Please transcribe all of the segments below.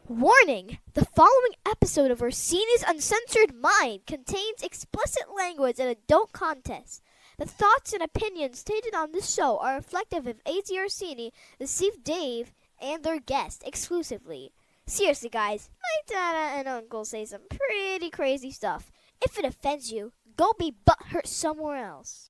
Warning! The following episode of Orsini's Uncensored Mind contains explicit language and adult content. The thoughts and opinions stated on this show are reflective of AZ Orsini, the Steve Dave, and their guests exclusively. Seriously, guys, my dada and uncle say some pretty crazy stuff. If it offends you, go be butthurt somewhere else.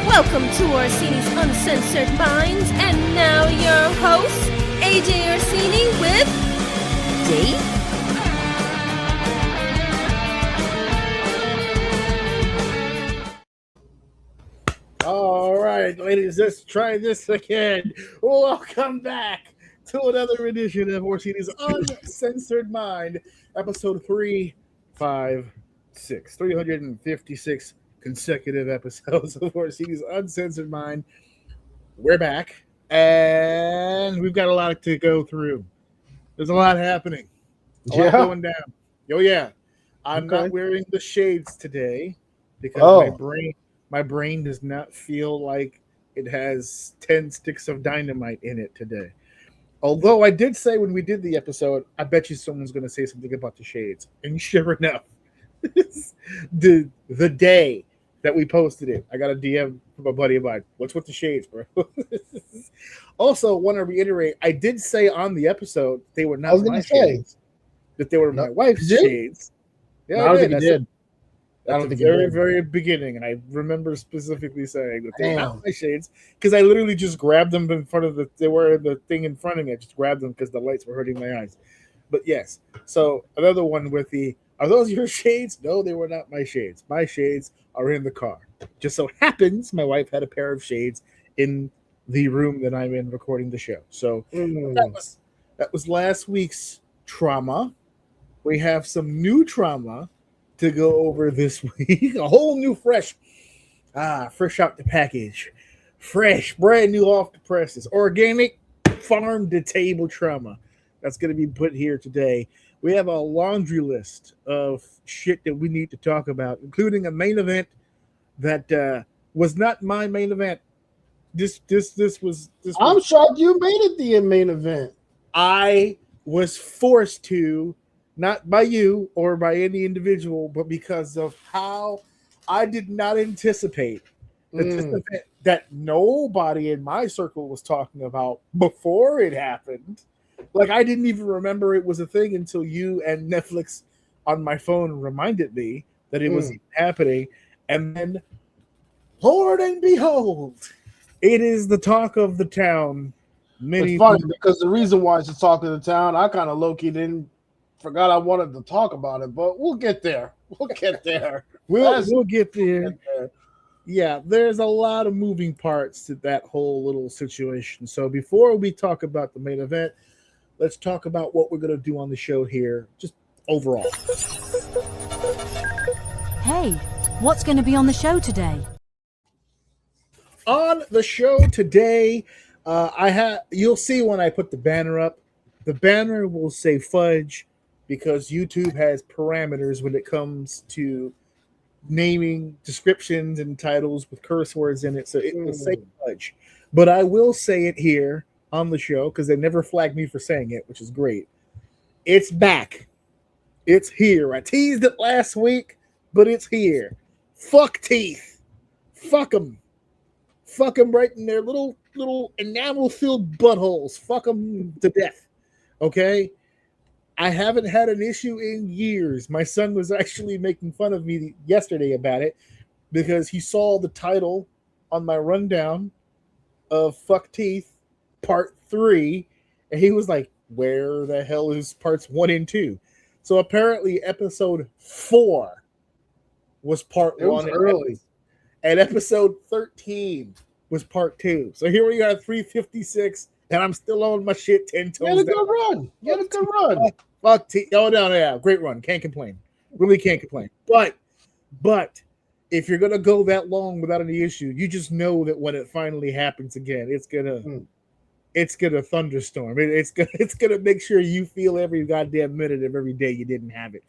Welcome to Orsini's Uncensored Minds, and now your host, AJ Orsini with Dave. All right, ladies, let's try this again. Welcome back to another edition of Orsini's Uncensored Mind, episode 356 consecutive episodes of Orsini's Uncensored Mind. We're back, and we've got a lot to go through. There's a lot happening. A lot going down. Oh, yeah. I'm not wearing the shades today because my brain does not feel like it has 10 sticks of dynamite in it today. Although I did say when we did the episode, I bet you someone's going to say something about the shades. And sure enough, the day that we posted it, I got a DM from a buddy of mine. What's with the shades, bro? Also, want to reiterate, I did say on the episode they were not my shades, that they were my wife's shades. Yeah, no, I don't think you did. At the very, very beginning, and I remember specifically saying that they were not my shades because I literally just grabbed them in front of they were the thing in front of me. I just grabbed them because the lights were hurting my eyes. But yes, so another one with are those your shades? No, they were not my shades. My shades are in the car. Just so happens my wife had a pair of shades in the room that I'm in recording the show. So that was last week's trauma. We have some new trauma to go over this week. A whole new fresh out the package. Fresh, brand new off the presses. Organic, farm to table trauma. That's going to be put here today. We have a laundry list of shit that we need to talk about, including a main event that was not my main event. This was. I'm shocked you made it the main event. I was forced to, not by you or by any individual, but because of how I did not anticipate that this event that nobody in my circle was talking about before it happened. Like, I didn't even remember it was a thing until you and Netflix on my phone reminded me that it was happening. And then, Lord and behold, it is the talk of the town. It's funny because the reason why it's the talk of the town, I kind of low-key forgot I wanted to talk about it, but we'll get there. We'll get there. We'll get there. Yeah, there's a lot of moving parts to that whole little situation. So before we talk about the main event, let's talk about what we're going to do on the show here, just overall. Hey, what's going to be on the show today? On the show today, you'll see when I put the banner up, the banner will say Fudge because YouTube has parameters when it comes to naming descriptions and titles with curse words in it, so it will say Fudge. But I will say it here on the show because they never flagged me for saying it, which is great. It's back. It's here. I teased it last week, but it's here. Fuck teeth. Fuck them. Fuck them right in their little enamel-filled buttholes. Fuck them to death. Okay? I haven't had an issue in years. My son was actually making fun of me yesterday about it because he saw the title on my rundown of Fuck Teeth Part 3, And he was like, where the hell is parts 1 and 2? So apparently episode 4 was part It was 1. early. And episode 13 was part 2. So here we are, 356, and I'm still on my shit 10 Get a toes good down. run. Get a good run. Fuck oh, no, yeah, great run. Can't complain. Really can't complain. But if you're gonna go that long without any issue, you just know that when it finally happens again, it's gonna thunderstorm. It's gonna make sure you feel every goddamn minute of every day you didn't have it.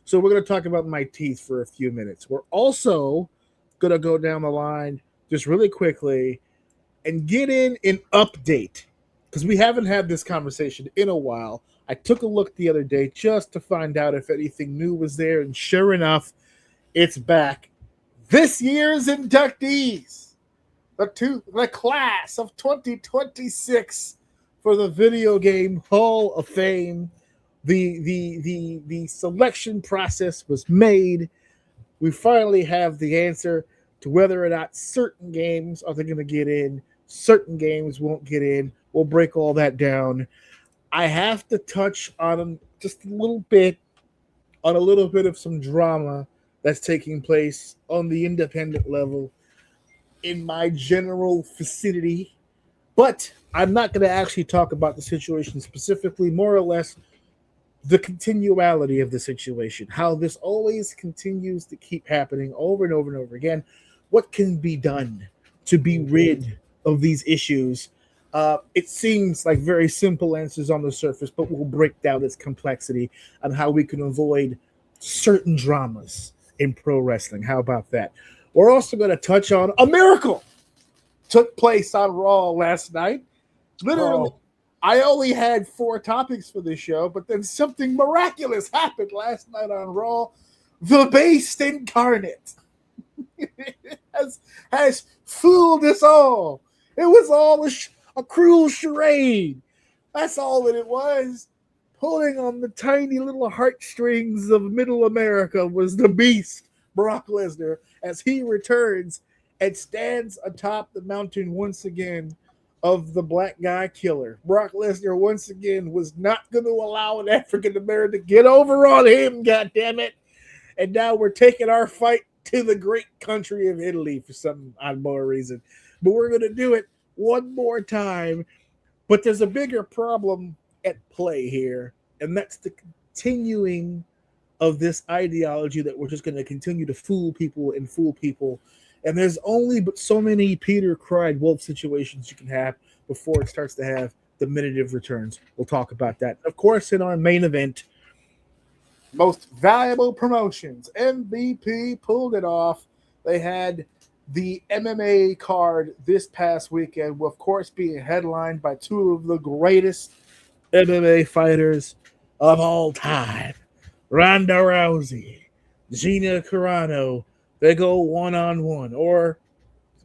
So we're gonna talk about my teeth for a few minutes. We're also gonna go down the line just really quickly and get in an update because we haven't had this conversation in a while. I took a look the other day just to find out if anything new was there, and sure enough, it's back. This year's inductees, the class of 2026 for the Video Game Hall of Fame. The selection process was made. We finally have the answer to whether or not certain games are going to get in, certain games won't get in. We'll break all that down. I have to touch on just a little bit of some drama that's taking place on the independent level in my general vicinity. But I'm not going to actually talk about the situation specifically, more or less the continuality of the situation, how this always continues to keep happening over and over and over again. What can be done to be rid of these issues? It seems like very simple answers on the surface, but we'll break down its complexity and how we can avoid certain dramas in pro wrestling. How about that? We're also going to touch on a miracle took place on Raw last night. Literally, I only had 4 topics for this show, but then something miraculous happened last night on Raw. The Beast Incarnate has fooled us all. It was all a cruel charade. That's all that it was. Pulling on the tiny little heartstrings of Middle America was the Beast, Brock Lesnar, as he returns and stands atop the mountain once again of the black guy killer. Brock Lesnar once again was not going to allow an African American to get over on him, goddammit. And now we're taking our fight to the great country of Italy for some oddball reason. But we're going to do it one more time. But there's a bigger problem at play here, and that's the continuing of this ideology that we're just going to continue to fool people. And there's only but so many Peter cried wolf situations you can have before it starts to have diminutive returns. We'll talk about that. Of course, in our main event, most valuable promotions, MVP pulled it off. They had the MMA card this past weekend, of course, being headlined by 2 of the greatest MMA fighters of all time, Ronda Rousey, Gina Carano. They go one-on-one, or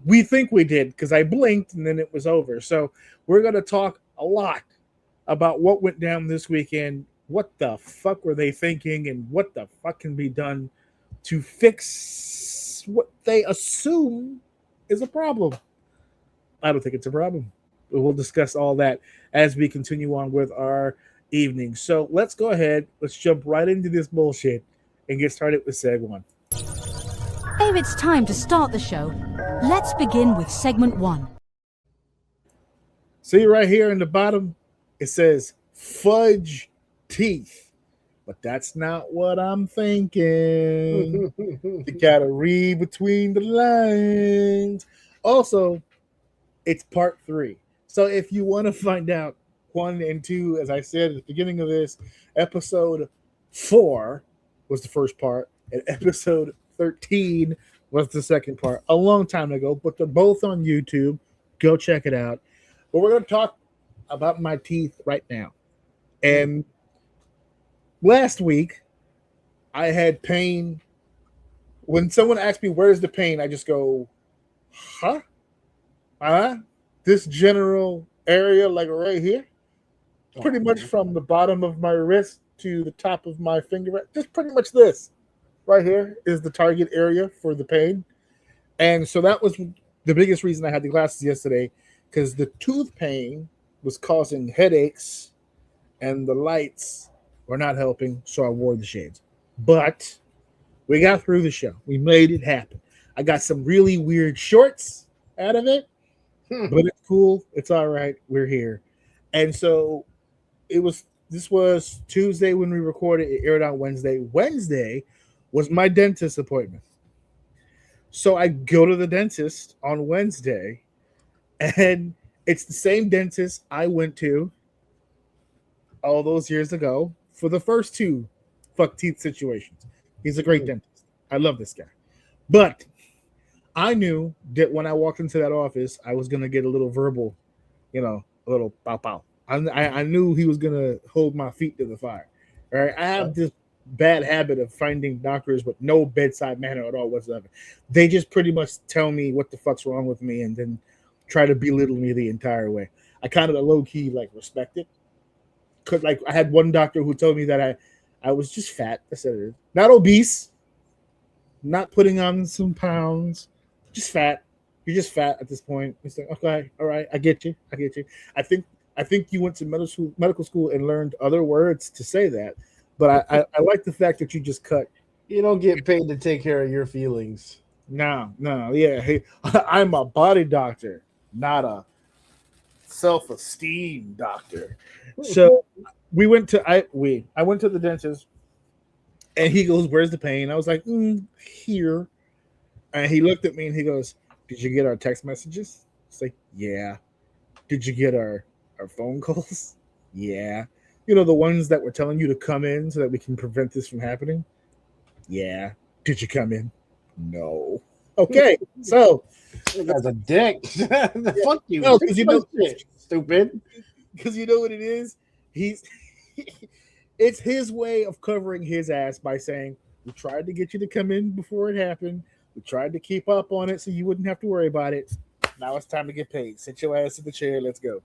we think we did because I blinked and then it was over. So we're going to talk a lot about what went down this weekend, what the fuck were they thinking, and what the fuck can be done to fix what they assume is a problem. I don't think it's a problem. But we'll discuss all that as we continue on with our evening. So let's go ahead. Let's jump right into this bullshit and get started with Seg 1. If it's time to start the show, let's begin with segment 1. See right here in the bottom, it says Fudge Teeth. But that's not what I'm thinking. You gotta read between the lines. Also, it's part 3. So if you want to find out 1 and 2, as I said at the beginning of this, episode 4 was the first part, and episode 13 was the second part a long time ago, but they're both on YouTube. Go check it out. But we're going to talk about my teeth right now. And last week, I had pain. When someone asks me, where's the pain? I just go, huh? This general area, like right here? Pretty much from the bottom of my wrist to the top of my finger. Just pretty much this. Right here is the target area for the pain. And so that was the biggest reason I had the glasses yesterday, because the tooth pain was causing headaches, and the lights were not helping, so I wore the shades. But we got through the show. We made it happen. I got some really weird shorts out of it, but it's cool. It's all right. We're here. And so this was Tuesday when we recorded. It aired on Wednesday. Wednesday was my dentist appointment. So I go to the dentist on Wednesday, and it's the same dentist I went to all those years ago for the first two fuck teeth situations. He's a great dentist. I love this guy. But I knew that when I walked into that office, I was going to get a little verbal, a little pow pow. I knew he was going to hold my feet to the fire. All right. I have this bad habit of finding doctors with no bedside manner at all whatsoever. They just pretty much tell me what the fuck's wrong with me and then try to belittle me the entire way. I kind of low key respect it. Cause I had one doctor who told me that I was just fat. I said it. Not obese, not putting on some pounds, just fat. You're just fat at this point. It's like, okay, all right, I get you. I think you went to medical school and learned other words to say that. But I like the fact that you just cut. You don't get paid to take care of your feelings. No, yeah. Hey, I'm a body doctor, not a self-esteem doctor. So I went to the dentist, and he goes, "Where's the pain?" I was like, "Here." And he looked at me and he goes, "Did you get our text messages?" It's like, "Yeah." "Did you get our phone calls?" "Yeah." The ones that were telling you to come in so that we can prevent this from happening? "Yeah." "Did you come in?" "No." "Okay, so that's a dick." Fuck you. No, because stupid. Because you know what it is? It's his way of covering his ass by saying, "We tried to get you to come in before it happened. We tried to keep up on it so you wouldn't have to worry about it. Now it's time to get paid. Sit your ass in the chair. Let's go."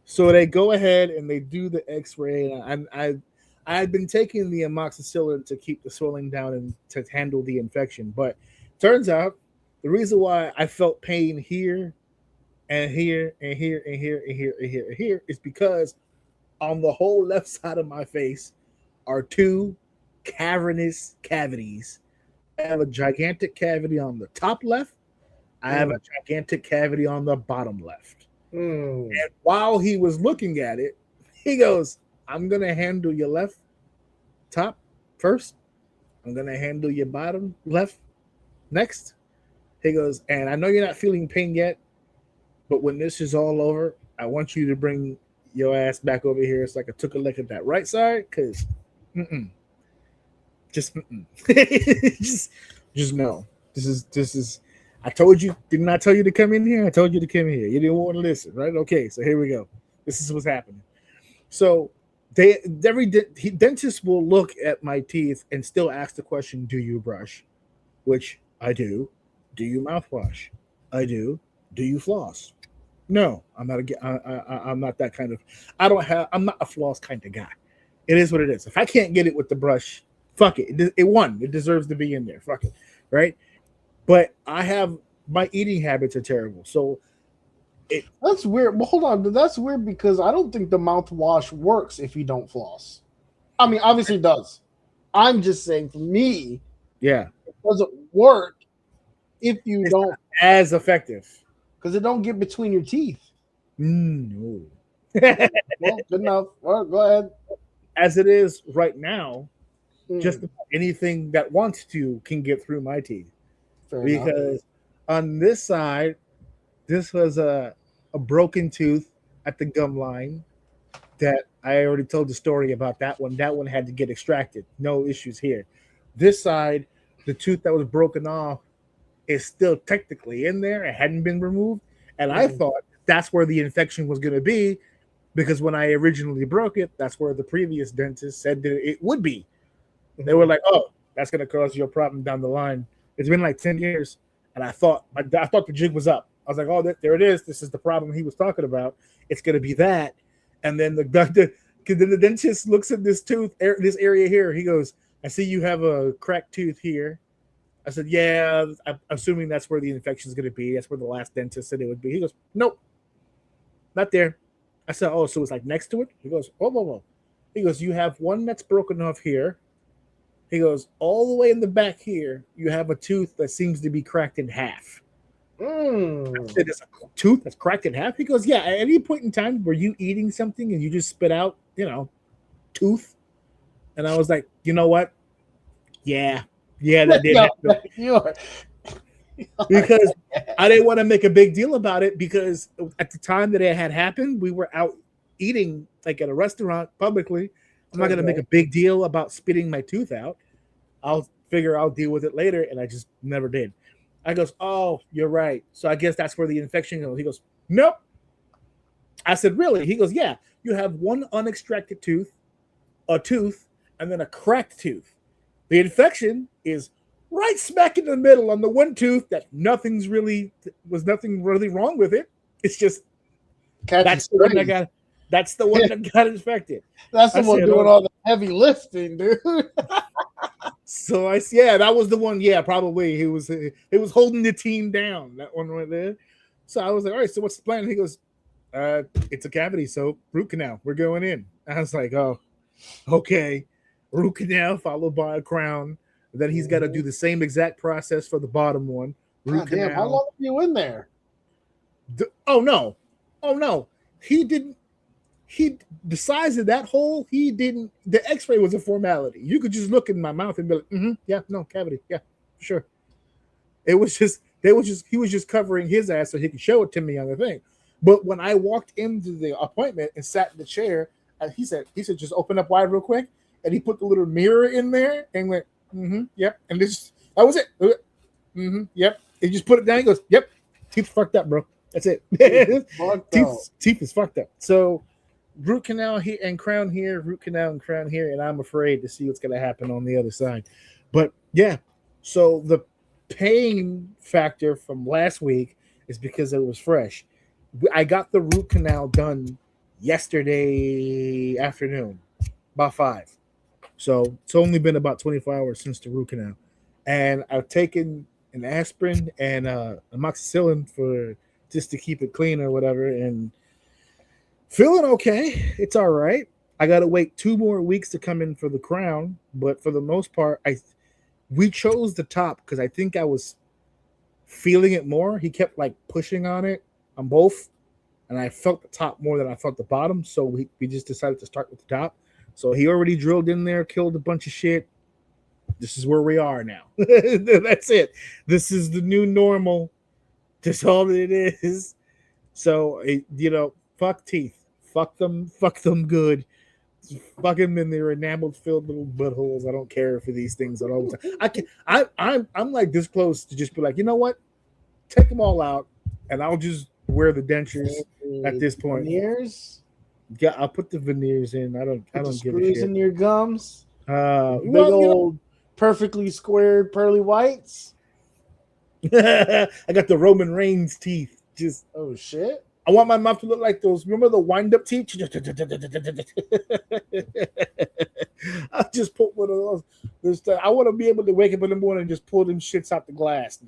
So they go ahead and they do the X-ray, and I had been taking the amoxicillin to keep the swelling down and to handle the infection. But turns out the reason why I felt pain here and here and here and here and here and here and here is because on the whole left side of my face are two cavernous cavities. I have a gigantic cavity on the top left. I have a gigantic cavity on the bottom left. And while he was looking at it, he goes, "I'm going to handle your left top first. I'm going to handle your bottom left next." He goes, "And I know you're not feeling pain yet, but when this is all over, I want you to bring your ass back over here so I took a look at that right side, because just no. This is I told you, didn't I tell you to come in here? I told you to come here. You didn't want to listen, right? Okay, so here we go. This is what's happening." So every dentist will look at my teeth and still ask the question, "Do you brush?" Which I do. "Do you mouthwash?" I do. "Do you floss?" No, I'm not I'm not that kind of. I'm not a floss kind of guy. It is what it is. If I can't get it with the brush, fuck it. It won. It deserves to be in there. Fuck it, right? But my eating habits are terrible. So that's weird. Well, hold on. That's weird because I don't think the mouthwash works if you don't floss. I mean, obviously it does. I'm just saying for me, yeah, it doesn't work if you don't as effective. Because it don't get between your teeth. No. Well, good enough. Well, go ahead. As it is right now, just about anything that wants to can get through my teeth. Because on this side, this was a broken tooth at the gum line that I already told the story about that one. That one had to get extracted. No issues here. This side, the tooth that was broken off is still technically in there. It hadn't been removed. And I thought that's where the infection was going to be, because when I originally broke it, that's where the previous dentist said that it would be. They were like, "Oh, that's going to cause you a problem down the line." It's been 10 years, and I thought the jig was up. I was like, "Oh, there it is. This is the problem he was talking about. It's going to be that." And then the dentist looks at this tooth, this area here. He goes, "I see you have a cracked tooth here." I said, "Yeah, I'm assuming that's where the infection is going to be. That's where the last dentist said it would be." He goes, "Nope, not there." I said, oh, so it's like next to it? He goes, whoa, whoa, whoa. He goes, you have one that's broken off here. He goes, all the way in the back here, you have a tooth that seems to be cracked in half. I said, there's a tooth that's cracked in half? He goes, yeah, at any point in time, were you eating something and you just spit out, tooth? And I was like, you know what? Yeah, that did happen. Because I didn't want to make a big deal about it, because at the time that it had happened, we were out eating like at a restaurant publicly. I'm not going to make a big deal about spitting my tooth out. I'll figure I'll deal with it later, and I just never did. I goes, oh, you're right. So I guess that's where the infection goes. He goes, nope. I said, really? He goes, yeah. You have one unextracted tooth, a tooth, and then a cracked tooth. The infection is right smack in the middle on the one tooth that nothing really wrong with it. It's just that's the one that got infected. That's the one doing all the heavy lifting, dude. So that was the one. Yeah, probably he was holding the team down. That one right there. So I was like, all right, so what's the plan? He goes, it's a cavity, so root canal. We're going in. I was like, oh, okay, root canal followed by a crown. Then he's got to do the same exact process for the bottom one. Root canal. Damn, how long were you in there? Oh no. He didn't. The size of that hole, he didn't. The X-ray was a formality. You could just look in my mouth and be like, yeah, no, cavity, yeah, for sure. He was just covering his ass so he could show it to me on the thing. But when I walked into the appointment and sat in the chair, he said, just open up wide real quick, and he put the little mirror in there and went, yep, and that was it. Yep. He just put it down. He goes, yep, teeth fucked up, bro. That's it. Teeth is fucked up. So root canal here and crown here, root canal and crown here, and I'm afraid to see what's going to happen on the other side. But yeah, so the pain factor from last week is because it was fresh. I got the root canal done yesterday afternoon, about 5. So it's only been about 24 hours since the root canal. And I've taken an aspirin and amoxicillin for just to keep it clean or whatever, and feeling okay. It's all right. I got to wait 2 more weeks to come in for the crown, but for the most part, we chose the top because I think I was feeling it more. He kept like pushing on it on both, and I felt the top more than I felt the bottom, so we just decided to start with the top. So he already drilled in there, killed a bunch of shit. This is where we are now. That's it. This is the new normal. That's all it is. So, fuck teeth. Fuck them good. Fuck them in their enameled-filled little buttholes. I don't care for these things at all. I'm like this close to just be like, you know what? Take them all out, and I'll just wear the dentures at this point. Veneers? Yeah, I'll put the veneers in. I don't give a shit. Screws in your gums? Big Well, old perfectly squared pearly whites? I got the Roman Reigns teeth. Just oh shit! I want my mouth to look like those. Remember the wind-up teeth? I'll just put one of those. I want to be able to wake up in the morning and just pull them shits out the glass.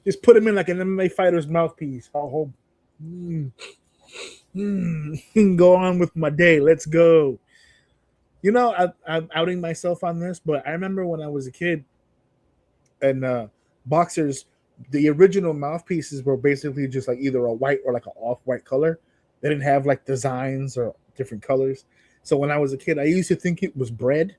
Just put them in like an MMA fighter's mouthpiece. Go on with my day. Let's go. I'm outing myself on this, but I remember when I was a kid and boxers, the original mouthpieces were basically just like either a white or like an off-white color. They didn't have like designs or different colors. So when I was a kid, I used to think it was bread.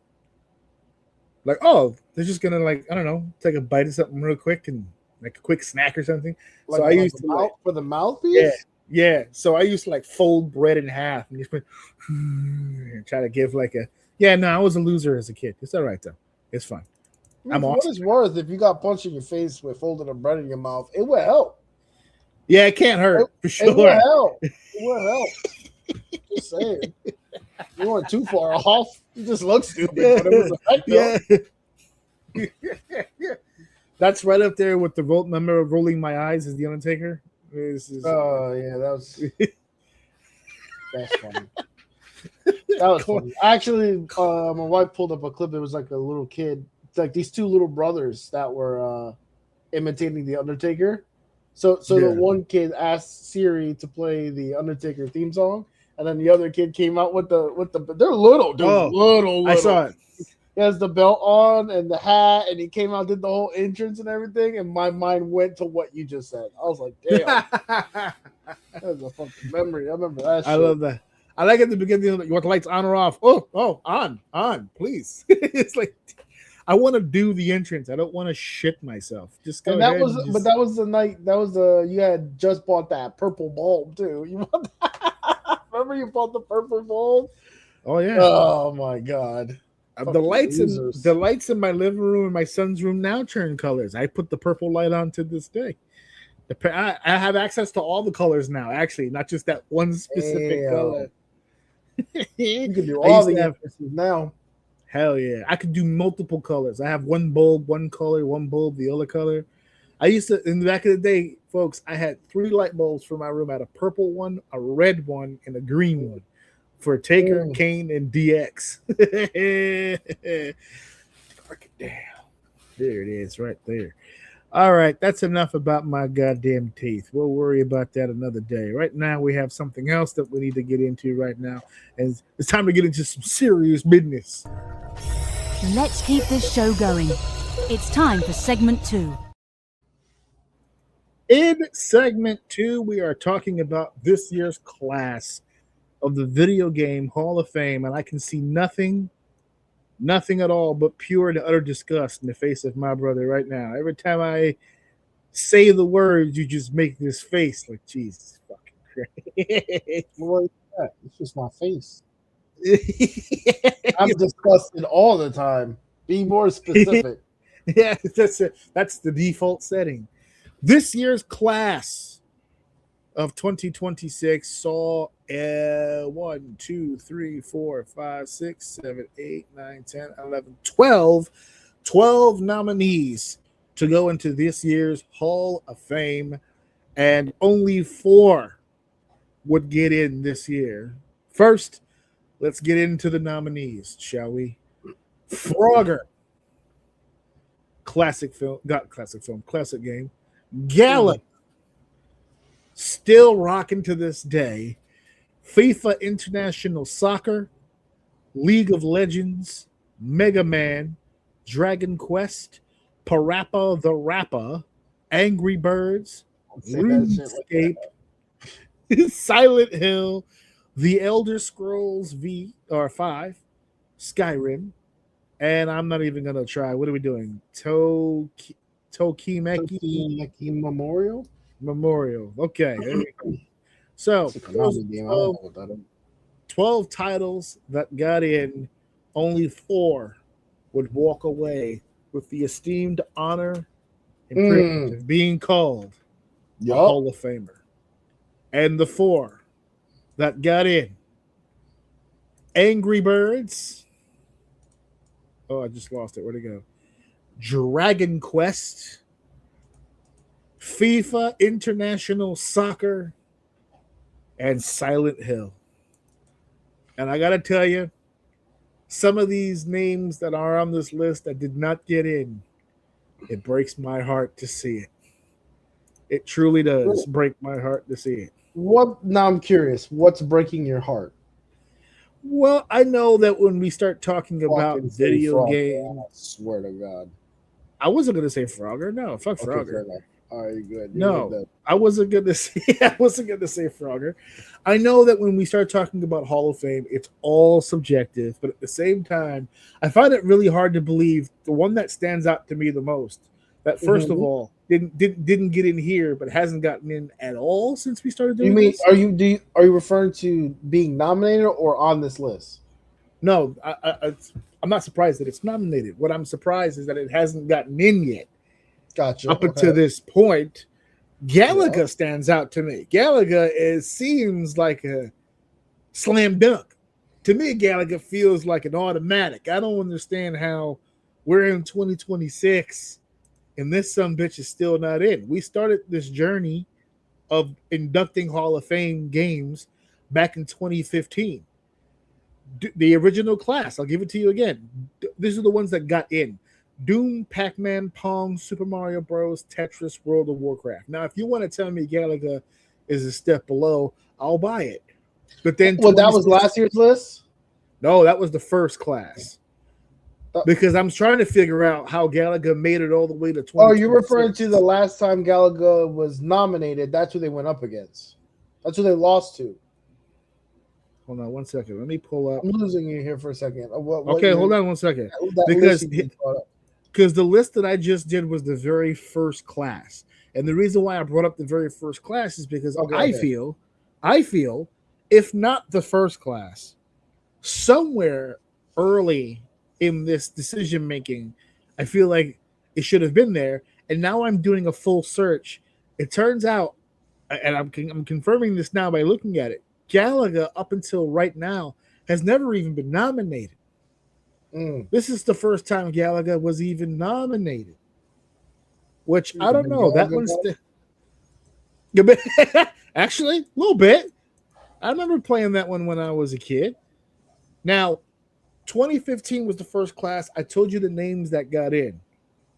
Like, oh, they're just gonna like, I don't know, take a bite of something real quick and like a quick snack or something. Like, so I used to for the mouthpiece. Yeah. So I used to like fold bread in half and just try to give like a. Yeah, no, I was a loser as a kid. It's all right though. It's fine. I'm awesome. What it's worth, if you got punched in your face with folding a bread in your mouth, it will help. Yeah, it can't hurt for sure. It will help. It will help. Just saying. You weren't too far off. You just look stupid, but it was effective. Yeah. That's right up there with the remember rolling my eyes as the Undertaker. Oh yeah, that's funny. That was funny. Actually, my wife pulled up a clip. It was like a little kid, like these 2 little brothers that were imitating the Undertaker, So Yeah. the one kid asked Siri to play the Undertaker theme song, and then the other kid came out with the they're little, dude, little. I saw it. He has the belt on and the hat, and he came out, did the whole entrance and everything, and my mind went to what you just said. I was like, damn, that was a fucking memory. I remember that shit. I love that. I like at the beginning, you want the lights on or off? Oh, on, please. It's like, I want to do the entrance. I don't want to shit myself. Just go And that ahead. but that was the night. That was you had just bought that purple bulb too. You bought that? Remember you bought the purple bulb? Oh yeah. Oh my god. The lights in my living room and my son's room now turn colors. I put the purple light on to this day. I have access to all the colors now. Actually, not just that one specific color. You can do all the entrances now. Hell yeah. I could do multiple colors. I have one bulb, one color, one bulb, the other color. I used to, in the back of the day, folks, I had 3 light bulbs for my room. I had a purple one, a red one, and a green one for Taker, Kane, and DX. Mark it down. There it is, right there. All right, that's enough about my goddamn teeth. We'll worry about that another day. Right now, we have something else that we need to get into right now, and it's time to get into some serious business. Let's keep this show going. It's time for segment 2. In segment 2, we are talking about this year's class of the video game Hall of Fame, and I can see nothing at all but pure and utter disgust in the face of my brother right now. Every time I say the words, you just make this face like, Jesus fucking Christ. What is that? It's just my face. I'm disgusted all the time. Be more specific. Yeah, that's the default setting. This year's class of 2026 saw 1, 2, 3, 4, 5, 6, 7, 8, 9, 10, 11, 12 nominees to go into this year's Hall of Fame, and only 4 would get in this year. First, let's get into the nominees, shall we? Frogger, classic game. Gala, still rocking to this day. FIFA International Soccer, League of Legends, Mega Man, Dragon Quest, Parappa the Rapper, Angry Birds, RuneScape, Silent Hill, The Elder Scrolls V5, Skyrim, and I'm not even gonna try. What are we doing? Tokimeki Memorial. Okay. So 12 titles that got in, only 4 would walk away with the esteemed honor and privilege of being called a Hall of Famer. And the 4 that got in: Angry Birds. Oh, I just lost it. Where'd it go? Dragon Quest, FIFA International Soccer, and Silent Hill. And I gotta tell you, some of these names that are on this list that did not get in, it breaks my heart to see it. It truly does break my heart to see it. Now I'm curious. What's breaking your heart? Well, I know that when we start talking about video games, I swear to God, I wasn't gonna say Frogger. No, fuck Frogger. All right, good. No, I wasn't gonna say Frogger. I know that when we start talking about Hall of Fame, it's all subjective, but at the same time, I find it really hard to believe the one that stands out to me the most, that first of all didn't get in here, but hasn't gotten in at all since we started doing this. Are you referring to being nominated or on this list? No, I'm not surprised that it's nominated. What I'm surprised is that it hasn't gotten in yet. Gotcha. Up until this point, Galaga stands out to me. Galaga seems like a slam dunk. To me, Galaga feels like an automatic. I don't understand how we're in 2026 and this sumbitch is still not in. We started this journey of inducting Hall of Fame games back in 2015. The original class, I'll give it to you again. These are the ones that got in. Doom, Pac-Man, Pong, Super Mario Bros., Tetris, World of Warcraft. Now, if you want to tell me Galaga is a step below, I'll buy it. But then, Well, that was last year's list. No, that was the first class. Because I'm trying to figure out how Galaga made it all the way to 20. Oh, you're referring to the last time Galaga was nominated. That's who they went up against. That's who they lost to. Hold on 1 second. Let me pull up. I'm losing you here for a second. Okay, hold on 1 second. Because the list that I just did was the very first class. And the reason why I brought up the very first class is because I feel, if not the first class, somewhere early in this decision making, I feel like it should have been there. And now I'm doing a full search. It turns out, and I'm confirming this now by looking at it, Galaga up until right now has never even been nominated. This is the first time Galaga was even nominated. Which I don't know. That one's actually a little bit. I remember playing that one when I was a kid. Now, 2015 was the first class. I told you the names that got in.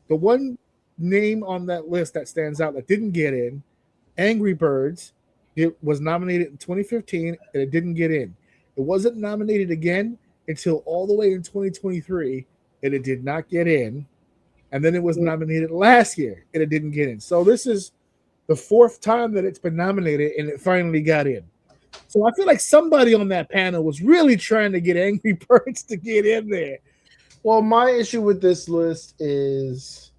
The one name on that list that stands out that didn't get in, Angry Birds, it was nominated in 2015 and it didn't get in. It wasn't nominated again until all the way in 2023 and it did not get in. And then it was nominated last year and it didn't get in. So this is the fourth time that it's been nominated and it finally got in. So I feel like somebody on that panel was really trying to get Angry Birds to get in there. Well, my issue with this list is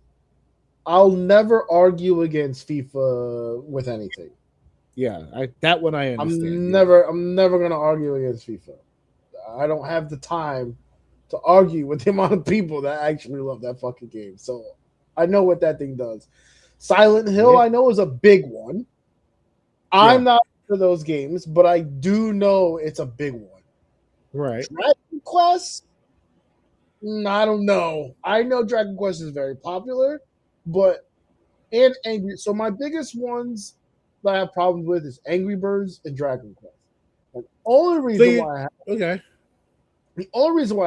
I'll never argue against FIFA with anything. Yeah, that one I understand. I'm never going to argue against FIFA. I don't have the time to argue with the amount of people that actually love that fucking game. So I know what that thing does. Silent Hill, I know, is a big one. I'm not for those games, but I do know it's a big one. Right. Dragon Quest? I don't know. I know Dragon Quest is very popular, but and Angry. So my biggest ones that I have problems with is Angry Birds and Dragon Quest. The only reason why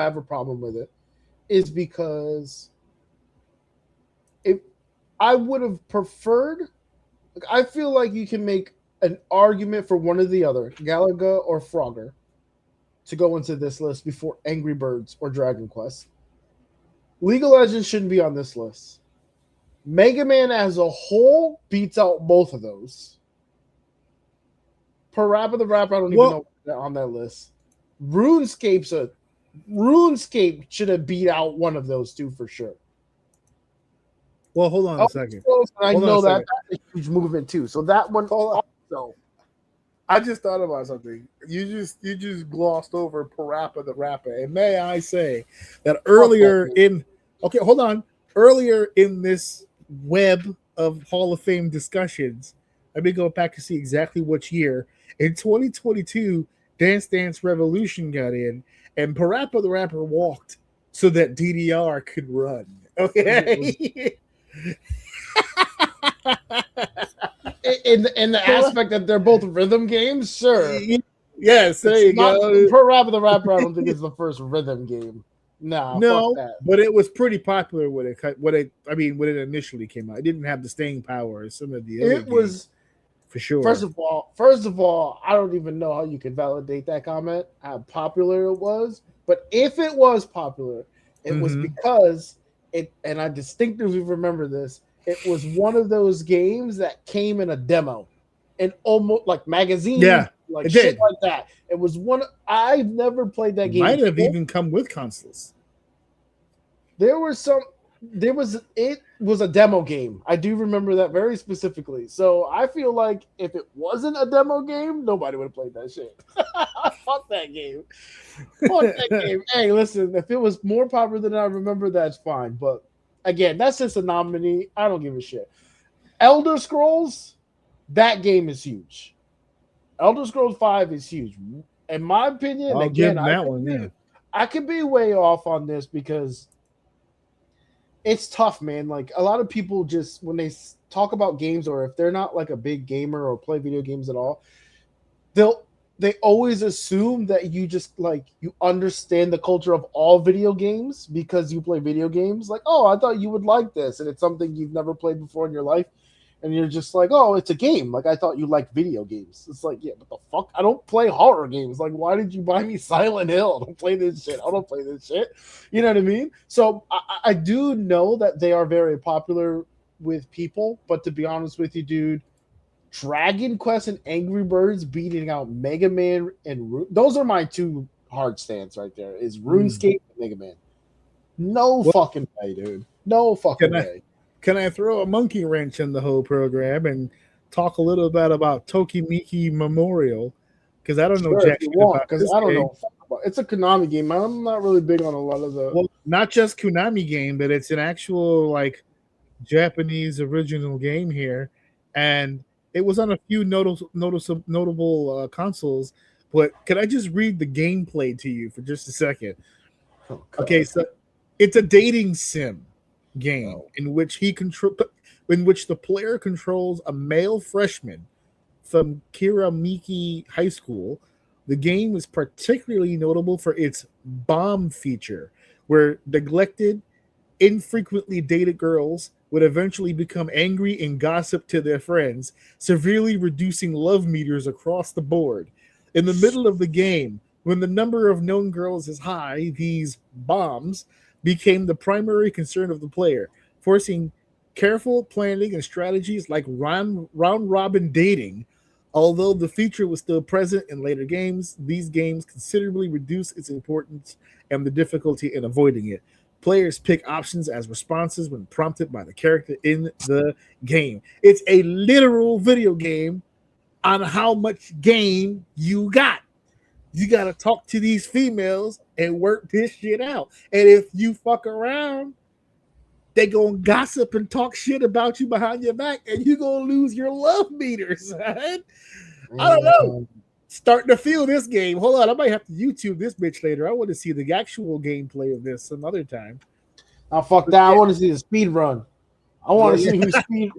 I have a problem with it is because I would have preferred. I feel like you can make an argument for one or the other, Galaga or Frogger, to go into this list before Angry Birds or Dragon Quest. League of Legends shouldn't be on this list. Mega Man as a whole beats out both of those. Parappa the Rapper, I don't even know what's on that list. RuneScape should have beat out one of those two for sure. Well, hold on a second. I know that's a huge movement too. So that one also. I just thought about something. You just glossed over Parappa the Rapper. And may I say that earlier in this web of Hall of Fame discussions, let me go back to see exactly which year. In 2022, Dance Dance Revolution got in, and Parappa the Rapper walked so that DDR could run. Okay. In the aspect that they're both rhythm games, sure. Yes, there you go. Parappa the Rapper, I don't think it's the first rhythm game. No, but it was pretty popular when it initially came out. It didn't have the staying power as some of the other games, for sure. First of all, I don't even know how you could validate that comment, how popular it was. But if it was popular, it was because and I distinctly remember this, it was one of those games that came in a demo and almost like magazine, like shit like that. It was one. I've never played that game. Might have even come with consoles. It was a demo game. I do remember that very specifically. So I feel like if it wasn't a demo game, nobody would have played that shit. Fuck that game. Fuck that game. Hey, listen, if it was more popular than I remember, that's fine. But again, that's just a nominee. I don't give a shit. Elder Scrolls, that game is huge. Elder Scrolls 5 is huge. In my opinion, I could be way off on this because it's tough, man. Like a lot of people just when they talk about games, or if they're not like a big gamer or play video games at all, they always assume that you just like you understand the culture of all video games because you play video games. Like, oh, I thought you would like this, and it's something you've never played before in your life, and you're just like, oh, it's a game. Like, I thought you liked video games. It's like, yeah, but the fuck, I don't play horror games. Like, why did you buy me Silent Hill? I don't play this shit. I don't play this shit. You know what I mean? So I do know that they are very popular with people, but to be honest with you, dude, Dragon Quest and Angry Birds beating out Mega Man and those are my two hard stands right there. Is RuneScape and Mega Man? No fucking way, dude. No fucking way. Can I throw a monkey wrench in the whole program and talk a little bit about Tokimeki Memorial? Because I don't know jack shit about because I don't know. It's a Konami game. I'm not really big on a lot of the. Well, not just Konami game, but it's an actual like Japanese original game here, and it was on a few notable consoles. But can I just read the gameplay to you for just a second? Oh, okay, so it's a dating sim game in which the player controls a male freshman from Kiramiki High School. The game is particularly notable for its bomb feature, where neglected, infrequently dated girls would eventually become angry and gossip to their friends, severely reducing love meters across the board. In the middle of the game, when the number of known girls is high, these bombs became the primary concern of the player, forcing careful planning and strategies like round-robin dating. Although the feature was still present in later games, these games considerably reduce its importance and the difficulty in avoiding it. Players pick options as responses when prompted by the character in the game. It's a literal video game on how much game you got. You got to talk to these females and work this shit out. And if you fuck around, they going to gossip and talk shit about you behind your back, and you're going to lose your love meters. Right? I don't know. Starting to feel this game. Hold on, I might have to YouTube this bitch later. I want to see the actual gameplay of this some other time. Oh, fuck that. I want to see the speed run. I want to see who speed.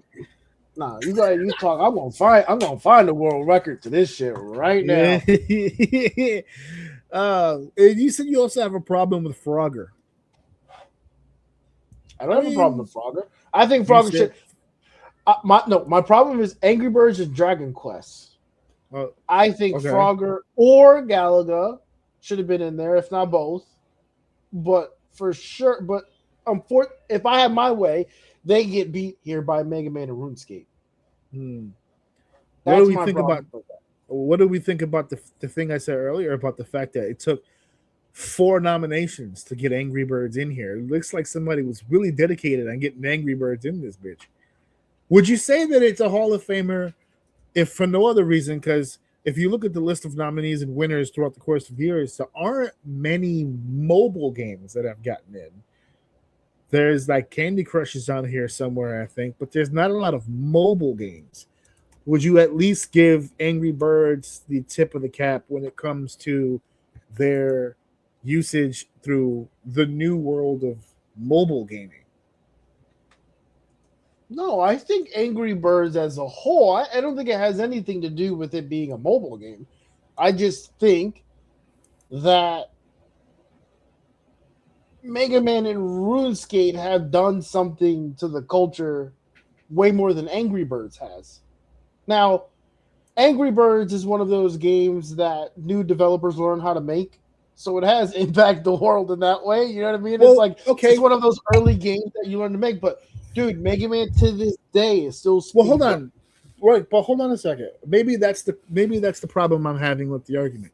Nah, you talk. I'm gonna find the world record to this shit right now. And you said you also have a problem with Frogger. I don't have a problem with Frogger. I think Frogger should. My problem is Angry Birds and Dragon Quest. I think Frogger or Galaga should have been in there, if not both. But for sure, if I had my way, they get beat here by Mega Man and RuneScape. What do we think about? What do we think about the thing I said earlier about the fact that it took 4 nominations to get Angry Birds in here? It looks like somebody was really dedicated on getting Angry Birds in this bitch. Would you say that it's a Hall of Famer? If for no other reason, because if you look at the list of nominees and winners throughout the course of years, there aren't many mobile games that have gotten in. There's like Candy Crush is on here somewhere, I think, but there's not a lot of mobile games. Would you at least give Angry Birds the tip of the cap when it comes to their usage through the new world of mobile gaming? No, I think Angry Birds as a whole, I don't think it has anything to do with it being a mobile game. I just think that Mega Man and RuneScape have done something to the culture way more than Angry Birds has. Now, Angry Birds is one of those games that new developers learn how to make, so it has impacted the world in that way. You know what I mean? Well, it's like it's one of those early games that you learn to make, but dude, Mega Man to this day is still. Well, hold on, right? But hold on a second. Maybe that's the problem I'm having with the argument.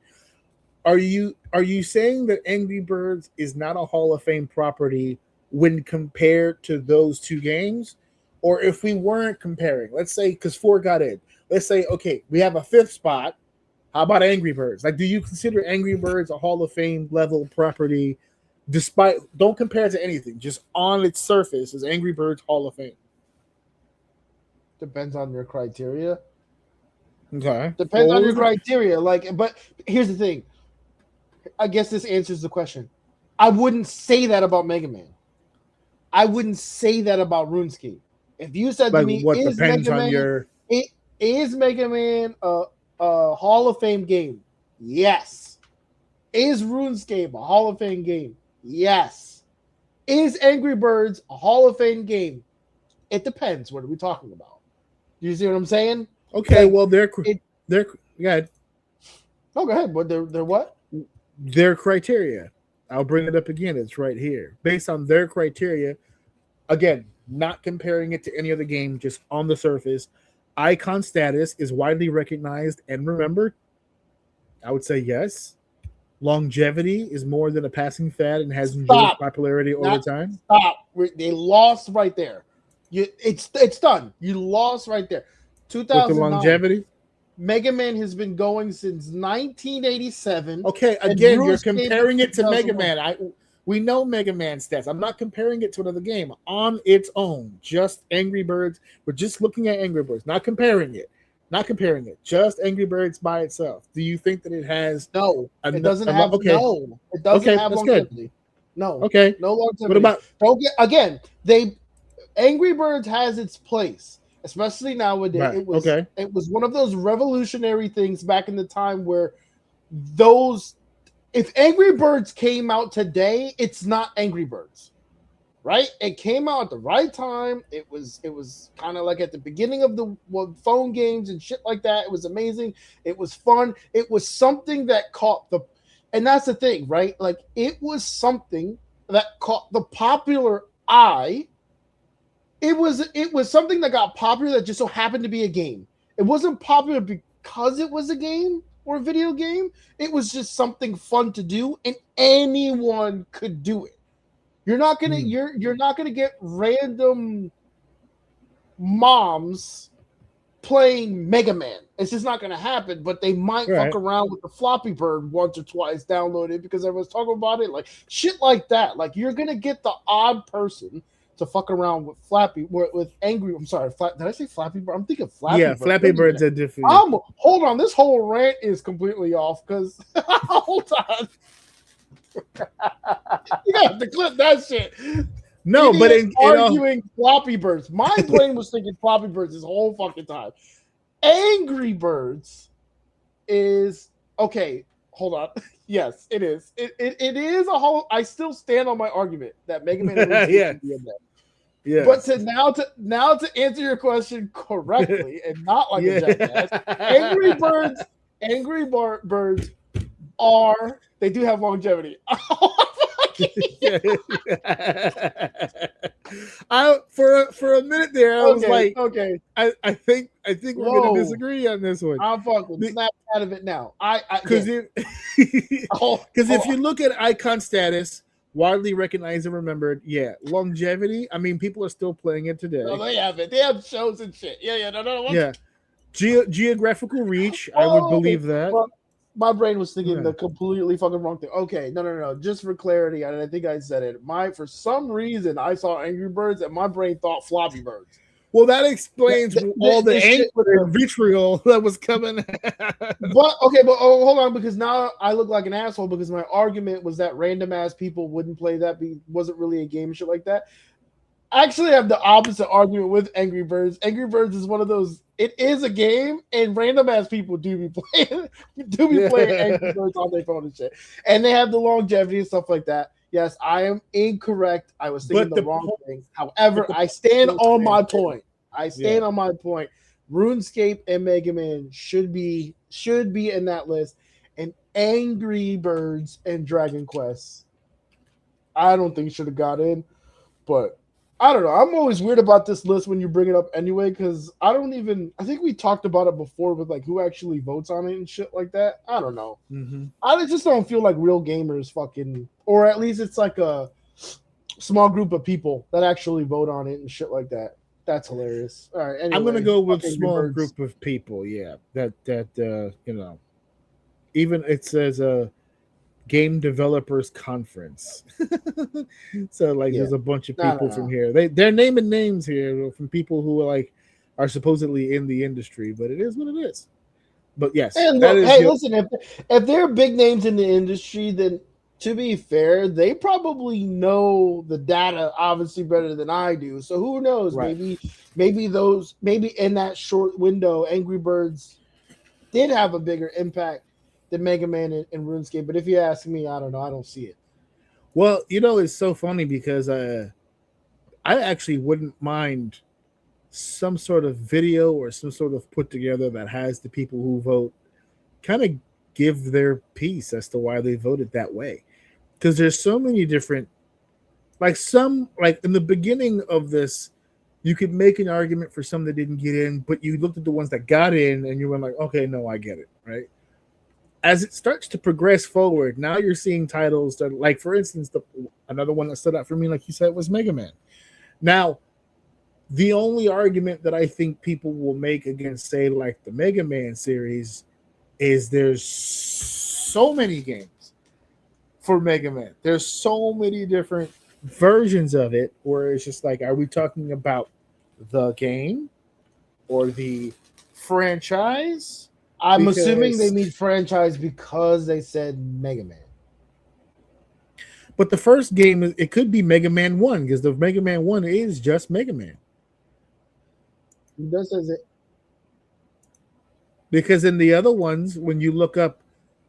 Are you saying that Angry Birds is not a Hall of Fame property when compared to those two games, or if we weren't comparing? Let's say because 4 got in. Let's say okay, we have a 5th spot. How about Angry Birds? Like, do you consider Angry Birds a Hall of Fame level property? Despite, don't compare it to anything. Just on its surface, is Angry Birds Hall of Fame? Depends on your criteria. Okay. Depends on your criteria. But here's the thing. I guess this answers the question. I wouldn't say that about Mega Man. I wouldn't say that about RuneScape. If you said to me, is Mega Man a Hall of Fame game? Yes. Is RuneScape a Hall of Fame game? Yes. Is Angry Birds a Hall of Fame game? It depends. What are we talking about? Do you see what I'm saying? Okay, Like, well, they're yeah, oh, go ahead. But they're what? their criteria. I'll bring it up again. It's right here. Based on their criteria, again, not comparing it to any other game, just on the surface, icon status is widely recognized and remembered. I would say yes. Longevity is more than a passing fad and has enjoyed popularity over time. Stop. They lost right there. It's done. You lost right there. With the 2009. longevity? Mega Man has been going since 1987. Okay, again, you're RuneScape comparing it to Mega 2001. Man. We know Mega Man stats. I'm not comparing it to another game on its own. Just Angry Birds. We're just looking at Angry Birds, not comparing it. Not comparing it. Just Angry Birds by itself. Do you think that it has? No, it doesn't have. Okay. No, it doesn't have that's longevity. good. No. Okay. No longevity. What about? Don't get again. Angry Birds has its place, especially nowadays. Right. It was one of those revolutionary things back in the time where if Angry Birds came out today, it's not Angry Birds. Right? It came out at the right time. It was kind of like at the beginning of the phone games and shit like that. It was amazing. It was fun. It was something that and that's the thing, right? Like it was something that caught the popular eye. It was something that got popular that just so happened to be a game. It wasn't popular because it was a game or a video game. It was just something fun to do, and anyone could do it. You're not gonna you're not gonna get random moms playing Mega Man. It's just not gonna happen. But they might fuck around with the Floppy Bird once or twice, download it because everyone's talking about it, like shit like that. Like you're gonna get the odd person to fuck around with Angry. I'm sorry, did I say Flappy Bird? I'm thinking Flappy Bird. Yeah, Flappy Birds are different. Hold on, this whole rant is completely off because hold on. You have to clip that shit. No, but arguing Floppy Birds. My brain was thinking Floppy Birds this whole fucking time. Angry Birds is okay. Hold on. Yes, it is. It is a whole. I still stand on my argument that Mega Man should be in there. Yeah. But to answer your question correctly and not like a jackass, Angry Birds they do have longevity. For a minute there, I was like, okay. I think we're gonna disagree on this one. I'm fucking snap out of it now. Because if you look at icon status, widely recognized and remembered, longevity. I mean, people are still playing it today. No, they have it. They have shows and shit. No. Geographical reach. I would believe that. Well, my brain was thinking the completely fucking wrong thing. Okay, no. Just for clarity, and I think I said it. For some reason, I saw Angry Birds, and my brain thought Floppy Birds. Well, that explains all the anger and vitriol that was coming. But hold on, because now I look like an asshole because my argument was that random ass people wouldn't play that. Wasn't really a game, shit like that. I actually have the opposite argument with Angry Birds. Angry Birds is one of those. It is a game, and random ass people do be playing Angry Birds on their phone and shit, and they have the longevity and stuff like that. Yes, I am incorrect. I was thinking the wrong thing. However, I stand on my point. On my point. RuneScape and Mega Man should be in that list, and Angry Birds and Dragon Quest, I don't think should have got in, but. I don't know. I'm always weird about this list when you bring it up anyway, because I think we talked about it before with like who actually votes on it and shit like that. I don't know. Mm-hmm. I just don't feel like real gamers fucking, or at least it's like a small group of people that actually vote on it and shit like that. That's hilarious. All right. Anyway, I'm going to go with small group of people. Yeah. That even it says Game Developers Conference. So there's a bunch of people from here. They're naming names here from people who are supposedly in the industry, but it is what it is. But yes, and look, listen, if they're big names in the industry, then to be fair, they probably know the data obviously better than I do. So who knows? Right. Maybe in that short window, Angry Birds did have a bigger impact than Mega Man and RuneScape. But if you ask me, I don't know. I don't see it. Well, it's so funny because I actually wouldn't mind some sort of video or some sort of put together that has the people who vote kind of give their piece as to why they voted that way. Because there's so many different, like in the beginning of this, you could make an argument for some that didn't get in, but you looked at the ones that got in and you were like, okay, no, I get it, right? As it starts to progress forward, now you're seeing titles that, like, for instance, another one that stood out for me, like you said, was Mega Man. Now, the only argument that I think people will make against, say, like the Mega Man series is there's so many games for Mega Man. There's so many different versions of it where it's just like, are we talking about the game or the franchise? I'm assuming they mean franchise because they said Mega Man. But the first game, it could be Mega Man 1 because the Mega Man 1 is just Mega Man. This is it. Because in the other ones, when you look up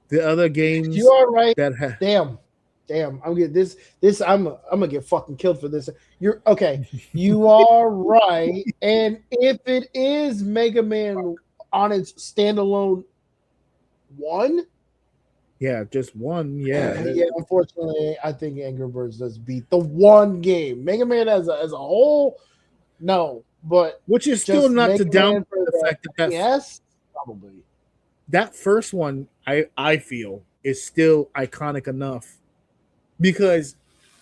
the other games, you are right. That damn, I'm getting this. I'm gonna get fucking killed for this. You're okay. You are right. And if it is Mega Man on its standalone one, yeah, just one, yeah. Unfortunately, I think Angry Birds does beat the one game. Mega Man as a whole, no. But which is still not to downplay the fact that yes, probably that first one I feel is still iconic enough, because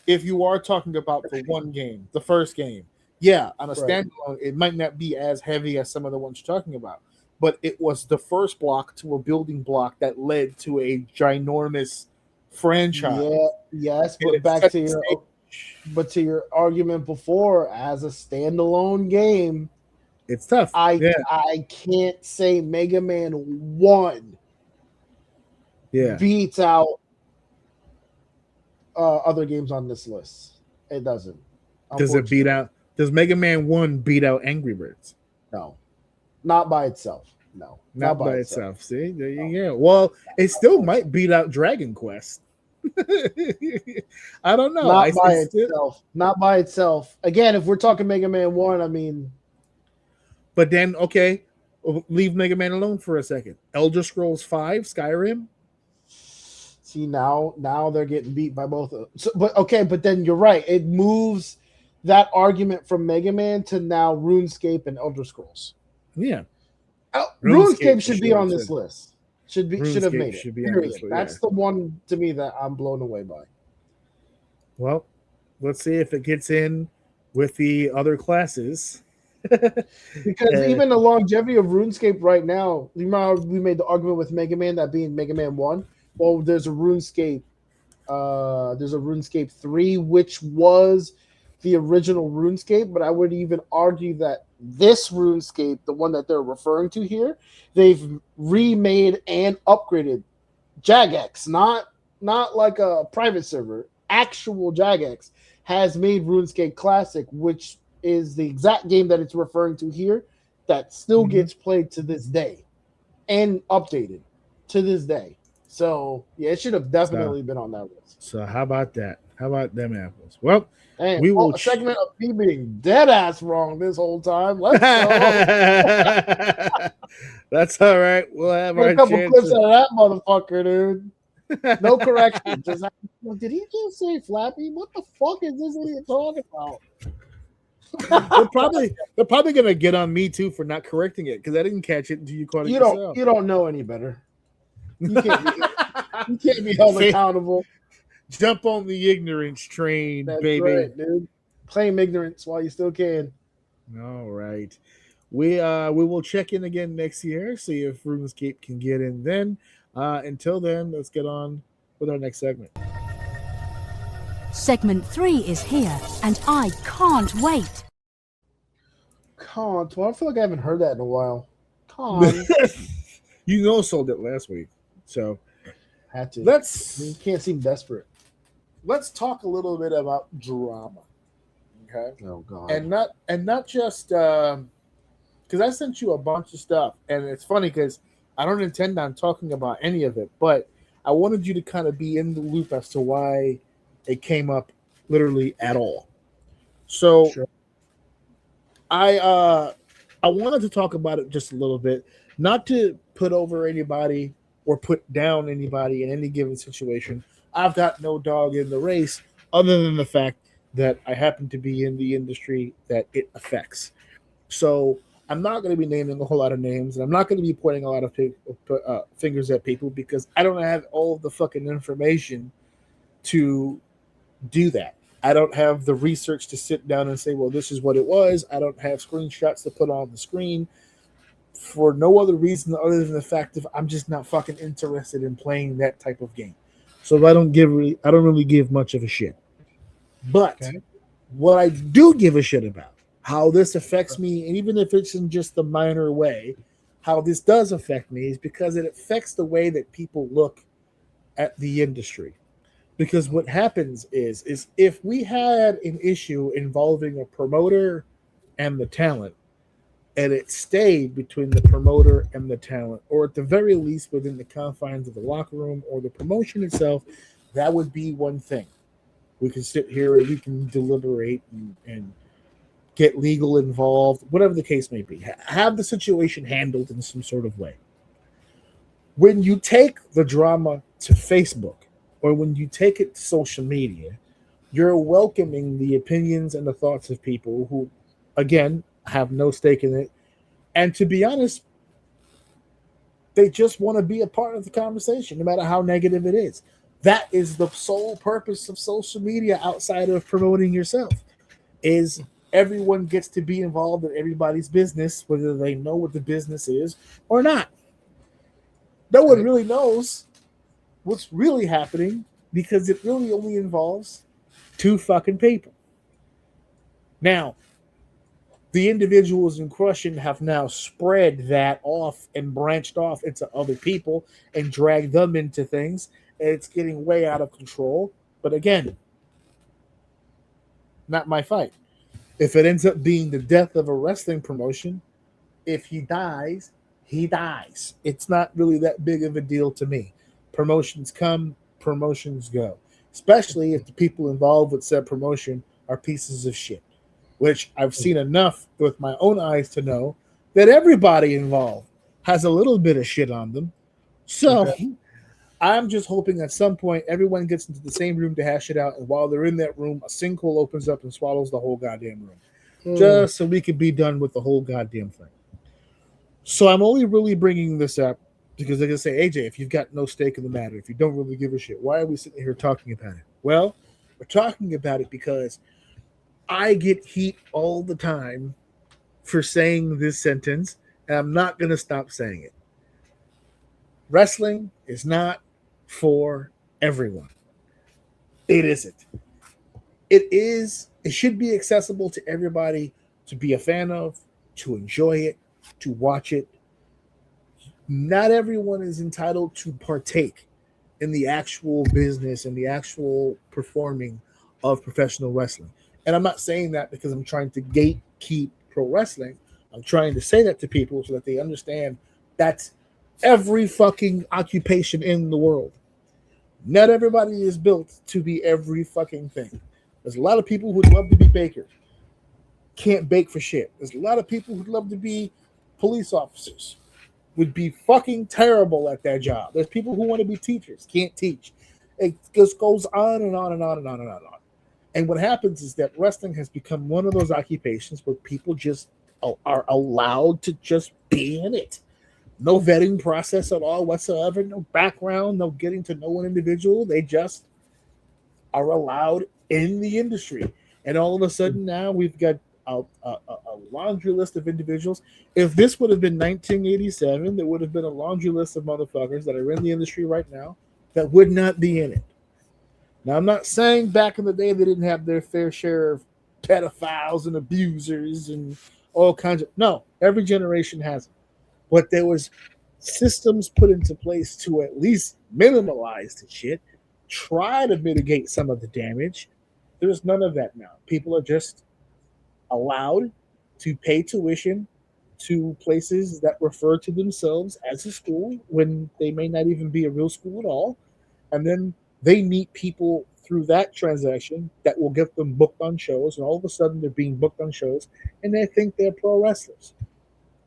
if you are talking about the one game, the first game, yeah, on a standalone, it might not be as heavy as some of the ones you're talking about, but it was the first block to a building block that led to a ginormous franchise. Yeah, yes, but back to your argument before, as a standalone game, it's tough. I can't say Mega Man 1 beats out other games on this list. It doesn't. Does Mega Man 1 beat out Angry Birds? No. Not by itself. No. Not by itself. See? There you go. Well, it still might beat out Dragon Quest. I don't know. Not by itself. Again, if we're talking Mega Man 1, I mean. But then, okay, leave Mega Man alone for a second. Elder Scrolls 5, Skyrim. See, now they're getting beat by both of them. But then you're right. It moves that argument from Mega Man to now RuneScape and Elder Scrolls. Yeah. RuneScape should be on this list. Should have made it. Period. That's the one to me that I'm blown away by. Well, let's see if it gets in with the other classes. Because even the longevity of RuneScape right now, you remember we made the argument with Mega Man that being Mega Man 1. Well, there's a RuneScape 3, which was the original RuneScape, but I would even argue that this RuneScape, the one that they're referring to here, they've remade and upgraded. Jagex, not like a private server, actual Jagex has made RuneScape Classic, which is the exact game that it's referring to here, that still gets played to this day and updated to this day. So yeah, it should have definitely been on that list. So how about that? How about them apples? Well, we will a segment of me being dead ass wrong this whole time. Let's go. That's all right. We'll have our couple chances. clips out of that motherfucker, dude. No correction. Did he just say Flappy? What the fuck is this idiot talking about? They're probably gonna get on me too for not correcting it because I didn't catch it until you caught it yourself. You don't know any better. You can't be held accountable. Jump on the ignorance train, That's baby. Right, dude. Claim ignorance while you still can. All right. We will check in again next year, see if RuneScape can get in then. Until then, let's get on with our next segment. Segment 3 is here, and I can't wait. Well, I feel like I haven't heard that in a while. You sold it last week, so had to. You can't seem desperate. Let's talk a little bit about drama, okay? Oh God, and not just because I sent you a bunch of stuff, and it's funny because I don't intend on talking about any of it, but I wanted you to kind of be in the loop as to why it came up literally at all. So Sure. I wanted to talk about it just a little bit, not to put over anybody or put down anybody in any given situation. I've got no dog in the race other than the fact that I happen to be in the industry that it affects. So I'm not going to be naming a whole lot of names, and I'm not going to be pointing a lot of fingers at people because I don't have all the fucking information to do that. I don't have the research to sit down and say, well, this is what it was. I don't have screenshots to put on the screen for no other reason other than the fact that I'm just not fucking interested in playing that type of game. So I don't really give much of a shit. But Okay. what I do give a shit about, how this affects me, and even if it's in just a minor way, how this does affect me is because it affects the way that people look at the industry. Because what happens is if we had an issue involving a promoter and the talent, and it stayed between the promoter and the talent, or at the very least within the confines of the locker room or the promotion itself, that would be one thing. We can sit here and we can deliberate and get legal involved, whatever the case may be. Have the situation handled in some sort of way. When you take the drama to Facebook or when you take it to social media, you're welcoming the opinions and the thoughts of people who, again, have no stake in it. And to be honest, they just want to be a part of the conversation, no matter how negative it is. That is the sole purpose of social media outside of promoting yourself, is everyone gets to be involved in everybody's business, whether they know what the business is or not. No one really knows what's really happening because it really only involves two fucking people. Now, the individuals in question have now spread that off and branched off into other people and dragged them into things, and it's getting way out of control. But again, not my fight. If it ends up being the death of a wrestling promotion, if he dies, he dies. It's not really that big of a deal to me. Promotions come, promotions go. Especially if the people involved with said promotion are pieces of shit, which I've seen enough with my own eyes to know that everybody involved has a little bit of shit on them. So I'm just hoping at some point everyone gets into the same room to hash it out, and while they're in that room, a sinkhole opens up and swallows the whole goddamn room, just so we can be done with the whole goddamn thing. So I'm only really bringing this up because they're going to say, AJ, if you've got no stake in the matter, if you don't really give a shit, why are we sitting here talking about it? Well, we're talking about it because I get heat all the time for saying this sentence, and I'm not going to stop saying it. Wrestling is not for everyone. It isn't. It should be accessible to everybody to be a fan of, to enjoy it, to watch it. Not everyone is entitled to partake in the actual business and the actual performing of professional wrestling. And I'm not saying that because I'm trying to gatekeep pro wrestling. I'm trying to say that to people so that they understand that's every fucking occupation in the world. Not everybody is built to be every fucking thing. There's a lot of people who'd love to be bakers, can't bake for shit. There's a lot of people who'd love to be police officers, would be fucking terrible at their job. There's people who want to be teachers, can't teach. It just goes on and on and on and on and on and on. And what happens is that wrestling has become one of those occupations where people just are allowed to just be in it. No vetting process at all whatsoever, no background, no getting to know an individual. They just are allowed in the industry. And all of a sudden now we've got a laundry list of individuals. If this would have been 1987, there would have been a laundry list of motherfuckers that are in the industry right now that would not be in it. Now, I'm not saying back in the day they didn't have their fair share of pedophiles and abusers and all kinds of... No, every generation has it. But there was systems put into place to at least minimalize the shit, try to mitigate some of the damage. There's none of that now. People are just allowed to pay tuition to places that refer to themselves as a school when they may not even be a real school at all. And then they meet people through that transaction that will get them booked on shows. And all of a sudden, they're being booked on shows and they think they're pro wrestlers.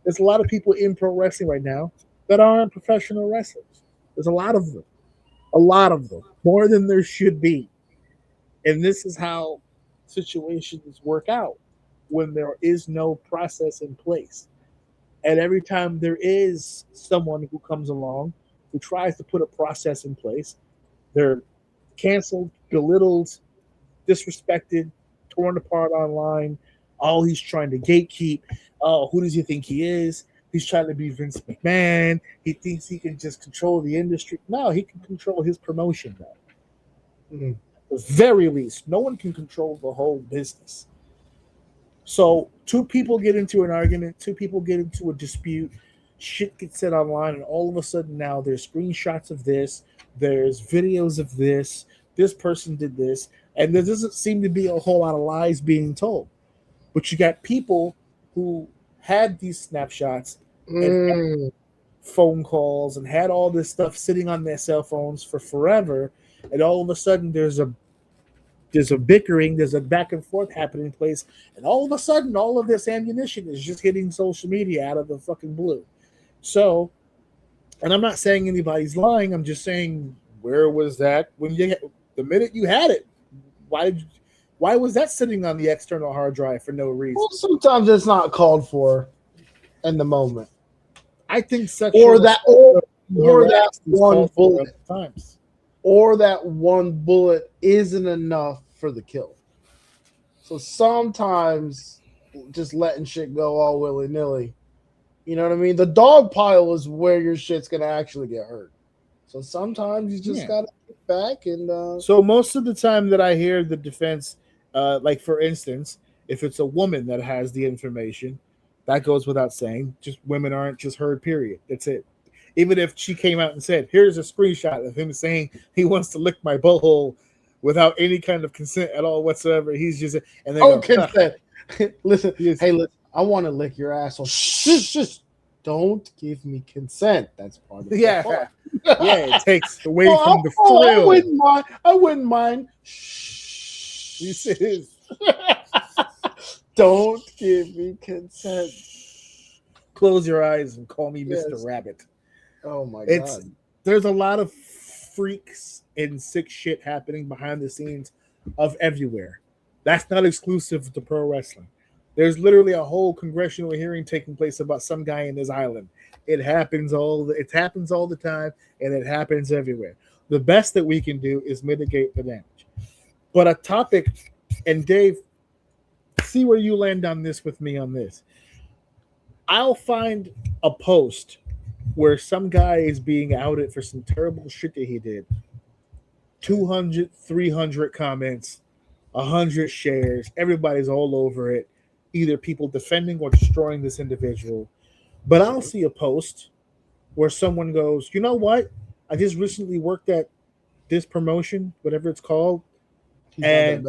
There's a lot of people in pro wrestling right now that aren't professional wrestlers. There's a lot of them, more than there should be. And this is how situations work out when there is no process in place. And every time there is someone who comes along who tries to put a process in place, they're canceled, belittled, disrespected, torn apart online. Oh, he's trying to gatekeep. Oh, who does he think he is? He's trying to be Vince McMahon. He thinks he can just control the industry. No, he can control his promotion, though. Mm-hmm. At the very least, no one can control the whole business. So two people get into an argument, two people get into a dispute, shit gets said online, and all of a sudden now there's screenshots of this, there's videos of this person did this, and there doesn't seem to be a whole lot of lies being told. But you got people who had these snapshots and had phone calls and had all this stuff sitting on their cell phones for forever, and all of a sudden there's a bickering, there's a back and forth happening place, and all of a sudden all of this ammunition is just hitting social media out of the fucking blue. So, and I'm not saying anybody's lying, I'm just saying, where was that when the minute you had it? Why was that sitting on the external hard drive for no reason? Well, sometimes it's not called for in the moment. I think or that one bullet times. Or that one bullet isn't enough for the kill. So sometimes just letting shit go all willy-nilly. You know what I mean? The dog pile is where your shit's going to actually get hurt. So sometimes you just got to get back and... So most of the time that I hear the defense, like for instance, if it's a woman that has the information, that goes without saying. Just women aren't just heard, period. That's it. Even if she came out and said, here's a screenshot of him saying he wants to lick my butthole without any kind of consent at all whatsoever. He's just, and then consent. Listen, listen, I want to lick your asshole. Shh. Don't give me consent. That's part of the fun. It takes away from the thrill. I wouldn't mind. Shh. You said don't give me consent. Close your eyes and call me Mr. Rabbit. Oh my God. There's a lot of freaks and sick shit happening behind the scenes of everywhere. That's not exclusive to pro wrestling. There's literally a whole congressional hearing taking place about some guy in this island. It happens all the time, and it happens everywhere. The best that we can do is mitigate the damage. But a topic, and Dave, see where you land on this with me on this. I'll find a post where some guy is being outed for some terrible shit that he did. 200, 300 comments, 100 shares. Everybody's all over it. Either people defending or destroying this individual. But I'll see a post where someone goes, you know what? I just recently worked at this promotion, whatever it's called. And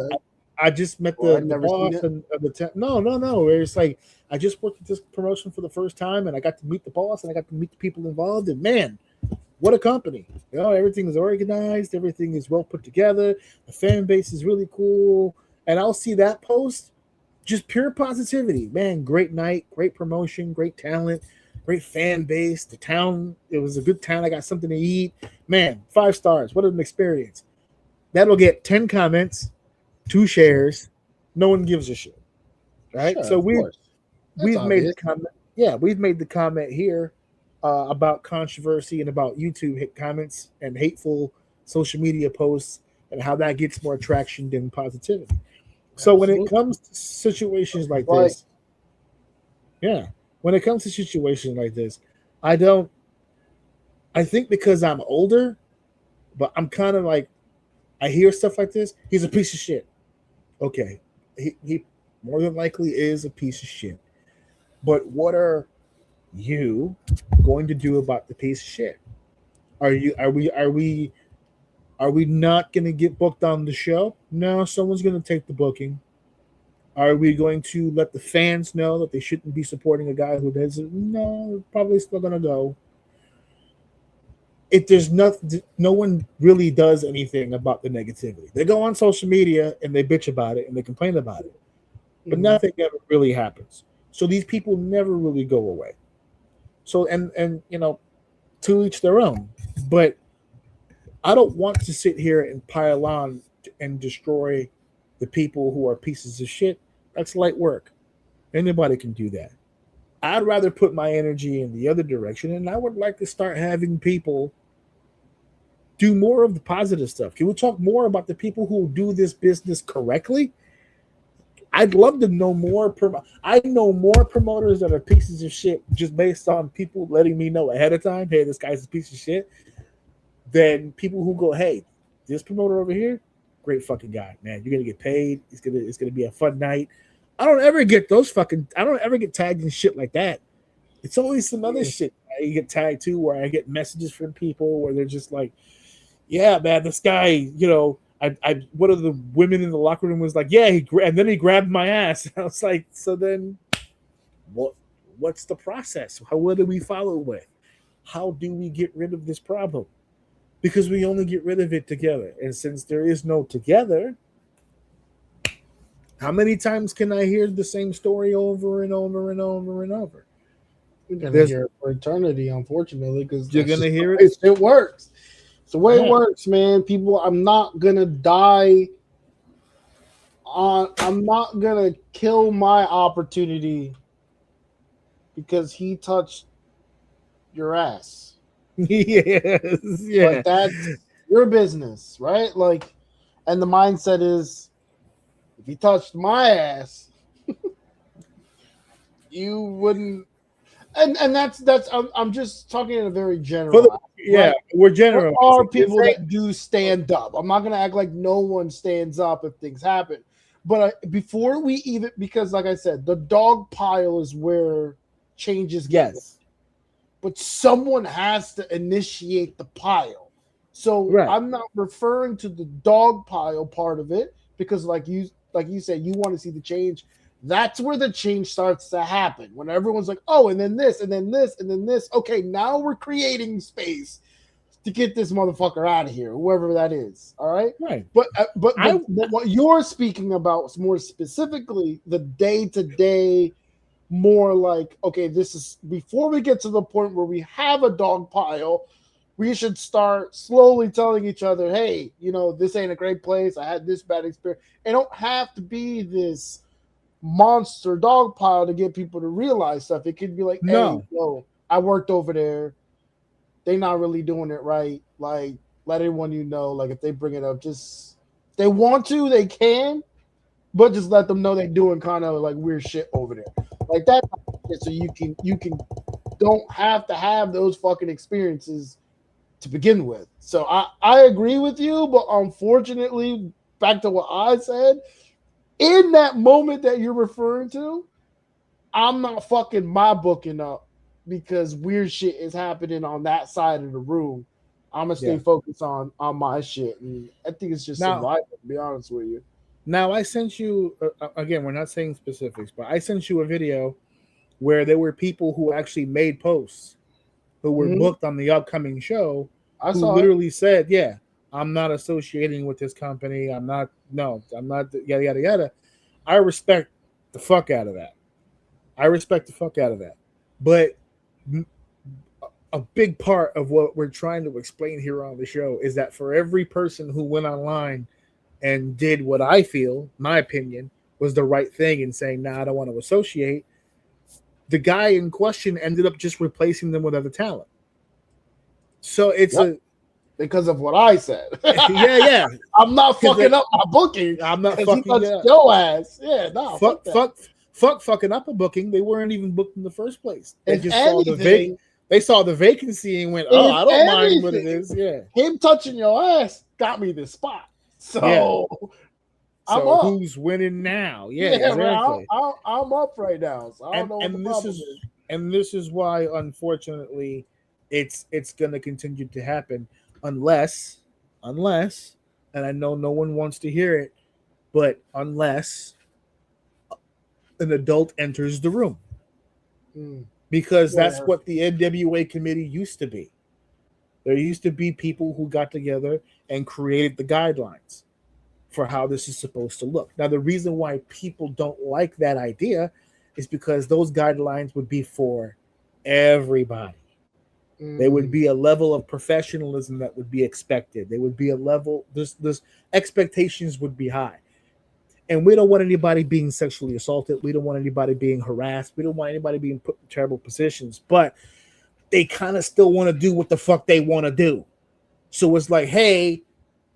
I just met the boss of the town. No. It's like, I just worked at this promotion for the first time, and I got to meet the boss, and I got to meet the people involved. And man, what a company! You know, everything is organized, everything is well put together. The fan base is really cool. And I'll see that post, just pure positivity. Man, great night, great promotion, great talent, great fan base. The town, it was a good town. I got something to eat. Man, 5 stars. What an experience! That'll get 10 comments, 2 shares. No one gives a shit, right? Sure, so we've made the comment. Yeah, we've made the comment here about controversy and about YouTube hit comments and hateful social media posts and how that gets more traction than positivity. So when it comes to situations like this, I think because I'm older, but I'm kind of like, I hear stuff like this. He's a piece of shit. Okay, he more than likely is a piece of shit. But what are you going to do about the piece of shit? Are we not going to get booked on the show? No, someone's going to take the booking. Are we going to let the fans know that they shouldn't be supporting a guy who doesn't? No, probably still gonna go. There's nothing. No one really does anything about the negativity. They go on social media and they bitch about it and they complain about it, but nothing ever really happens. So these people never really go away. So and to each their own. But I don't want to sit here and pile on and destroy the people who are pieces of shit. That's light work. Anybody can do that. I'd rather put my energy in the other direction, and I would like to start having people do more of the positive stuff. Can we talk more about the people who do this business correctly? I'd love to know more. I know more promoters that are pieces of shit just based on people letting me know ahead of time, hey, this guy's a piece of shit, than people who go, hey, this promoter over here, great fucking guy, man. You're gonna get paid. It's gonna be a fun night. I don't ever get tagged in shit like that. It's always some other shit I get tagged to where I get messages from people where they're just like, yeah, man, this guy, I one of the women in the locker room was like, yeah, and then he grabbed my ass. I was like, so then what's the process? What do we follow with? How do we get rid of this problem? Because we only get rid of it together. And since there is no together, how many times can I hear the same story over and over and over and over? You're gonna hear it for eternity, unfortunately, because you're gonna hear it. It works. It's the way it works, man. People, I'm not gonna die. I'm not gonna kill my opportunity because he touched your ass. Yes, yeah. Like, that's your business, right? Like, and the mindset is, if he touched my ass, you wouldn't. And that's I'm just talking in a very general. Right? We're general. There are people that do stand up. I'm not gonna act like no one stands up if things happen. But before we even, because like I said, the dog pile is where changes get. Yes. But someone has to initiate the pile. So I'm not referring to the dog pile part of it, because like you said, you want to see the change. That's where the change starts to happen. When everyone's like, oh, and then this, and then this, and then this. Okay, now we're creating space to get this motherfucker out of here, whoever that is. All right? Right. But what you're speaking about is more specifically the day-to-day, more like, okay, this is before we get to the point where we have a dog pile, we should start slowly telling each other, hey, this ain't a great place. I had this bad experience. It don't have to be this monster dog pile to get people to realize stuff. It could be like, hey, I worked over there. They not really doing it right. Like, let everyone like, if they bring it up, just if they want to, they can, but just let them know they're doing kind of like weird shit over there. Like that, so you can don't have to have those fucking experiences to begin with. So I agree with you, but unfortunately, back to what I said, in that moment that you're referring to, I'm not fucking my booking up because weird shit is happening on that side of the room. I'm gonna stay focused on my shit, and I think it's just survival, to be honest with you. Now, I sent you, again, we're not saying specifics, but I sent you a video where there were people who actually made posts who were booked on the upcoming show who literally said, yeah, I'm not associating with this company. I'm not, yada, yada, yada. I respect the fuck out of that. But a big part of what we're trying to explain here on the show is that for every person who went online and did what I feel, my opinion, was the right thing in saying, nah, I don't want to associate, the guy in question ended up just replacing them with other talent. So it's because of what I said. yeah. I'm not fucking up my booking. I'm not fucking your ass. Yeah, no. Fuck fucking up a booking. They weren't even booked in the first place. They just saw the vacancy and went, oh, I don't mind what it is. Yeah. Him touching your ass got me this spot. So I'm up. Who's winning now? Yeah, exactly. I'm up right now. So I don't know what the problem is. And this is why, unfortunately, it's going to continue to happen unless, and I know no one wants to hear it, but unless an adult enters the room. Because that's what the NWA committee used to be. There used to be people who got together and created the guidelines for how this is supposed to look. Now, the reason why people don't like that idea is because those guidelines would be for everybody. There would be a level of professionalism that would be expected. There would be a level, this expectations would be high. And we don't want anybody being sexually assaulted. We don't want anybody being harassed. We don't want anybody being put in terrible positions. But they kind of still want to do what the fuck they want to do. So it's like, hey,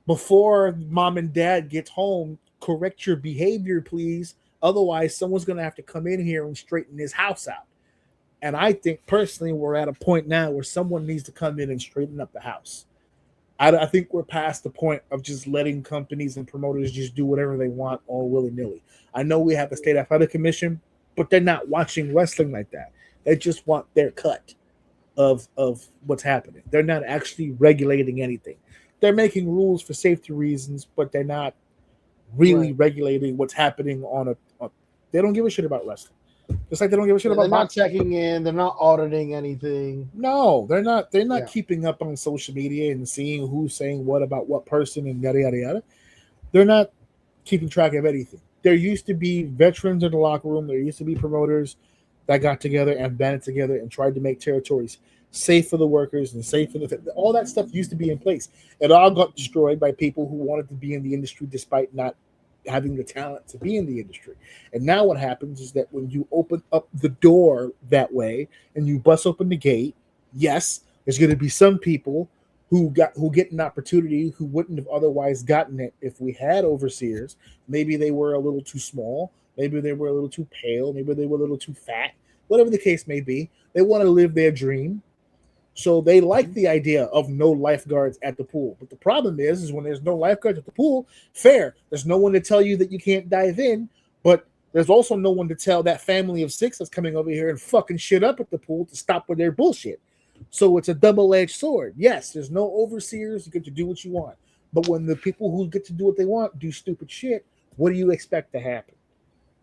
before mom and dad gets home, correct your behavior, please. Otherwise, someone's going to have to come in here and straighten this house out. And I think personally, we're at a point now where someone needs to come in and straighten up the house. I think we're past the point of just letting companies and promoters just do whatever they want all willy-nilly. I know we have the State Athletic Commission, but they're not watching wrestling like that. They just want their cut of what's happening. They're not actually regulating anything. They're making rules for safety reasons, but they're not really regulating what's happening on a they don't give a shit about wrestling. Just like they don't give a shit about they're not boxing. checking in, they're not auditing anything. No, they're not keeping up on social media and seeing who's saying what about what person and yada yada yada. They're not keeping track of anything. There used to be veterans in the locker room, there used to be promoters that got together and banded together and tried to make territories safe for the workers and safe for all that stuff used to be in place. It all got destroyed by people who wanted to be in the industry despite not having the talent to be in the industry. And now what happens is that when you open up the door that way and you bust open the gate, yes, there's going to be some people who get an opportunity who wouldn't have otherwise gotten it if we had overseers. Maybe they were a little too small, maybe they were a little too pale, maybe they were a little too fat, whatever the case may be. They want to live their dream. So they like the idea of no lifeguards at the pool. But the problem is when there's no lifeguards at the pool, fair. There's no one to tell you that you can't dive in, but there's also no one to tell that family of 6 that's coming over here and fucking shit up at the pool to stop with their bullshit. So it's a double-edged sword. Yes, there's no overseers. You get to do what you want. But when the people who get to do what they want do stupid shit, what do you expect to happen?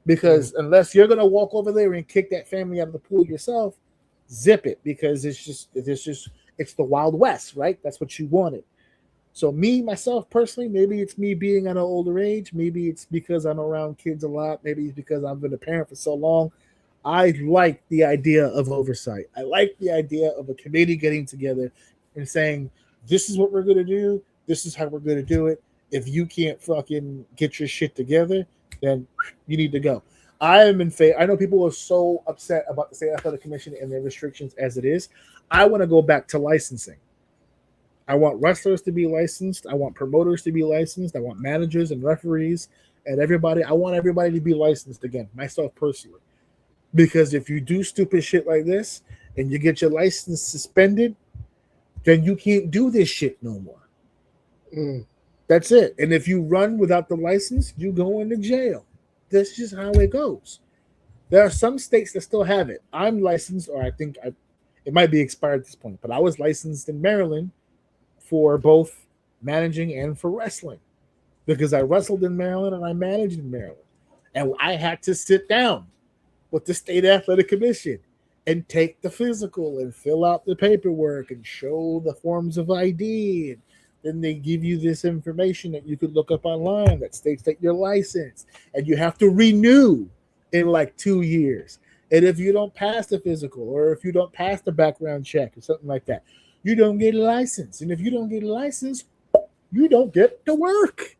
Because unless you're going to walk over there and kick that family out of the pool yourself, zip it, because it's the Wild West, right? That's what you wanted. So myself personally, maybe it's me being at an older age, maybe it's because I'm around kids a lot, maybe it's because I've been a parent for so long. I like the idea of oversight. I like the idea of a committee getting together and saying, this is what we're going to do, this is how we're going to do it. If you can't fucking get your shit together, then you need to go. I am in favor. I know people are so upset about the State Athletic Commission and their restrictions as it is. I want to go back to licensing. I want wrestlers to be licensed. I want promoters to be licensed. I want managers and referees and everybody. I want everybody to be licensed again, myself personally. Because if you do stupid shit like this and you get your license suspended, then you can't do this shit no more. That's it. And if you run without the license, you go into jail. That's just how it goes. There are some states that still have it. I'm licensed, or I think it might be expired at this point, but I was licensed in Maryland for both managing and for wrestling because I wrestled in Maryland and I managed in Maryland. And I had to sit down with the State Athletic Commission and take the physical and fill out the paperwork and show the forms of ID. And then they give you this information that you could look up online that states that you're licensed, and you have to renew in like 2 years. And if you don't pass the physical, or if you don't pass the background check or something like that, you don't get a license. And if you don't get a license, you don't get to work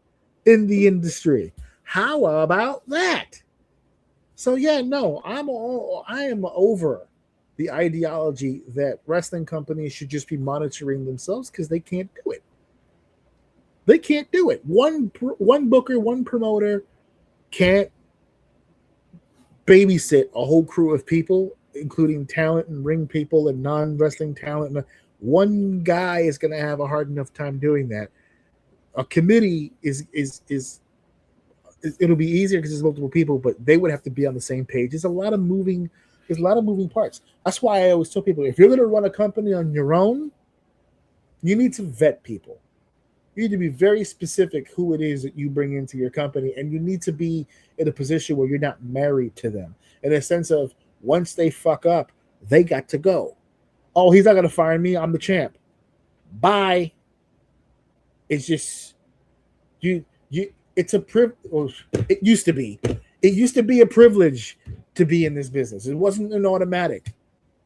in the industry. How about that? So yeah, no, I am over the ideology that wrestling companies should just be monitoring themselves because they can't do it. They can't do it. One booker, one promoter can't babysit a whole crew of people, including talent and ring people and non-wrestling talent. One guy is going to have a hard enough time doing that. A committee is it'll be easier because there's multiple people, but they would have to be on the same page. There's a lot of moving parts. That's why I always tell people, if you're going to run a company on your own, you need to vet people. You need to be very specific who it is that you bring into your company, and you need to be in a position where you're not married to them, in a sense of once they fuck up, they got to go. Oh, he's not going to fire me. I'm the champ. Bye. It's just it's a privilege. It used to be. It used to be a privilege to be in this business. It wasn't an automatic.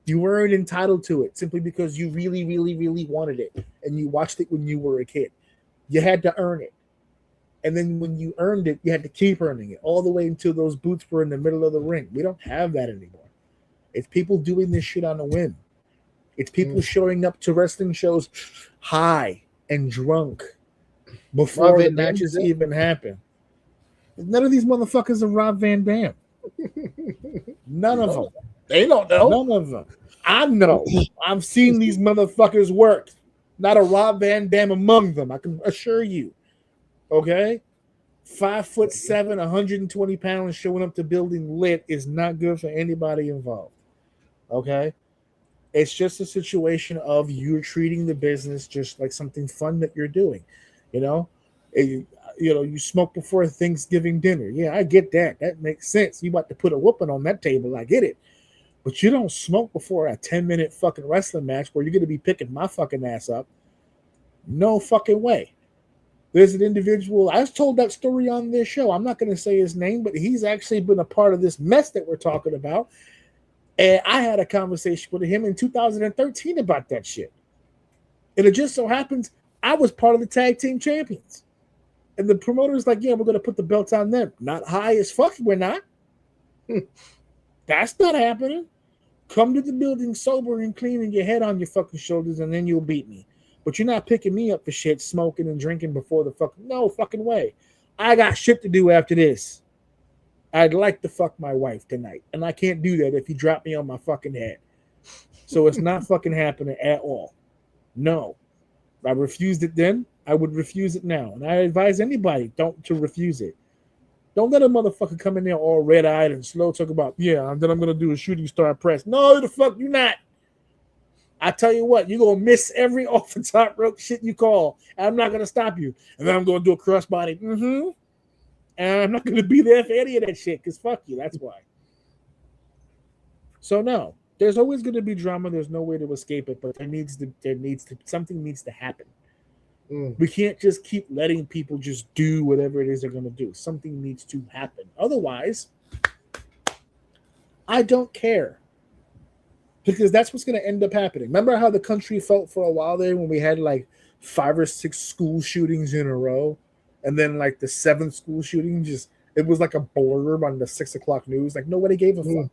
You weren't entitled to it simply because you really, really, really wanted it and you watched it when you were a kid. You had to earn it. And then when you earned it, you had to keep earning it all the way until those boots were in the middle of the ring. We don't have that anymore. It's people doing this shit on a whim. It's people showing up to wrestling shows high and drunk before the matches even happen. None of these motherfuckers are Rob Van Dam. None of them. They don't know. None of them. I know. I've seen these motherfuckers work. Not a Rob Van Dam among them. I can assure you. Okay? 5'7", 120 pounds showing up to building lit is not good for anybody involved. Okay? It's just a situation of you're treating the business just like something fun that you're doing. You know? You smoke before Thanksgiving dinner. Yeah, I get that. That makes sense. You about to put a whooping on that table. I get it. But you don't smoke before a 10-minute fucking wrestling match where you're going to be picking my fucking ass up. No fucking way. There's an individual, I told that story on this show. I'm not going to say his name, but he's actually been a part of this mess that we're talking about. And I had a conversation with him in 2013 about that shit. And it just so happens I was part of the tag team champions. And the promoter's like, yeah, we're going to put the belts on them. Not high as fuck, we're not. That's not happening. Come to the building sober and clean and your head on your fucking shoulders, and then you'll beat me. But you're not picking me up for shit, smoking and drinking before the fucking... No fucking way. I got shit to do after this. I'd like to fuck my wife tonight, and I can't do that if you drop me on my fucking head. So it's not fucking happening at all. No. I refused it then. I would refuse it now. And I advise anybody to refuse it. Don't let a motherfucker come in there all red-eyed and slow talk about, yeah, and then I'm going to do a shooting star press. No, the fuck you not. I tell you what, you're going to miss every off-the-top rope shit you call. And I'm not going to stop you. And then I'm going to do a crossbody. And I'm not going to be there for any of that shit because fuck you. That's why. So, no. There's always going to be drama. There's no way to escape it. But something needs to happen. We can't just keep letting people just do whatever it is they're going to do. Something needs to happen. Otherwise, I don't care. Because that's what's going to end up happening. Remember how the country felt for a while there when we had like 5 or 6 school shootings in a row? And then like the 7th school shooting, it was like a blurb on the 6 o'clock news. Like nobody gave a fuck.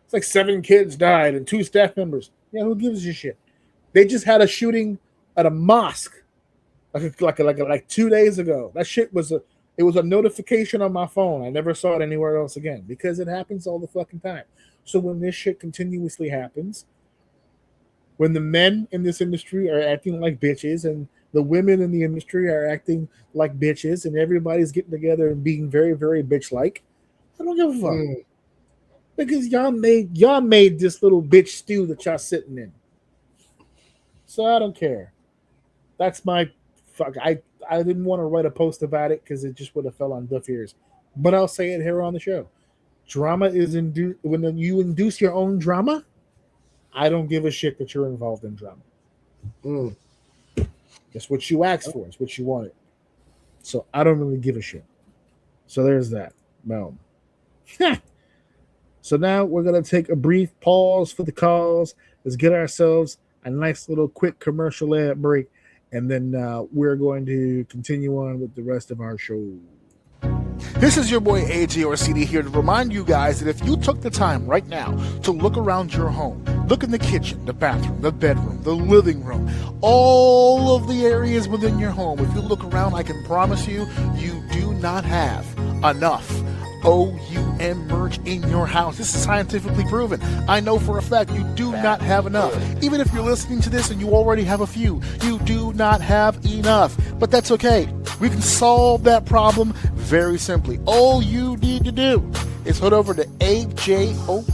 It's like 7 kids died and 2 staff members. Yeah, who gives a shit? They just had a shooting at a mosque. Like 2 days ago. That shit was a notification on my phone. I never saw it anywhere else again because it happens all the fucking time. So when this shit continuously happens, when the men in this industry are acting like bitches and the women in the industry are acting like bitches and everybody's getting together and being very, very bitch-like, I don't give a fuck. Because y'all made this little bitch stew that y'all sitting in. So I don't care. That's my fuck. I didn't want to write a post about it because it just would have fell on deaf ears. But I'll say it here on the show. Drama is when you induce your own drama, I don't give a shit that you're involved in drama. It's what you asked for. It's what you wanted. So I don't really give a shit. So there's that. Boom. So now we're going to take a brief pause for the calls. Let's get ourselves a nice little quick commercial ad break. And then we're going to continue on with the rest of our show. This is your boy AJ Orsini here to remind you guys that if you took the time right now to look around your home, look in the kitchen, the bathroom, the bedroom, the living room, all of the areas within your home, if you look around, I can promise you, you do not have enough OUM merch in your house. This is scientifically proven. I know for a fact you do not have enough. Even if you're listening to this and you already have a few, you do not have enough. But that's okay. We can solve that problem very simply. All you need to do is head over to AJOUM.com.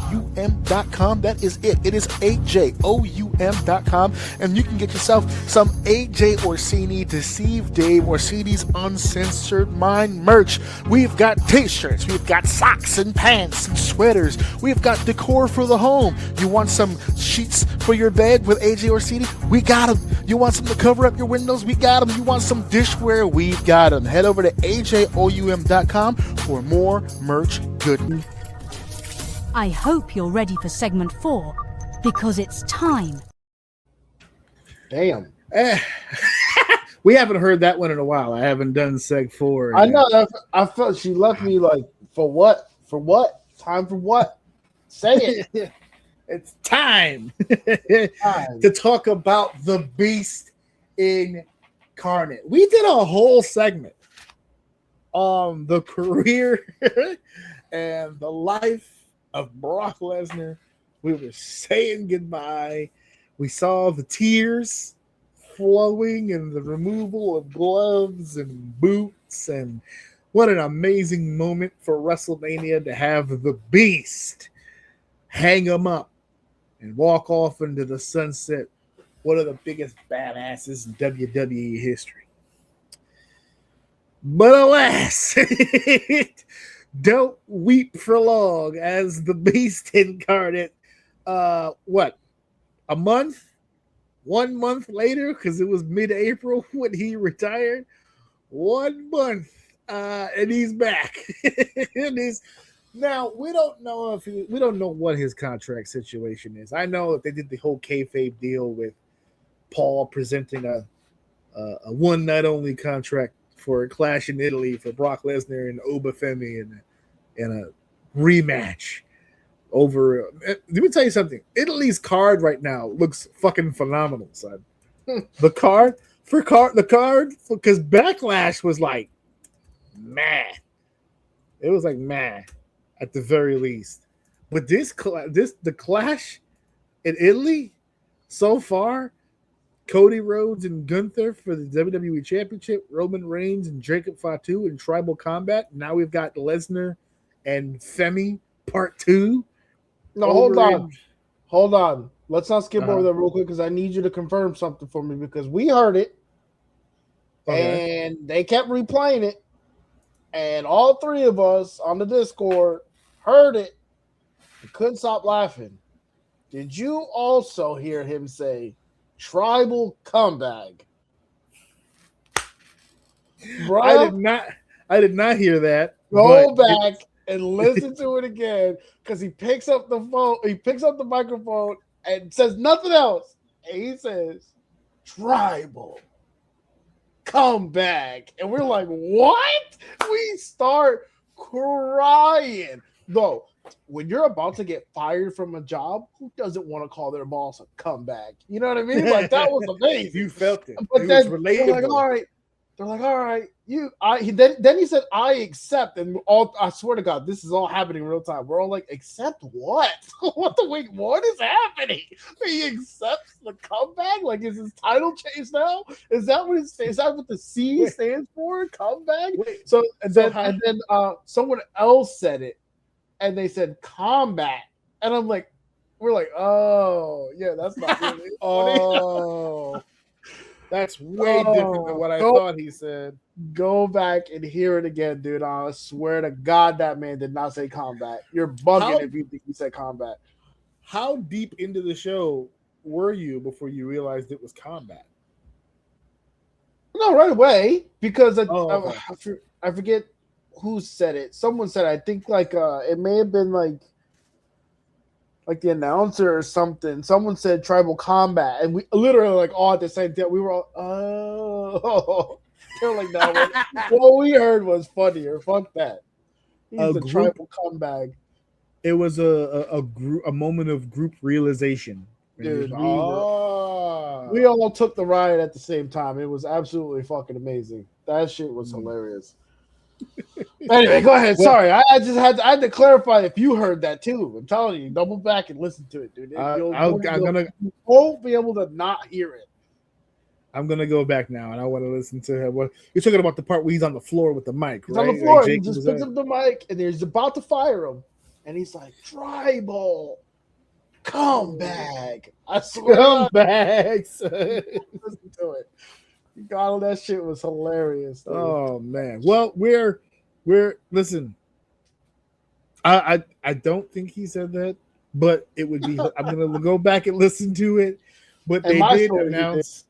That is it. It is AJOUM.com. OUM.com, and you can get yourself some AJ Orsini Deceive Dave Orsini's Uncensored Mind merch. We've got t-shirts, we've got socks and pants and sweaters, we've got decor for the home. You want some sheets for your bed with AJ Orsini? We got them. You want some to cover up your windows? We got them. You want some dishware? We've got them. Head over to AJOUM.com for more merch goodness. I hope you're ready for segment 4, because it's time. Damn. We haven't heard that one in a while. I haven't done seg 4. I know. I felt she left me like, for what? For what? Time for what? Say it. It's time to talk about the Beast Incarnate. We did a whole segment on the career and the life of Brock Lesnar. We were saying goodbye. We saw the tears flowing and the removal of gloves and boots, and what an amazing moment for WrestleMania to have the Beast hang him up and walk off into the sunset. One of the biggest badasses in WWE history. But alas, don't weep for long, as the Beast Incarnate, what, a month? 1 month later, because it was mid-April when he retired. 1 month, and he's back. Now, we don't know what his contract situation is. I know that they did the whole kayfabe deal with Paul presenting a one night only contract for a clash in Italy for Brock Lesnar and Oba Femi in a rematch over. Let me tell you something. Italy's card right now looks fucking phenomenal, son. The card because Backlash was like, meh. It was like meh at the very least. But the clash in Italy so far, Cody Rhodes and Gunther for the WWE Championship, Roman Reigns and Jacob Fatu in Tribal Combat. Now we've got Lesnar and Femi Part 2. No, hold on. Let's not skip over that real quick, because I need you to confirm something for me, because we heard it, and they kept replaying it, and all three of us on the Discord heard it and couldn't stop laughing. Did you also hear him say Tribal Comeback? Bro, I did not hear that. Go back and listen to it again, because he picks up the phone, he picks up the microphone and says nothing else. And he says, Tribal Comeback. And we're like, what? We start crying. Though, when you're about to get fired from a job, who doesn't want to call their boss a comeback? You know what I mean? Like, that was amazing. You felt it. But it then was they're like, all right. They're like, all right, then he said, I accept. And I swear to God, this is all happening in real time. We're all like, accept what? What is happening? He accepts the comeback? Like, is his title changed now? Is that what the C stands for? Comeback? Wait, and then someone else said it, and they said combat. And I'm like, we're like, oh, yeah, that's not really oh. That's way different than what I thought he said. Go back and hear it again, dude. I swear to God, that man did not say combat. You're bugging if you think he said combat. How deep into the show were you before you realized it was combat? No, right away, because I forget who said it. Someone said, I think it may have been like the announcer or something. Someone said Tribal Combat, and we literally all at the same time. We were all, oh, they're like, no. What we heard was funnier. Fuck that. He's the Tribal Comeback. It was a moment of group realization, dude. We all took the ride at the same time. It was absolutely fucking amazing. That shit was hilarious. Anyway, go ahead. Sorry, I had to clarify if you heard that too. I'm telling you, double back and listen to it, dude. You won't be able to not hear it. I'm gonna go back now, and I want to listen to what you're talking about. The part where he's on the floor with the mic. He's on the floor. Like he just picks up the mic, and he's about to fire him, and he's like, "Tribal Come back. I swear. Come back. Listen to it. God, that shit was hilarious. Dude. Oh man. Well, we're listen. I don't think he said that, but it would be. I'm gonna go back and listen to it. But they did announce.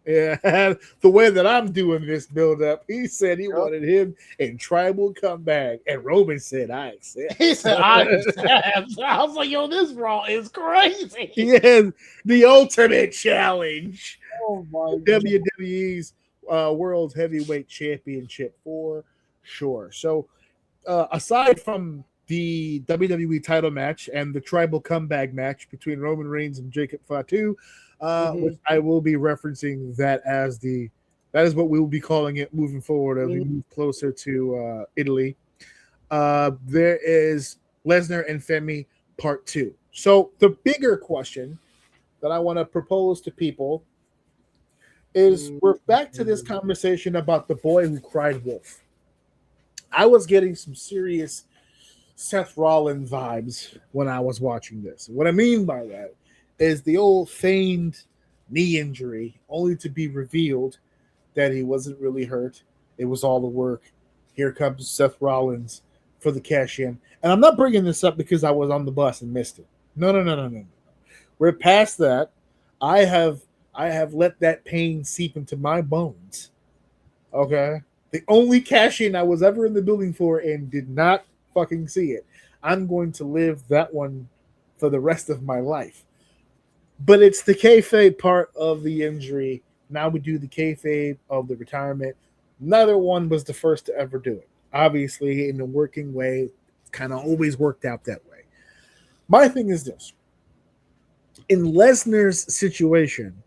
Yeah, the way that I'm doing this build up, he said he wanted him in Tribal Comeback, and Roman said, "I accept." He said, "I accept." I was like, "Yo, this Raw is crazy." Yeah, the ultimate challenge. Oh my WWE's World Heavyweight Championship for sure. So, aside from the WWE title match and the Tribal Comeback match between Roman Reigns and Jacob Fatu, which I will be referencing that is what we will be calling it moving forward as we move closer to Italy. There is Lesnar and Femi Part 2. So the bigger question that I want to propose to people is we're back to this conversation about the boy who cried wolf. I was getting some serious Seth Rollins vibes when I was watching this. What I mean by that is the old feigned knee injury, only to be revealed that he wasn't really hurt. It was all the work. Here comes Seth Rollins for the cash in. And I'm not bringing this up because I was on the bus and missed it. No. We're past that. I have let that pain seep into my bones. Okay? The only cash in I was ever in the building for and did not fucking see it. I'm going to live that one for the rest of my life. But it's the kayfabe part of the injury. Now we do the kayfabe of the retirement. Neither one was the first to ever do it. Obviously, in a working way, it's kind of always worked out that way. My thing is this. In Lesnar's situation,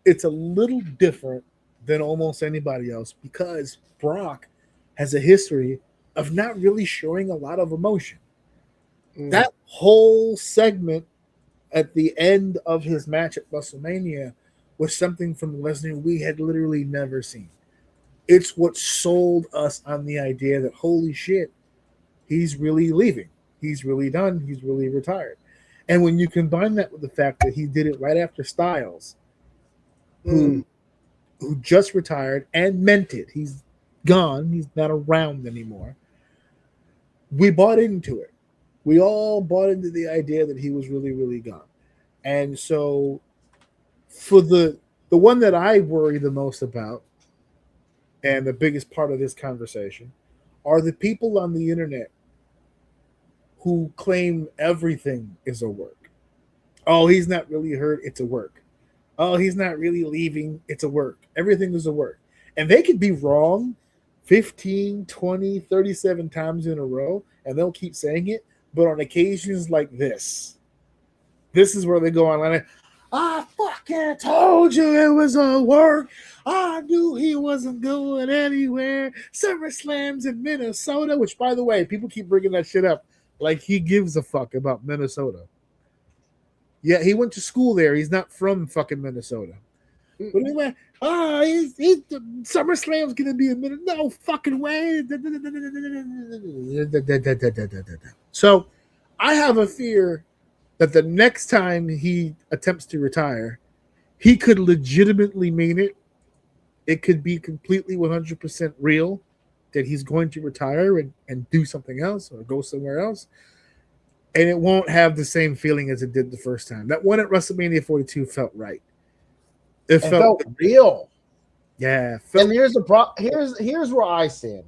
it's a little different than almost anybody else because Brock has a history of not really showing a lot of emotion. That whole segment at the end of his match at WrestleMania was something from Lesnar we had literally never seen. It's what sold us on the idea that, holy shit, he's really leaving. He's really done. He's really retired. And when you combine that with the fact that he did it right after Styles, who just retired and meant it. He's gone. He's not around anymore. We bought into it. We all bought into the idea that he was really, really gone. And so for the one that I worry the most about and the biggest part of this conversation are the people on the internet who claim everything is a work. Oh, he's not really hurt. It's a work. Oh, he's not really leaving. It's a work. Everything is a work. And they could be wrong 15, 20, 37 times in a row, and they'll keep saying it. But on occasions like this is where they go online. I fucking told you it was a work. I knew he wasn't going anywhere. SummerSlam's in Minnesota, which, by the way, people keep bringing that shit up like he gives a fuck about Minnesota. Yeah, he went to school there. He's not from fucking Minnesota. But anyway, SummerSlam's going to be a minute. No fucking way. So I have a fear that the next time he attempts to retire, he could legitimately mean it. It could be completely 100% real that he's going to retire and do something else or go somewhere else. And it won't have the same feeling as it did the first time. That one at WrestleMania 42 felt right. It felt real. Yeah. And here's here's where I stand.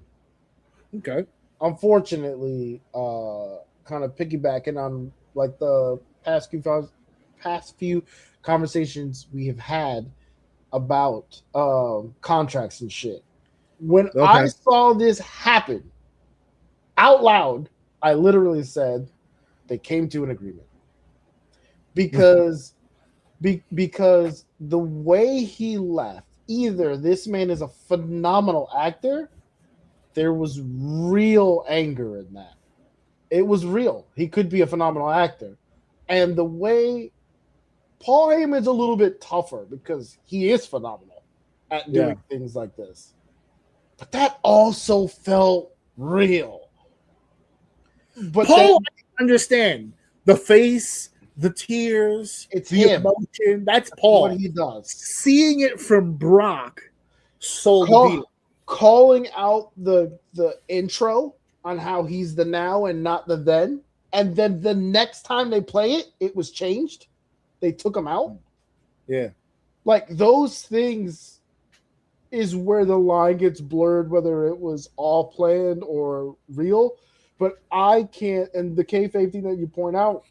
Okay. Unfortunately, kind of piggybacking on like the past few conversations we have had about contracts and shit. When I saw this happen out loud, I literally said they came to an agreement because the way he left, either this man is a phenomenal actor, there was real anger in that. It was real. He could be a phenomenal actor. And the way Paul Heyman's a little bit tougher because he is phenomenal at doing things like this. But that also felt real. But Paul, I understand the face, the tears, It's the him. emotion. That's Paul. What he does. Seeing it from Brock sold the deal. Calling out the intro on how he's the now and not the then, and then the next time they play it, it was changed. They took him out. Yeah. Like those things is where the line gets blurred, whether it was all planned or real. But I can't, and the kayfabe thing that you point out,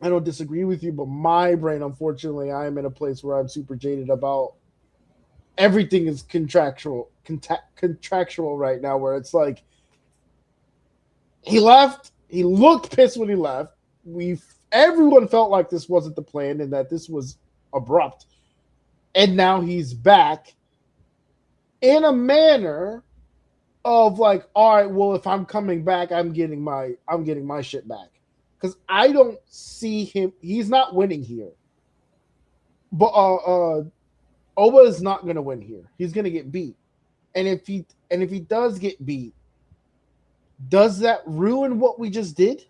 I don't disagree with you, but my brain, unfortunately, I am in a place where I'm super jaded about everything is contractual right now, where it's like he left, he looked pissed when he left. Everyone felt like this wasn't the plan and that this was abrupt. And now he's back in a manner of like, all right, well, if I'm coming back, I'm getting my shit back. Because I don't see him, he's not winning here. But Oba is not going to win here. He's going to get beat. And if he does get beat, does that ruin what we just did?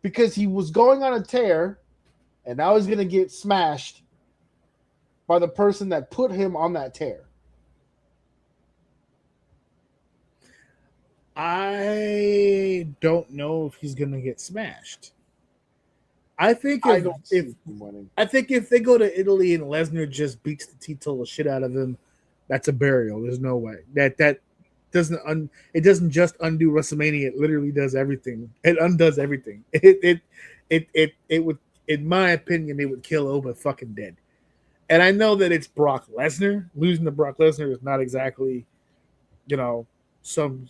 Because he was going on a tear, and now he's going to get smashed by the person that put him on that tear. I don't know if he's going to get smashed. I think if they go to Italy and Lesnar just beats the teetotal shit out of him, that's a burial. There's no way that doesn't it doesn't just undo WrestleMania. It literally does everything. It undoes everything. It would, in my opinion, it would kill Oba fucking dead. And I know that it's Brock Lesnar. Losing to Brock Lesnar is not exactly, something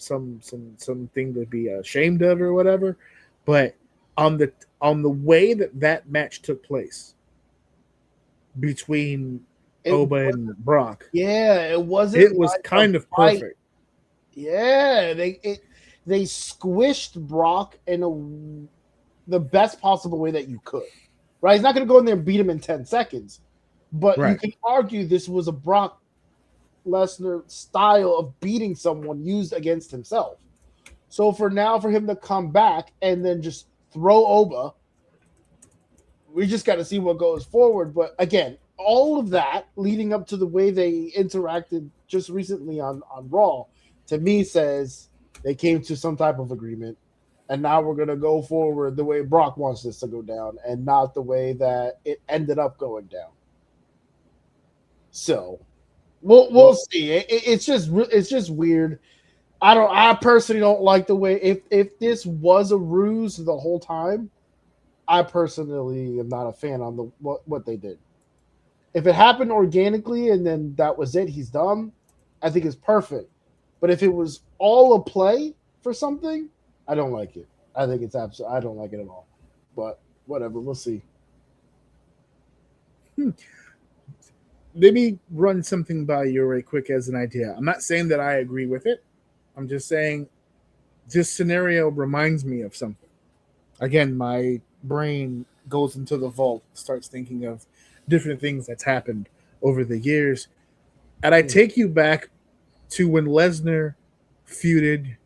to be ashamed of or whatever, but on the way that match took place between Oba and Brock, it wasn't. It was kind of perfect. Yeah, they squished Brock in the best possible way that you could. Right, he's not going to go in there and beat him in 10 seconds, but you can argue this was a Brock Lesnar style of beating someone used against himself. So for him to come back and then just throw Oba, we just got to see what goes forward. But again, all of that leading up to the way they interacted just recently on Raw, to me says they came to some type of agreement, and now we're going to go forward the way Brock wants this to go down and not the way that it ended up going down. So we'll see. It's just weird. I personally don't like the way, if this was a ruse the whole time, I personally am not a fan on what they did. If it happened organically and then that was it, he's done, I think it's perfect. But if it was all a play for something, I don't like it. I think it's I don't like it at all. But whatever, we'll see. Let me run something by you right quick as an idea. I'm not saying that I agree with it. I'm just saying this scenario reminds me of something. Again, my brain goes into the vault, starts thinking of different things that's happened over the years. And I take you back to when Lesnar feuded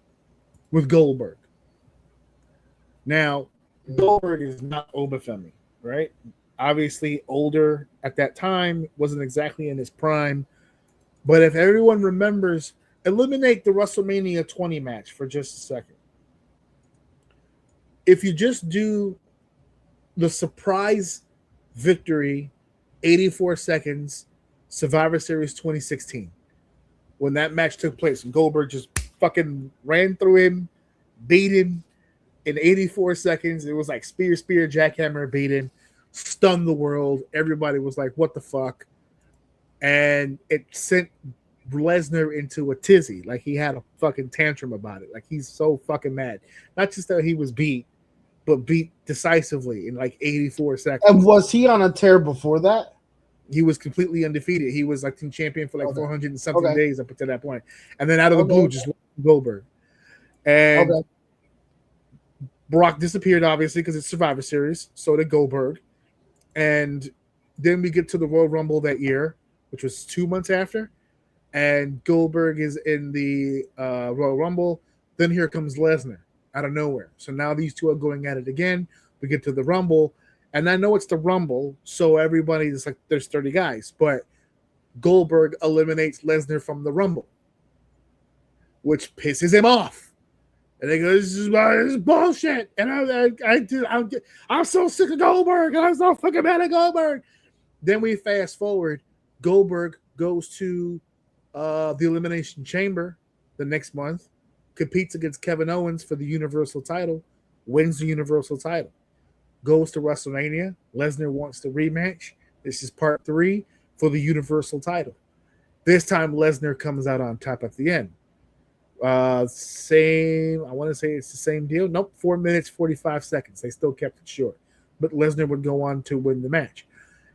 with Goldberg. Now, Goldberg is not Oba Femi, right? Obviously older at that time, wasn't exactly in his prime. But if everyone remembers, eliminate the WrestleMania 20 match for just a second. If you just do the surprise victory, 84 seconds, Survivor Series 2016, when that match took place, and Goldberg just fucking ran through him, beat him in 84 seconds. It was like spear, jackhammer, beat him, stunned the world. Everybody was like, what the fuck? And it sent Lesnar into a tizzy. Like, he had a fucking tantrum about it. Like, he's so fucking mad. Not just that he was beat, but beat decisively in like 84 seconds. And was he on a tear before that? He was completely undefeated. He was like team champion for like 400 and something days up until that point. And then out of the blue, just Goldberg. And Brock disappeared, obviously, because it's Survivor Series. So did Goldberg. And then we get to the Royal Rumble that year, which was 2 months after. And Goldberg is in the Royal Rumble. Then here comes Lesnar out of nowhere. So now these two are going at it again. We get to the Rumble. And I know it's the Rumble, so everybody's like, there's 30 guys, but Goldberg eliminates Lesnar from the Rumble, which pisses him off. And they go, this is bullshit. And I'm so sick of Goldberg, and I'm so fucking mad at Goldberg. Then we fast forward. Goldberg goes to the Elimination Chamber the next month, competes against Kevin Owens for the Universal title, wins the Universal title, goes to WrestleMania. Lesnar wants the rematch. This is part 3 for the Universal title. This time Lesnar comes out on top at the end. I want to say it's the same deal. Nope, 4 minutes, 45 seconds. They still kept it short. But Lesnar would go on to win the match.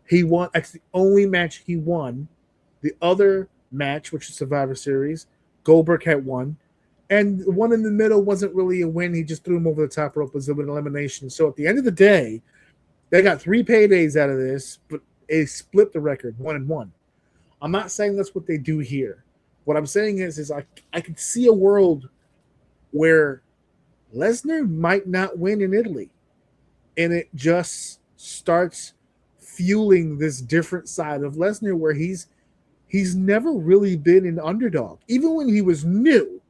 He won, actually, the only match he won. The other match, which is Survivor Series, Goldberg had won. And the one in the middle wasn't really a win. He just threw him over the top rope as an elimination. So at the end of the day, they got 3 paydays out of this, but they split the record 1-1. I'm not saying that's what they do here. What I'm saying is I could see a world where Lesnar might not win in Italy, and it just starts fueling this different side of Lesnar where he's never really been an underdog. Even when he was new,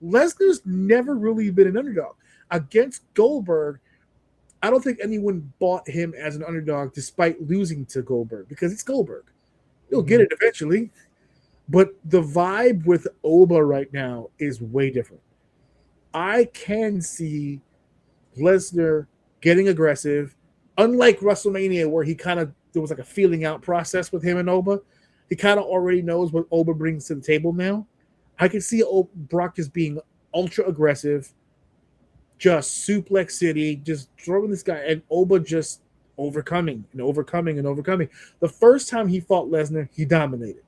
Lesnar's never really been an underdog. Against Goldberg, I don't think anyone bought him as an underdog despite losing to Goldberg, because it's Goldberg. He'll get it eventually. But the vibe with Oba right now is way different. I can see Lesnar getting aggressive, unlike WrestleMania, where there was like a feeling out process with him and Oba. He kind of already knows what Oba brings to the table now. I can see Brock just being ultra aggressive, just suplex city, just throwing this guy, and Oba just overcoming. The first time he fought Lesnar, he dominated.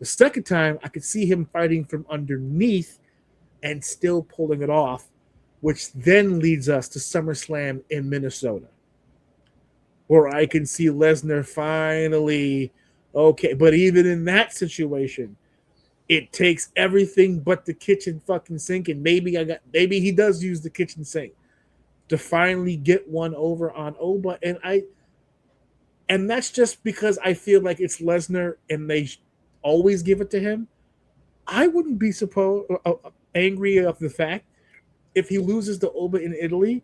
The second time, I could see him fighting from underneath and still pulling it off, which then leads us to SummerSlam in Minnesota, where I can see Lesnar finally, okay, but even in that situation, it takes everything but the kitchen fucking sink, and maybe he does use the kitchen sink to finally get one over on Oba, and that's just because I feel like it's Lesnar and they always give it to him. I wouldn't be angry of the fact if he loses to Oba in Italy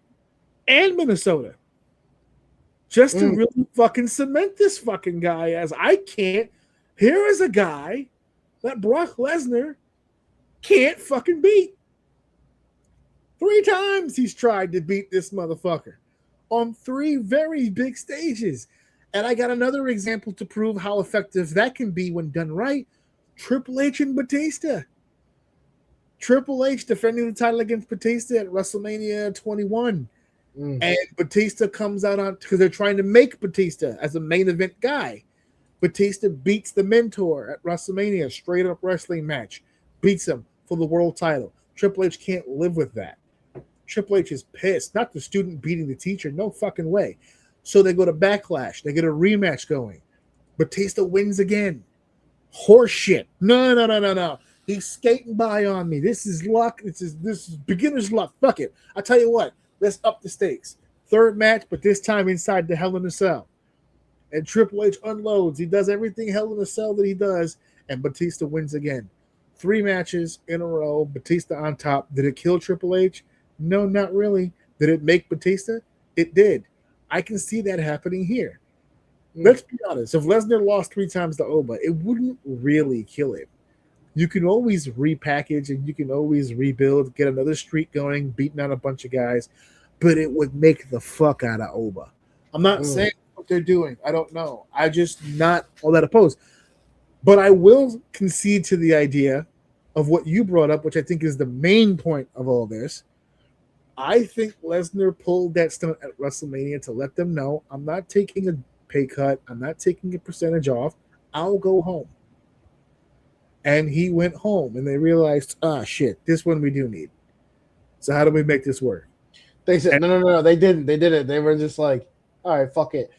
and Minnesota, just to really fucking cement this fucking guy as I can't. Here is a guy that Brock Lesnar can't fucking beat. 3 times he's tried to beat this motherfucker on 3 very big stages. And I got another example to prove how effective that can be when done right. Triple H and Batista. Triple H defending the title against Batista at WrestleMania 21. And Batista comes out on, because they're trying to make Batista as a main event guy. Batista beats the Mentor at WrestleMania, straight up wrestling match. Beats him for the world title. Triple H can't live with that. Triple H is pissed. Not the student beating the teacher. No fucking way. So they go to Backlash. They get a rematch going. Batista wins again. Horse shit. No. He's skating by on me. This is luck. This is beginner's luck. Fuck it. I tell you what. Let's up the stakes. 3rd match, but this time inside the Hell in a Cell. And Triple H unloads. He does everything Hell in a Cell that he does, and Batista wins again. 3 matches in a row. Batista on top. Did it kill Triple H? No, not really. Did it make Batista? It did. I can see that happening here. Let's be honest. If Lesnar lost 3 times to Oba, it wouldn't really kill him. You can always repackage and you can always rebuild, get another streak going, beating out a bunch of guys, but it would make the fuck out of Oba. I'm not saying what they're doing. I don't know. I just not all that opposed. But I will concede to the idea of what you brought up, which I think is the main point of all this. I think Lesnar pulled that stunt at WrestleMania to let them know, I'm not taking a pay cut. I'm not taking a percentage off. I'll go home. And he went home, and they realized, shit, this one we do need. So how do we make this work? They said, no. They didn't. They did it. They were just like, all right, fuck it.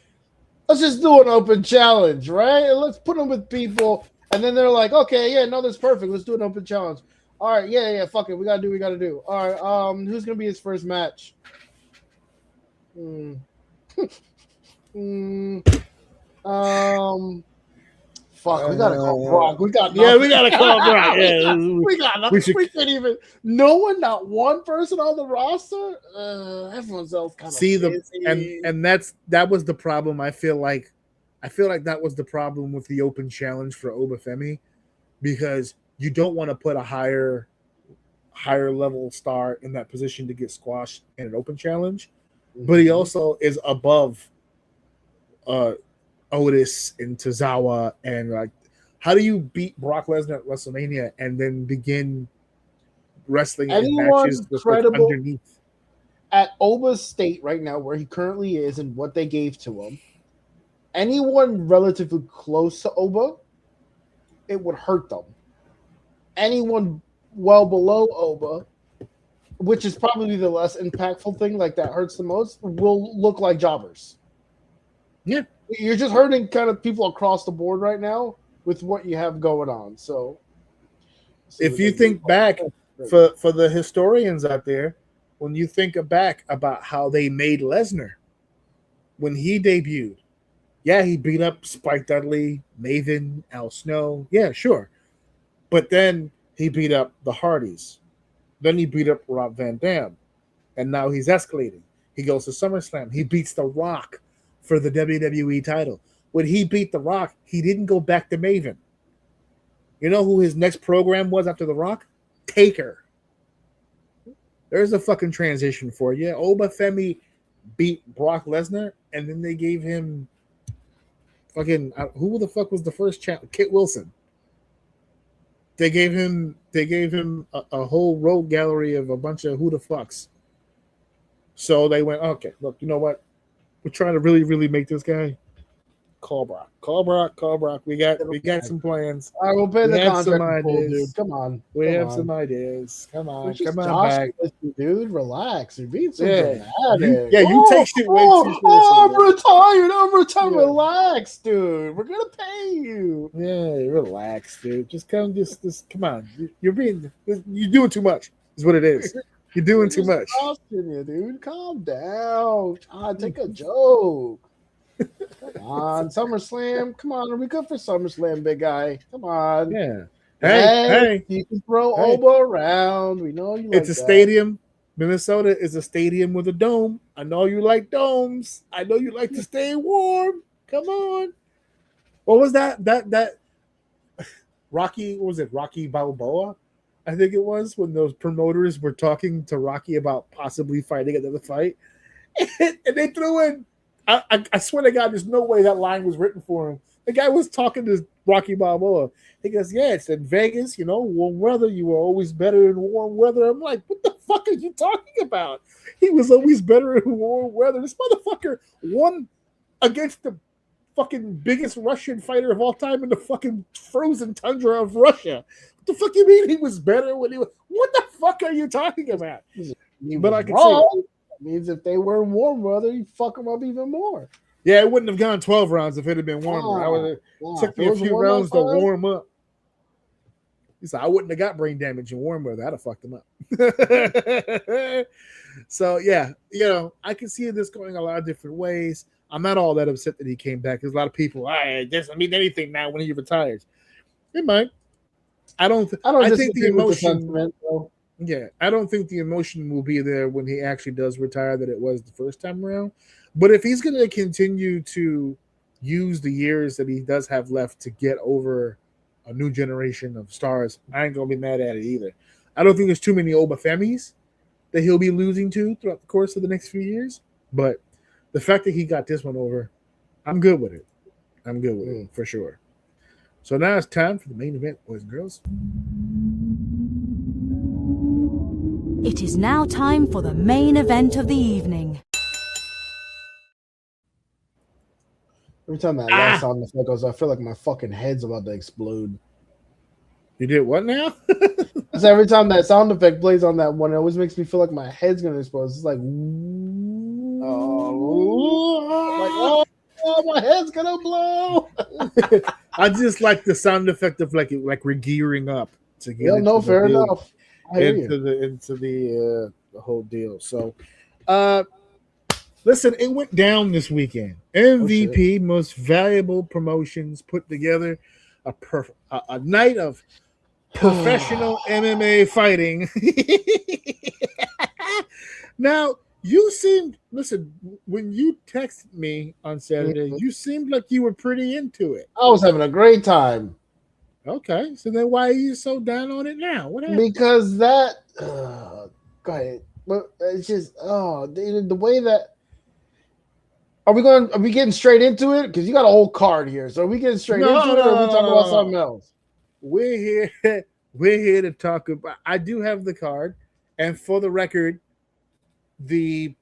Let's just do an open challenge, right? And let's put them with people. And then they're like, okay, yeah, no, that's perfect. Let's do an open challenge. All right, yeah, fuck it. We got to do what we got to do. All right, who's going to be his first match? Fuck, we gotta call Brock. We got yeah, nothing. we gotta call Brock. Yeah, we got nothing. should... we can't even. No one, not one person on the roster. Everyone else kind of see busy. and that was the problem. I feel like that was the problem with the open challenge for Oba Femi, because you don't want to put a higher level star in that position to get squashed in an open challenge, but he also is above Otis and Tozawa, and like, how do you beat Brock Lesnar at WrestleMania and then begin wrestling in matches with underneath? At Oba's state right now, where he currently is and what they gave to him, anyone relatively close to Oba, it would hurt them. Anyone well below Oba, which is probably the less impactful thing, like that hurts the most, will look like jobbers. Yeah. You're just hurting kind of people across the board right now with what you have going on. So if you think back, for the historians out there, when you think back about how they made Lesnar when he debuted, yeah, he beat up Spike Dudley, Maven, Al Snow. Yeah, sure. But then he beat up the Hardys. Then he beat up Rob Van Dam. And now he's escalating. He goes to SummerSlam. He beats The Rock for the WWE title. When he beat The Rock, he didn't go back to Maven. You know who his next program was after The Rock? Taker. There's a fucking transition for you. Oba Femi beat Brock Lesnar, and then they gave him fucking who the fuck was the first champ? Kit Wilson. They gave him a whole rogue gallery of a bunch of who the fucks. So they went, okay, look, you know what? We're trying to really, really make this guy. Call Brock. We got some plans. All right, we'll pay the contract. Some ideas. Come on. We have some ideas. Come on back. Dude, relax. You're being so dramatic. You take shit way too seriously. I'm retired. Yeah. Relax, dude. We're gonna pay you. Yeah, relax, dude. Just come on. You're doing too much, is what it is. You're doing too much. You, dude. Calm down. Take a joke. Come on, SummerSlam. Come on, are we good for SummerSlam, big guy? Come on. Yeah. Hey. You can throw Oba around. We know you. It's a stadium. Minnesota is a stadium with a dome. I know you like domes. I know you like to stay warm. Come on. What was that Rocky? What was it? Rocky Balboa? I think it was, when those promoters were talking to Rocky about possibly fighting another fight, and they threw in. I swear to God, there's no way that line was written for him. The guy was talking to Rocky Balboa. He goes, yeah, it's in Vegas, warm weather. You were always better in warm weather. I'm like, what the fuck are you talking about? He was always better in warm weather. This motherfucker won against the fucking biggest Russian fighter of all time in the fucking frozen tundra of Russia. What the fuck you mean he was better when he was? What the fuck are you talking about? But I can say means if they were in warm weather, you fuck them up even more. Yeah, it wouldn't have gone 12 rounds if it had been warmer. Took me a few rounds to warm up. He said, I wouldn't have got brain damage in warm weather. I'd have fucked him up. So, yeah, I can see this going a lot of different ways. I'm not all that upset that he came back. There's a lot of people, it doesn't mean anything now when he retires. It might. I think the emotion. Yeah, I don't think the emotion will be there when he actually does retire that it was the first time around. But if he's going to continue to use the years that he does have left to get over a new generation of stars, I ain't going to be mad at it either. I don't think there's too many Oba Femis that he'll be losing to throughout the course of the next few years. But the fact that he got this one over, I'm good with it. For sure. So now it's time for the main event, boys and girls. It is now time for the main event of the evening. Every time that last sound effect goes, I feel like my fucking head's about to explode. You did what now? So every time that sound effect plays on that one, it always makes me feel like my head's gonna explode. It's like, my head's gonna blow. I just like the sound effect of like we're gearing up to get. Fair enough. Into the whole deal. So, Listen, it went down this weekend. MVP, most valuable promotions put together, a night of professional MMA fighting. Now, listen, when you texted me on Saturday, you seemed like you were pretty into it. I was having a great time. Okay, so then why are you so down on it now? What happened? Because that, go ahead. But it's just, the way that. Are we getting straight into it? Because you got a whole card here. So are we getting straight into it, or are we talking about something else? We're here to talk about. I do have the card, and for the record, the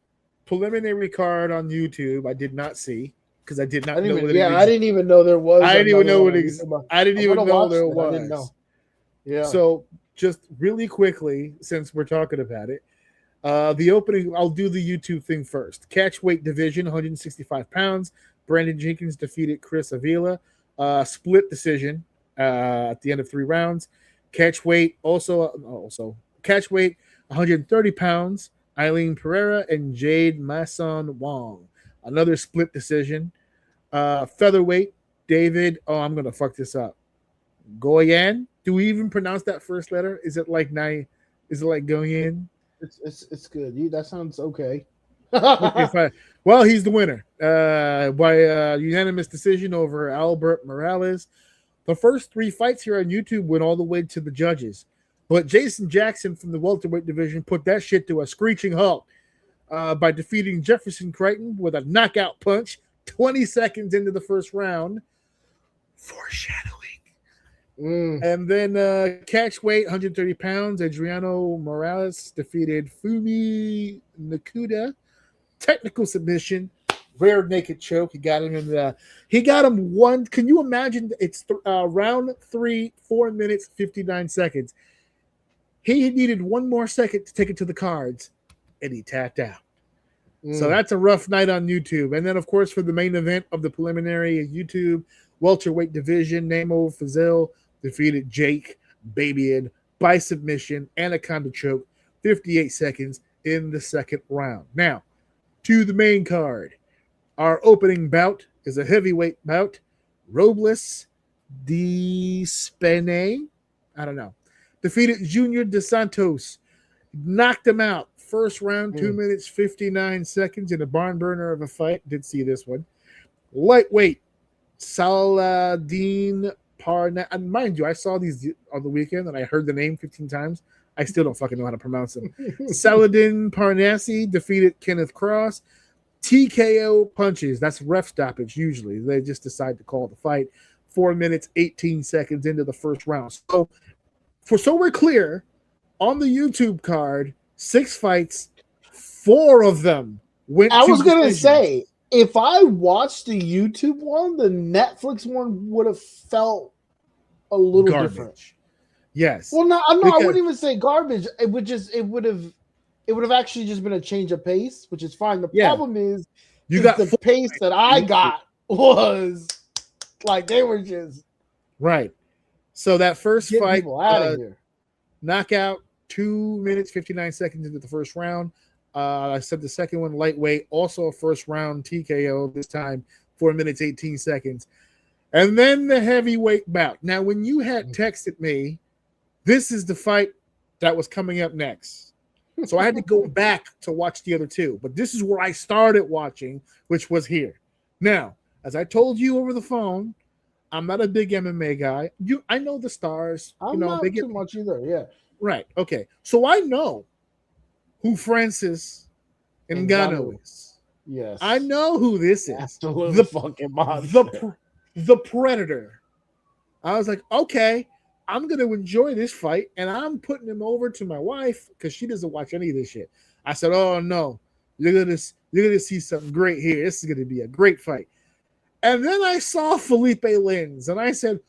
preliminary card on YouTube I did not see because I did not know. I didn't even know there was. I didn't even know what I didn't even know there was. I didn't know. Yeah. So just really quickly, since we're talking about it, the opening. I'll do the YouTube thing first. Catchweight division, 165 pounds. Brandon Jenkins defeated Chris Avila. Split decision at the end of 3 rounds. Catchweight also catchweight, 130 pounds. Eileen Pereira and Jade Mason Wong. Another split decision. Featherweight, David. Oh, I'm gonna fuck this up. Goyan. Do we even pronounce that first letter? Is it like Goyan? It's good. That sounds okay. Okay, fine. Well, he's the winner by unanimous decision over Albert Morales. The first 3 fights here on YouTube went all the way to the judges. But Jason Jackson from the welterweight division put that shit to a screeching halt by defeating Jefferson Crichton with a knockout punch 20 seconds into the first round. Foreshadowing. And then catchweight, 130 pounds, Adriano Morales defeated Fumi Nakuda. Technical submission, rare naked choke. He got him one. Can you imagine? It's round 3, 4 minutes, 59 seconds. He needed 1 more second to take it to the cards, and he tapped out. So that's a rough night on YouTube. And then, of course, for the main event of the preliminary YouTube welterweight division, Namo Fazil defeated Jake Babian by submission, anaconda choke, 58 seconds in the second round. Now, to the main card. Our opening bout is a heavyweight bout. Robles de Spene, I don't know, defeated Junior Dos Santos, knocked him out. First round, 2 minutes, 59 seconds in a barn burner of a fight. Did see this one. Lightweight, Saladin Parnas. And mind you, I saw these on the weekend and I heard the name 15 times. I still don't fucking know how to pronounce them. Saladin Parnassi defeated Kenneth Cross. TKO punches. That's ref stoppage usually. They just decide to call the fight. 4 minutes, 18 seconds into the first round. So we're clear, on the YouTube card, 6 fights, 4 of them went I to was going to decision. say, if I watched the YouTube one, the Netflix one would have felt a little Garbage. different. Yes. Well, no, I wouldn't even say garbage. It would have actually just been a change of pace, which is fine. The problem is the pace that I got was like they were just right. So that first fight, out of here. Knockout, 2 minutes, 59 seconds into the first round. I said the second one, lightweight, also a first round TKO this time, 4 minutes, 18 seconds. And then the heavyweight bout. Now, when you had texted me, this is the fight that was coming up next. So I had to go back to watch the other 2. But this is where I started watching, which was here. Now, as I told you over the phone, I'm not a big MMA guy. I know the stars. I'm not too much either, yeah. Right, okay. So I know who Francis Ngannou is. Yes. I know who this is. Absolutely. The fucking monster. The Predator. I was like, okay, I'm going to enjoy this fight, and I'm putting him over to my wife because she doesn't watch any of this shit. I said, oh, no, you're going to see something great here. This is going to be a great fight. And then I saw Felipe Lins, and I said,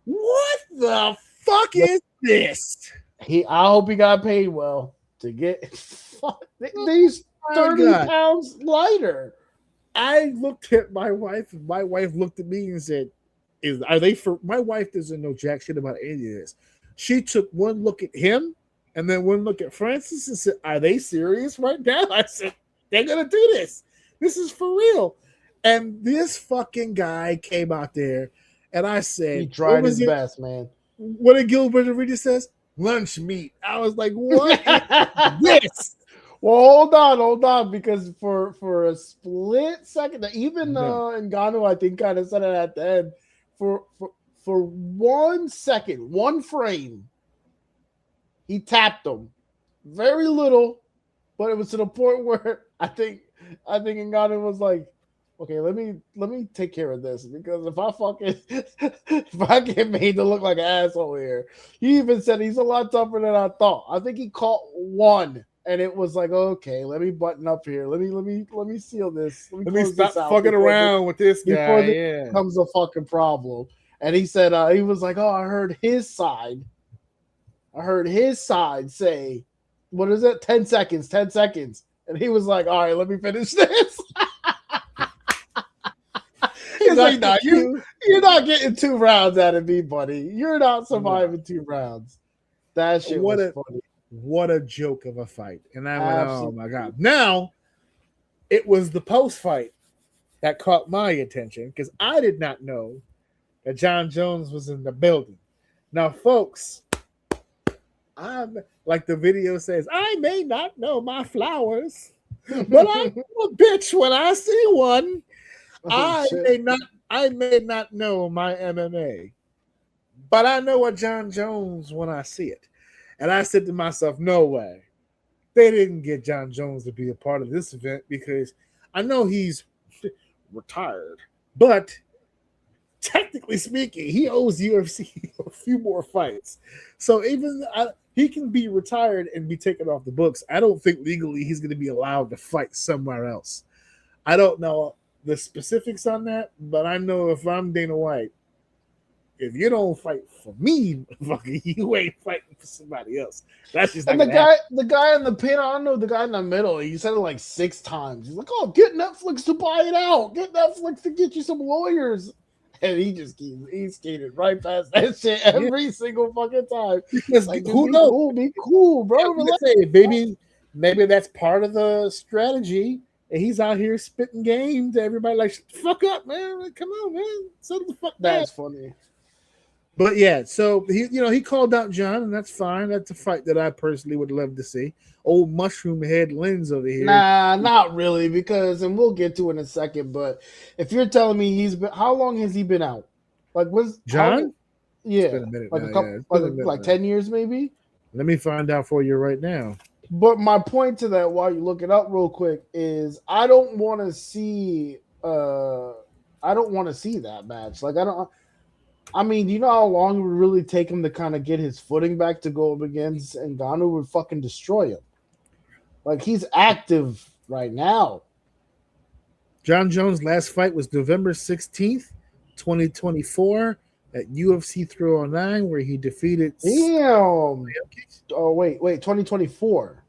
what the fuck is this? I hope he got paid well to get these 30 pounds lighter. I looked at my wife, and my wife looked at me and said, are they for my wife doesn't know jack shit about any of this. She took one look at him and then one look at Francis and said, are they serious right now? I said, they're gonna do this. This is for real. And this fucking guy came out there, and I said, he tried his best, man. What did Gilbert Arenas says? Lunch meat. I was like, what is this? Well, hold on, because for a split second, even Ngannou, I think, kind of said it at the end. For 1 second, one frame, he tapped him. Very little, but it was to the point where I think Ngannou was like, okay, let me take care of this, because if I get made to look like an asshole here. He even said he's a lot tougher than I thought. I think he caught one. And it was like, okay, let me button up here. Let me seal this. Let me stop fucking around with this guy. Before this becomes a fucking problem. And he said, he was like, oh, I heard his side say, what is it? 10 seconds. And he was like, all right, let me finish this. He's like, nah, you're not getting 2 rounds out of me, buddy. You're not surviving 2 rounds. That shit was funny. What a joke of a fight. And I went, oh my God. Now, it was the post-fight that caught my attention, because I did not know that John Jones was in the building. Now, folks, I'm like the video says, I may not know my flowers, but I'm a bitch when I see one. I may not know my MMA, but I know a John Jones when I see it. And I said to myself, no way. They didn't get John Jones to be a part of this event, because I know he's retired, but technically speaking, he owes UFC a few more fights. So even he can be retired and be taken off the books. I don't think legally he's going to be allowed to fight somewhere else. I don't know the specifics on that, but I know if I'm Dana White, if you don't fight for me, you ain't fighting for somebody else. That's just and the guy in the pin, I don't know, the guy in the middle, he said it like 6 times. He's like, oh, get Netflix to buy it out. Get Netflix to get you some lawyers. And he just he's skated right past that shit every single fucking time. Because like, who knows? Be cool, bro. Maybe that's part of the strategy. And he's out here spitting game to everybody like, shut the fuck up, man. Like, come on, man. Settle the fuck down. That's funny. But yeah, so he called out John, and that's fine. That's a fight that I personally would love to see. Old mushroom head Lens over here. Nah, not really, because, and we'll get to it in a second, but if you're telling me how long has he been out? Like, John? Yeah. It's been a minute like now, a couple, like 10 years maybe? Let me find out for you right now. But my point to that, while you look it up real quick, is I don't want to see that match. Like, I mean, do you know how long it would really take him to kind of get his footing back to go up against Ngannou? Would fucking destroy him. Like, he's active right now. John Jones' last fight was November 16th, 2024 at UFC 309, where he defeated... Damn! Oh, wait, 2024.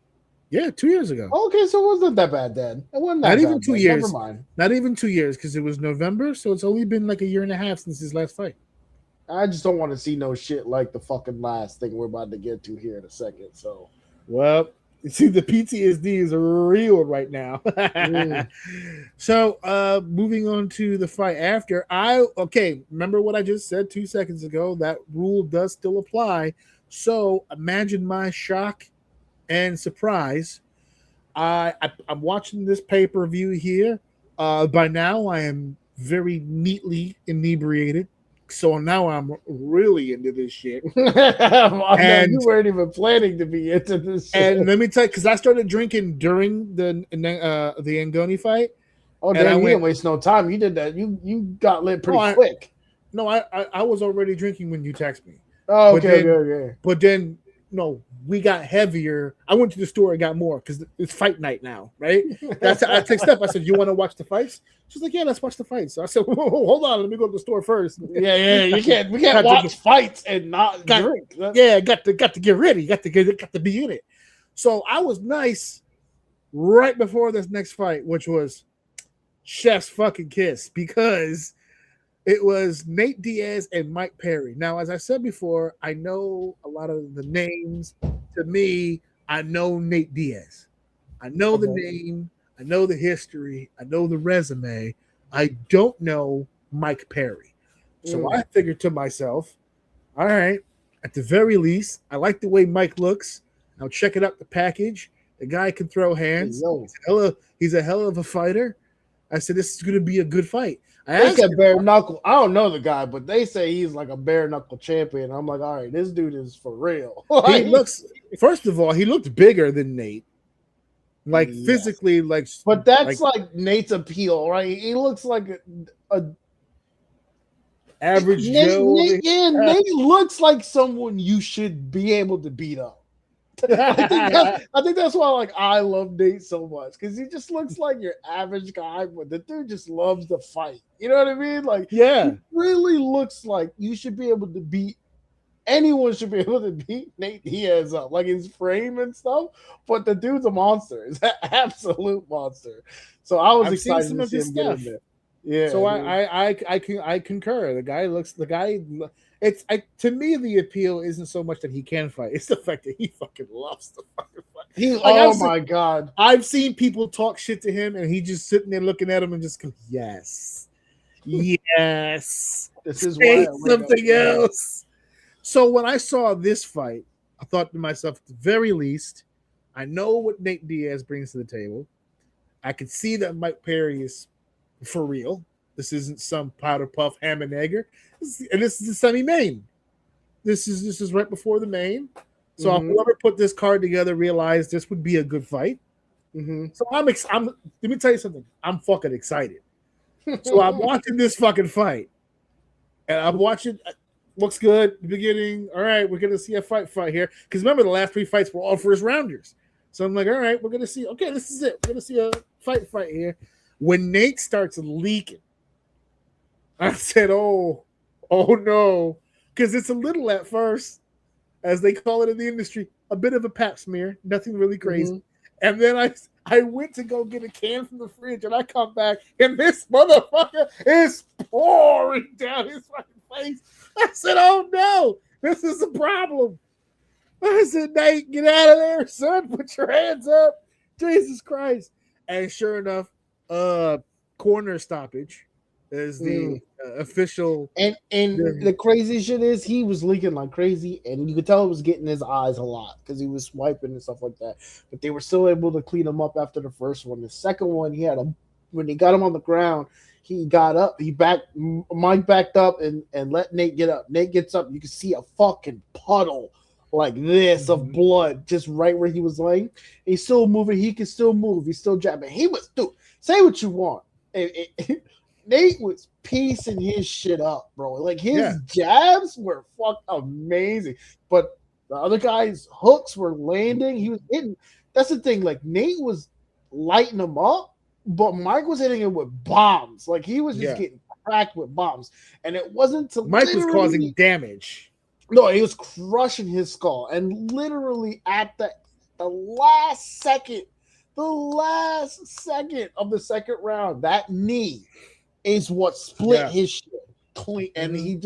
Yeah, 2 years ago. Okay, so it wasn't that bad then. It wasn't that Not bad even 2 years. Never mind. Not even 2 years, because it was November, so it's only been like a year and a half since his last fight. I just don't want to see no shit like the fucking last thing we're about to get to here in a second. So, well, you see, the PTSD is real right now. So, moving on to the fight after. Remember what I just said 2 seconds ago? That rule does still apply. So, imagine my shock and surprise. I'm watching this pay-per-view here. By now, I am very neatly inebriated. So now I'm really into this shit. And you weren't even planning to be into this shit. And let me tell you, because I started drinking during the Ngannou fight. Oh, damn, you didn't waste no time. You did that. You got lit pretty quick. I was already drinking when you texted me. Oh, okay. But then, we got heavier. I went to the store and got more because it's fight night now, right? That's I text up. I said, "You want to watch the fights?" She's like, "Yeah, let's watch the fights." So I said, "Hold on, let me go to the store first." Yeah. We can't watch fights and not drink. Got to get ready. Got to be in it. So I was nice right before this next fight, which was chef's fucking kiss, because it was Nate Diaz and Mike Perry. Now, as I said before, I know a lot of the names. To me, I know Nate Diaz. I know the name. I know the history. I know the resume. I don't know Mike Perry. So I figured to myself, all right, at the very least, I like the way Mike looks. I'll check it out the package. The guy can throw hands. He's a hell of a fighter. I said, this is going to be a good fight. They said bare knuckle. I don't know the guy, but they say he's like a bare knuckle champion. I'm like, all right, this dude is for real. He looks, first of all, he looked bigger than Nate. Like physically, like. But that's like Nate's appeal, right? He looks like a average Joe. Nate looks like someone you should be able to beat up. I think that's why like I love Nate so much, because he just looks like your average guy, but the dude just loves to fight. You know what I mean? Like, he really looks like you should be able to beat anyone. Should be able to beat Nate Diaz up, like his frame and stuff. But the dude's a monster. He's an absolute monster. So I was excited to see him get in there. Yeah. So I concur. The guy. To me, the appeal isn't so much that he can fight; it's the fact that he fucking loves to fucking fight. My god! I've seen people talk shit to him, and he just sitting there looking at him and just goes, "Yes, yes." This is why something else. So when I saw this fight, I thought to myself, at the very least, I know what Nate Diaz brings to the table. I can see that Mike Perry is for real. This isn't some powder puff ham and egger. And this is the semi-main. This is right before the main. So whoever put this card together realized this would be a good fight. So I'm let me tell you something. I'm fucking excited. So I'm watching this fucking fight. And I'm watching. Looks good. The beginning. All right, we're gonna see a fight here. Because remember, the last 3 fights were all first rounders. So I'm like, all right, we're gonna see. Okay, this is it. We're gonna see a fight here. When Nate starts leaking, I said, oh no. Because it's a little at first, as they call it in the industry, a bit of a pap smear. Nothing really crazy. And then I went to go get a can from the fridge, and I come back, and this motherfucker is pouring down his fucking face. I said, oh no, this is a problem. I said, Nate, get out of there, son. Put your hands up. Jesus Christ. And sure enough, corner stoppage is the official. And the crazy shit is he was leaking like crazy, and you could tell it was getting his eyes a lot because he was swiping and stuff like that. But they were still able to clean him up after the first one. The second one, when he got him on the ground, he got up. Mike backed up and let Nate get up. Nate gets up. You can see a fucking puddle like this of blood just right where he was laying. He's still moving. He can still move. He's still jabbing. Dude, say what you want. Nate was piecing his shit up, bro. Like his jabs were fucking amazing. But the other guy's hooks were landing. He was hitting. That's the thing. Like Nate was lighting him up, but Mike was hitting him with bombs. Like he was just getting cracked with bombs. And it wasn't until Mike was causing damage. No, he was crushing his skull. And literally at the last second of the second round, that knee is what split his shit clean. And he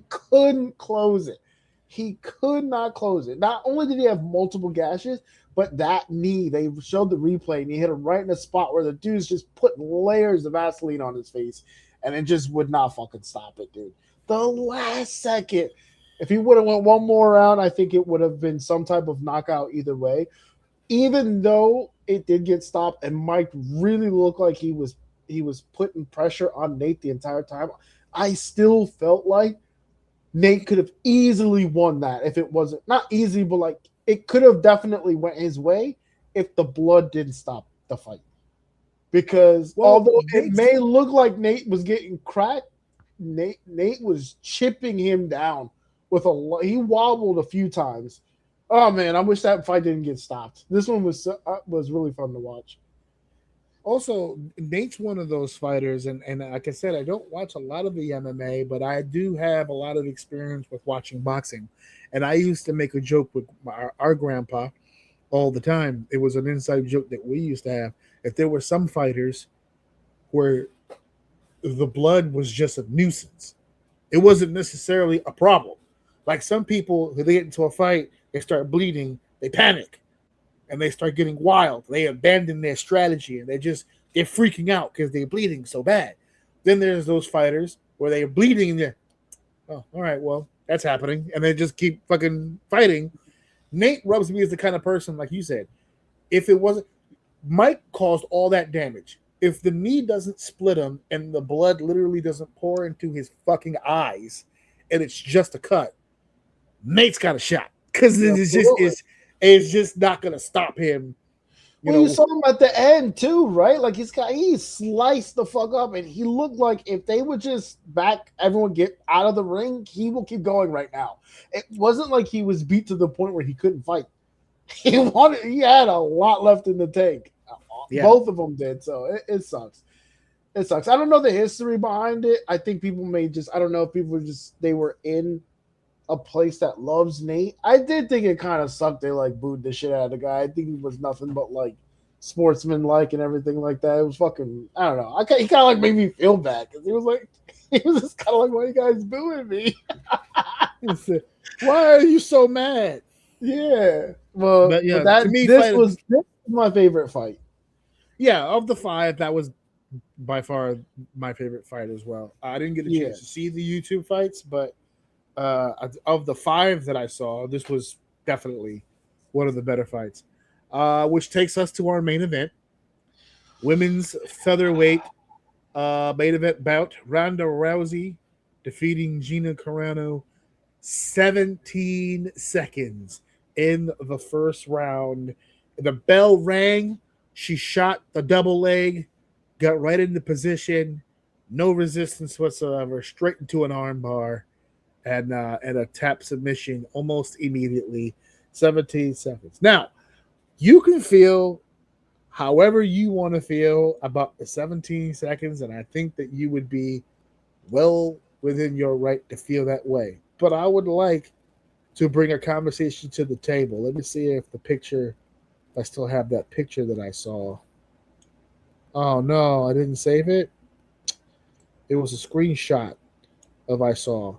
couldn't close it. He could not close it. Not only did he have multiple gashes, but that knee, they showed the replay, and he hit him right in the spot where the dude's just putting layers of Vaseline on his face, and it just would not fucking stop it, dude. The last second, if he would have went one more round, I think it would have been some type of knockout either way. Even though it did get stopped, and Mike really looked like he was putting pressure on Nate the entire time, I still felt like Nate could have easily won that if it wasn't, not easy, but like it could have definitely went his way if the blood didn't stop the fight. Because although it may look like Nate was getting cracked, Nate was chipping him down with he wobbled a few times. Oh man, I wish that fight didn't get stopped. This one was really fun to watch. Also, Nate's one of those fighters, and like I said, I don't watch a lot of the MMA, but I do have a lot of experience with watching boxing. And I used to make a joke with our grandpa all the time. It was an inside joke that we used to have. If there were some fighters where the blood was just a nuisance, it wasn't necessarily a problem. Like some people, if they get into a fight, they start bleeding, they panic. and they start getting wild. They abandon their strategy and they're freaking out because they're bleeding so bad. Then there's those fighters where they're bleeding and they're, oh, all right, well, that's happening. And they just keep fucking fighting. Nate rubs me as the kind of person, like you said, if it wasn't, Mike caused all that damage. If the knee doesn't split him and the blood literally doesn't pour into his fucking eyes and it's just a cut, Nate's got a shot. Because it's just not going to stop him. You saw him at the end too, right? Like he sliced the fuck up, and he looked like if they would just back everyone get out of the ring, he will keep going right now. It wasn't like he was beat to the point where he couldn't fight. He had a lot left in the tank. Yeah. Both of them did, so it sucks. It sucks. I don't know the history behind it. I think people I don't know if people they were in a place that loves Nate. I did think it kind of sucked. They like booed the shit out of the guy. I think he was nothing but like sportsman-like and everything like that. It was fucking, I don't know. He kind of like made me feel bad because he was just kind of like, why are you guys booing me? Why are you so mad? Yeah. Well, but this was my favorite fight. Yeah, of the 5, that was by far my favorite fight as well. I didn't get a chance to see the YouTube fights, but of the 5 that I saw, this was definitely one of the better fights. Which takes us to our main event. Women's featherweight main event bout. Ronda Rousey defeating Gina Carano 17 seconds in the first round. The bell rang. She shot the double leg, got right into position, no resistance whatsoever, straight into an arm bar. And a tap submission almost immediately, 17 seconds. Now, you can feel however you want to feel about the 17 seconds, and I think that you would be well within your right to feel that way. But I would like to bring a conversation to the table. Let me see if I still have that picture that I saw. Oh, no, I didn't save it. It was a screenshot of I saw.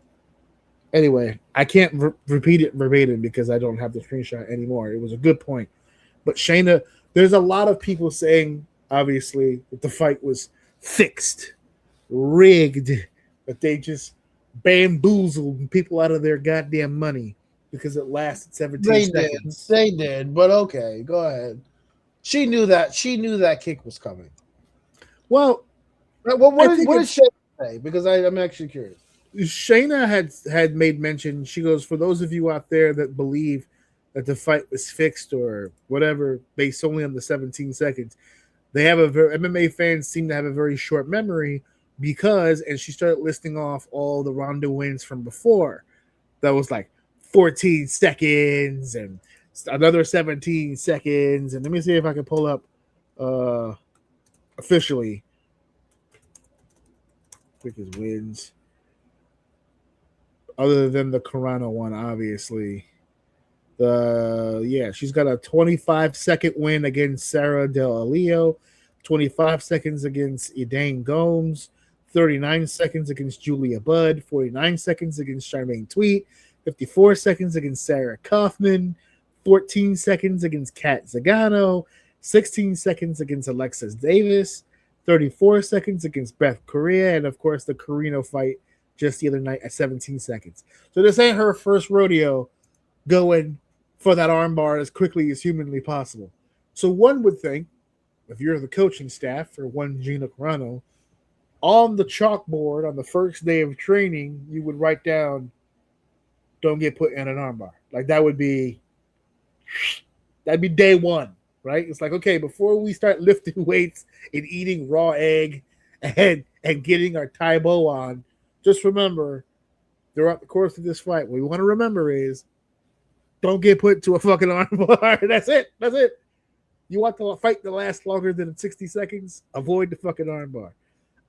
Anyway, I can't repeat it verbatim because I don't have the screenshot anymore. It was a good point. But Shayna, there's a lot of people saying, obviously, that the fight was fixed, rigged, that they just bamboozled people out of their goddamn money because it lasted 17 seconds. They did, but okay, go ahead. She knew that kick was coming. Well, what did Shayna say? Because I'm actually curious. Shayna had made mention. She goes, for those of you out there that believe that the fight was fixed or whatever, based only on the 17 seconds, they have MMA fans seem to have a very short memory because, and she started listing off all the Ronda wins from before. That was like 14 seconds and another 17 seconds. And let me see if I can pull up officially quickest wins. Other than the Carano one, obviously. She's got a 25-second win against Sarah Del Alio, 25 seconds against Elaine Gomes, 39 seconds against Julia Budd, 49 seconds against Charmaine Tweet, 54 seconds against Sarah Kaufman, 14 seconds against Kat Zagano, 16 seconds against Alexis Davis, 34 seconds against Beth Correa, and of course the Carino fight just the other night at 17 seconds. So this ain't her first rodeo going for that armbar as quickly as humanly possible. So one would think, if you're the coaching staff for one Gina Carano, on the chalkboard on the first day of training, you would write down, don't get put in an armbar. Like that'd be day one, right? It's like, okay, before we start lifting weights and eating raw egg and getting our Taibo on, just remember, throughout the course of this fight, what we want to remember is don't get put to a fucking armbar. That's it. You want the fight to last longer than 60 seconds? Avoid the fucking armbar.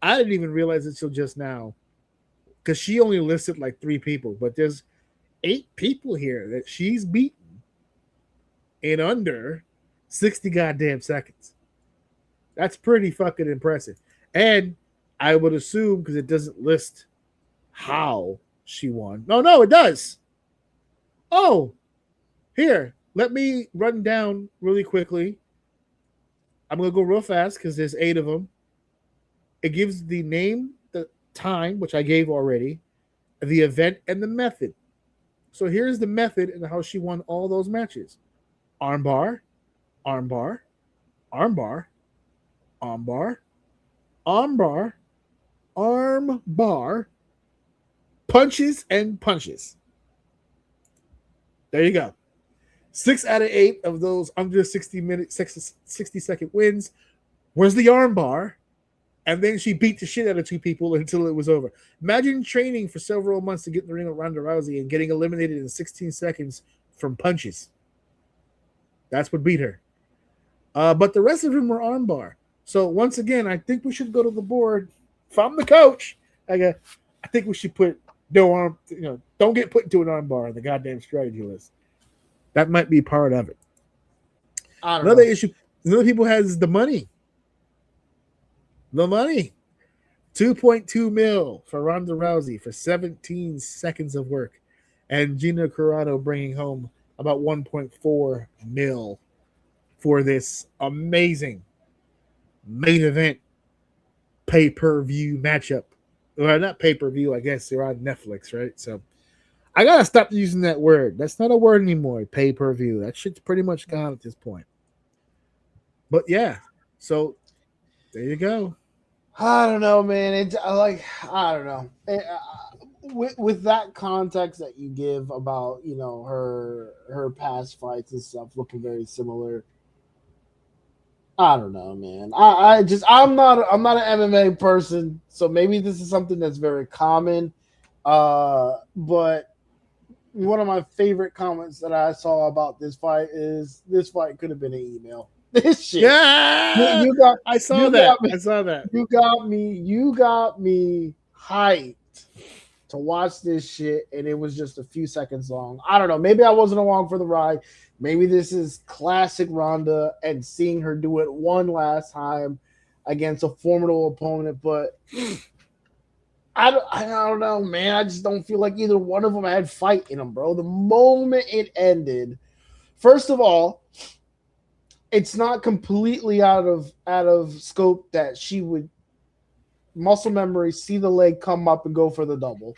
I didn't even realize it till just now because she only listed like 3 people, but there's 8 people here that she's beaten in under 60 goddamn seconds. That's pretty fucking impressive. And I would assume, because it doesn't list how she won. No, it does. Oh, here. let me run down really quickly. I'm going to go real fast because there's 8 of them. It gives the name, the time, which I gave already, the event, and the method. So here's the method and how she won all those matches. Armbar, armbar, armbar, armbar, armbar, armbar, punches, and punches. There you go. 6 out of 8 of those under 60-second wins was the armbar. And then she beat the shit out of 2 people until it was over. Imagine training for several months to get in the ring with Ronda Rousey and getting eliminated in 16 seconds from punches. That's what beat her. But the rest of them were armbar. So once again, I think we should go to the board. If I'm the coach, I think we should put no arm. Don't get put into an armbar on the goddamn strategy list. That might be part of it. Another issue. Another people has the money. The money. 2.2 mil for Ronda Rousey for 17 seconds of work. And Gina Carano bringing home about 1.4 mil for this amazing main event pay-per-view matchup. Well, not pay-per-view, I guess they're on Netflix, right? So I gotta stop using that word. That's not a word anymore, pay-per-view. That shit's pretty much gone at this point. But yeah, so there you go. I don't know, man. I don't know. With that context that you give about her past fights and stuff looking very similar, I don't know, man. I'm not an MMA person, so maybe this is something that's very common. But one of my favorite comments that I saw about this fight is this fight could have been an email. This shit. Yeah, I saw that. You got me hyped to watch this shit, and it was just a few seconds long. I don't know. Maybe I wasn't along for the ride. Maybe this is classic Ronda and seeing her do it one last time against a formidable opponent, but I don't know, man. I just don't feel like either one of them had fight in them, bro. The moment it ended, first of all, it's not completely out of scope that she would muscle memory, see the leg come up and go for the double,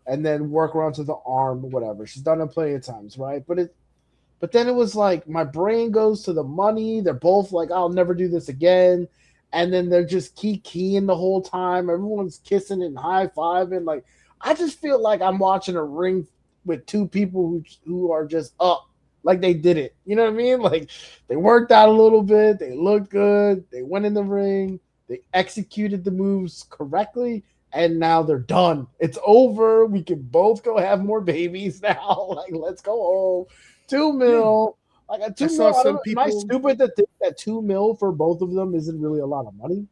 and then work around to the arm, whatever. She's done it plenty of times, right? But then it was like my brain goes to the money. They're both like, I'll never do this again. And then they're just keying the whole time. Everyone's kissing and high-fiving. Like, I just feel like I'm watching a ring with 2 people who are just up. Like they did it. You know what I mean? Like they worked out a little bit. They looked good. They went in the ring. They executed the moves correctly. And now they're done. It's over. We can both go have more babies now. Like, let's go home. 2 mil. Like a 2 mil. Am I stupid to think that 2 mil for both of them isn't really a lot of money?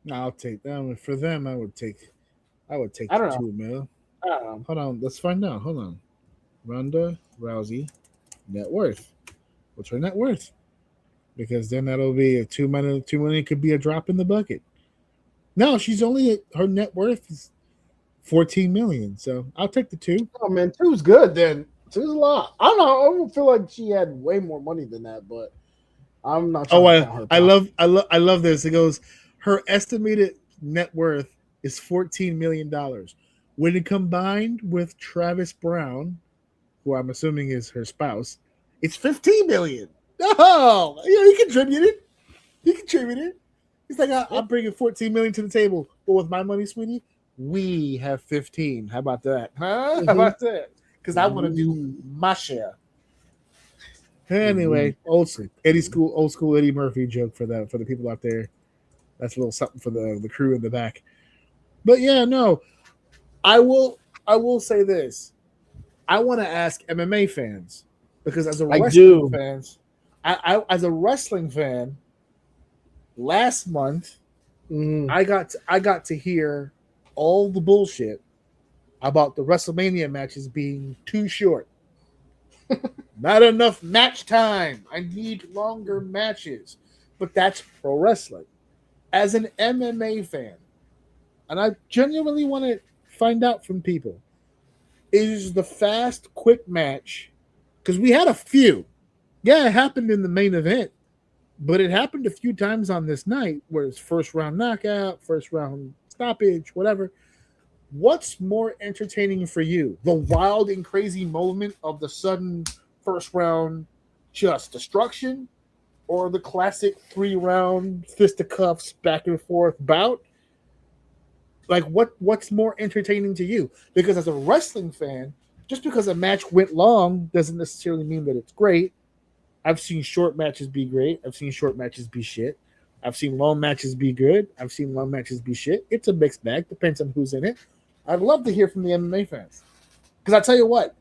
No, I'll take that. For them, I would take 2 mil. I don't know. Hold on. Let's find out. Hold on. Ronda Rousey net worth. What's her net worth? Because then that'll be a 2 money could be a drop in the bucket. No, her net worth is 14 million. So I'll take the 2. Oh man, 2's good then. 2's a lot. I don't know. I don't feel like she had way more money than that, but I'm not trying to count her. I love this. It goes, her estimated net worth is $14 million. When it combined with Travis Brown, who I'm assuming is her spouse, it's 15 million. Oh, he contributed. He's like, I'm bringing 14 million to the table, but with my money, sweetie, we have 15. How about that? Huh? Mm-hmm. How about that? Because I want to do my share. Anyway, old school Eddie Murphy joke for the people out there. That's a little something for the crew in the back. But yeah, no, I will say this. I want to ask MMA fans, because as a wrestling fan, last month I got to hear all the bullshit about the WrestleMania matches being too short. Not enough match time. I need longer matches. But that's pro wrestling. As an MMA fan, and I genuinely want to find out from people, is the fast, quick match because we had a few. Yeah, it happened in the main event, but it happened a few times on this night where it's first round knockout, first round stoppage, whatever. What's more entertaining for you? The wild and crazy moment of the sudden first round just destruction, or the classic 3-round fisticuffs back and forth bout? Like, what's more entertaining to you? Because as a wrestling fan, just because a match went long doesn't necessarily mean that it's great. I've seen short matches be great. I've seen short matches be shit. I've seen long matches be good. I've seen long matches be shit. It's a mixed bag. Depends on who's in it. I'd love to hear from the MMA fans. Because I tell you what,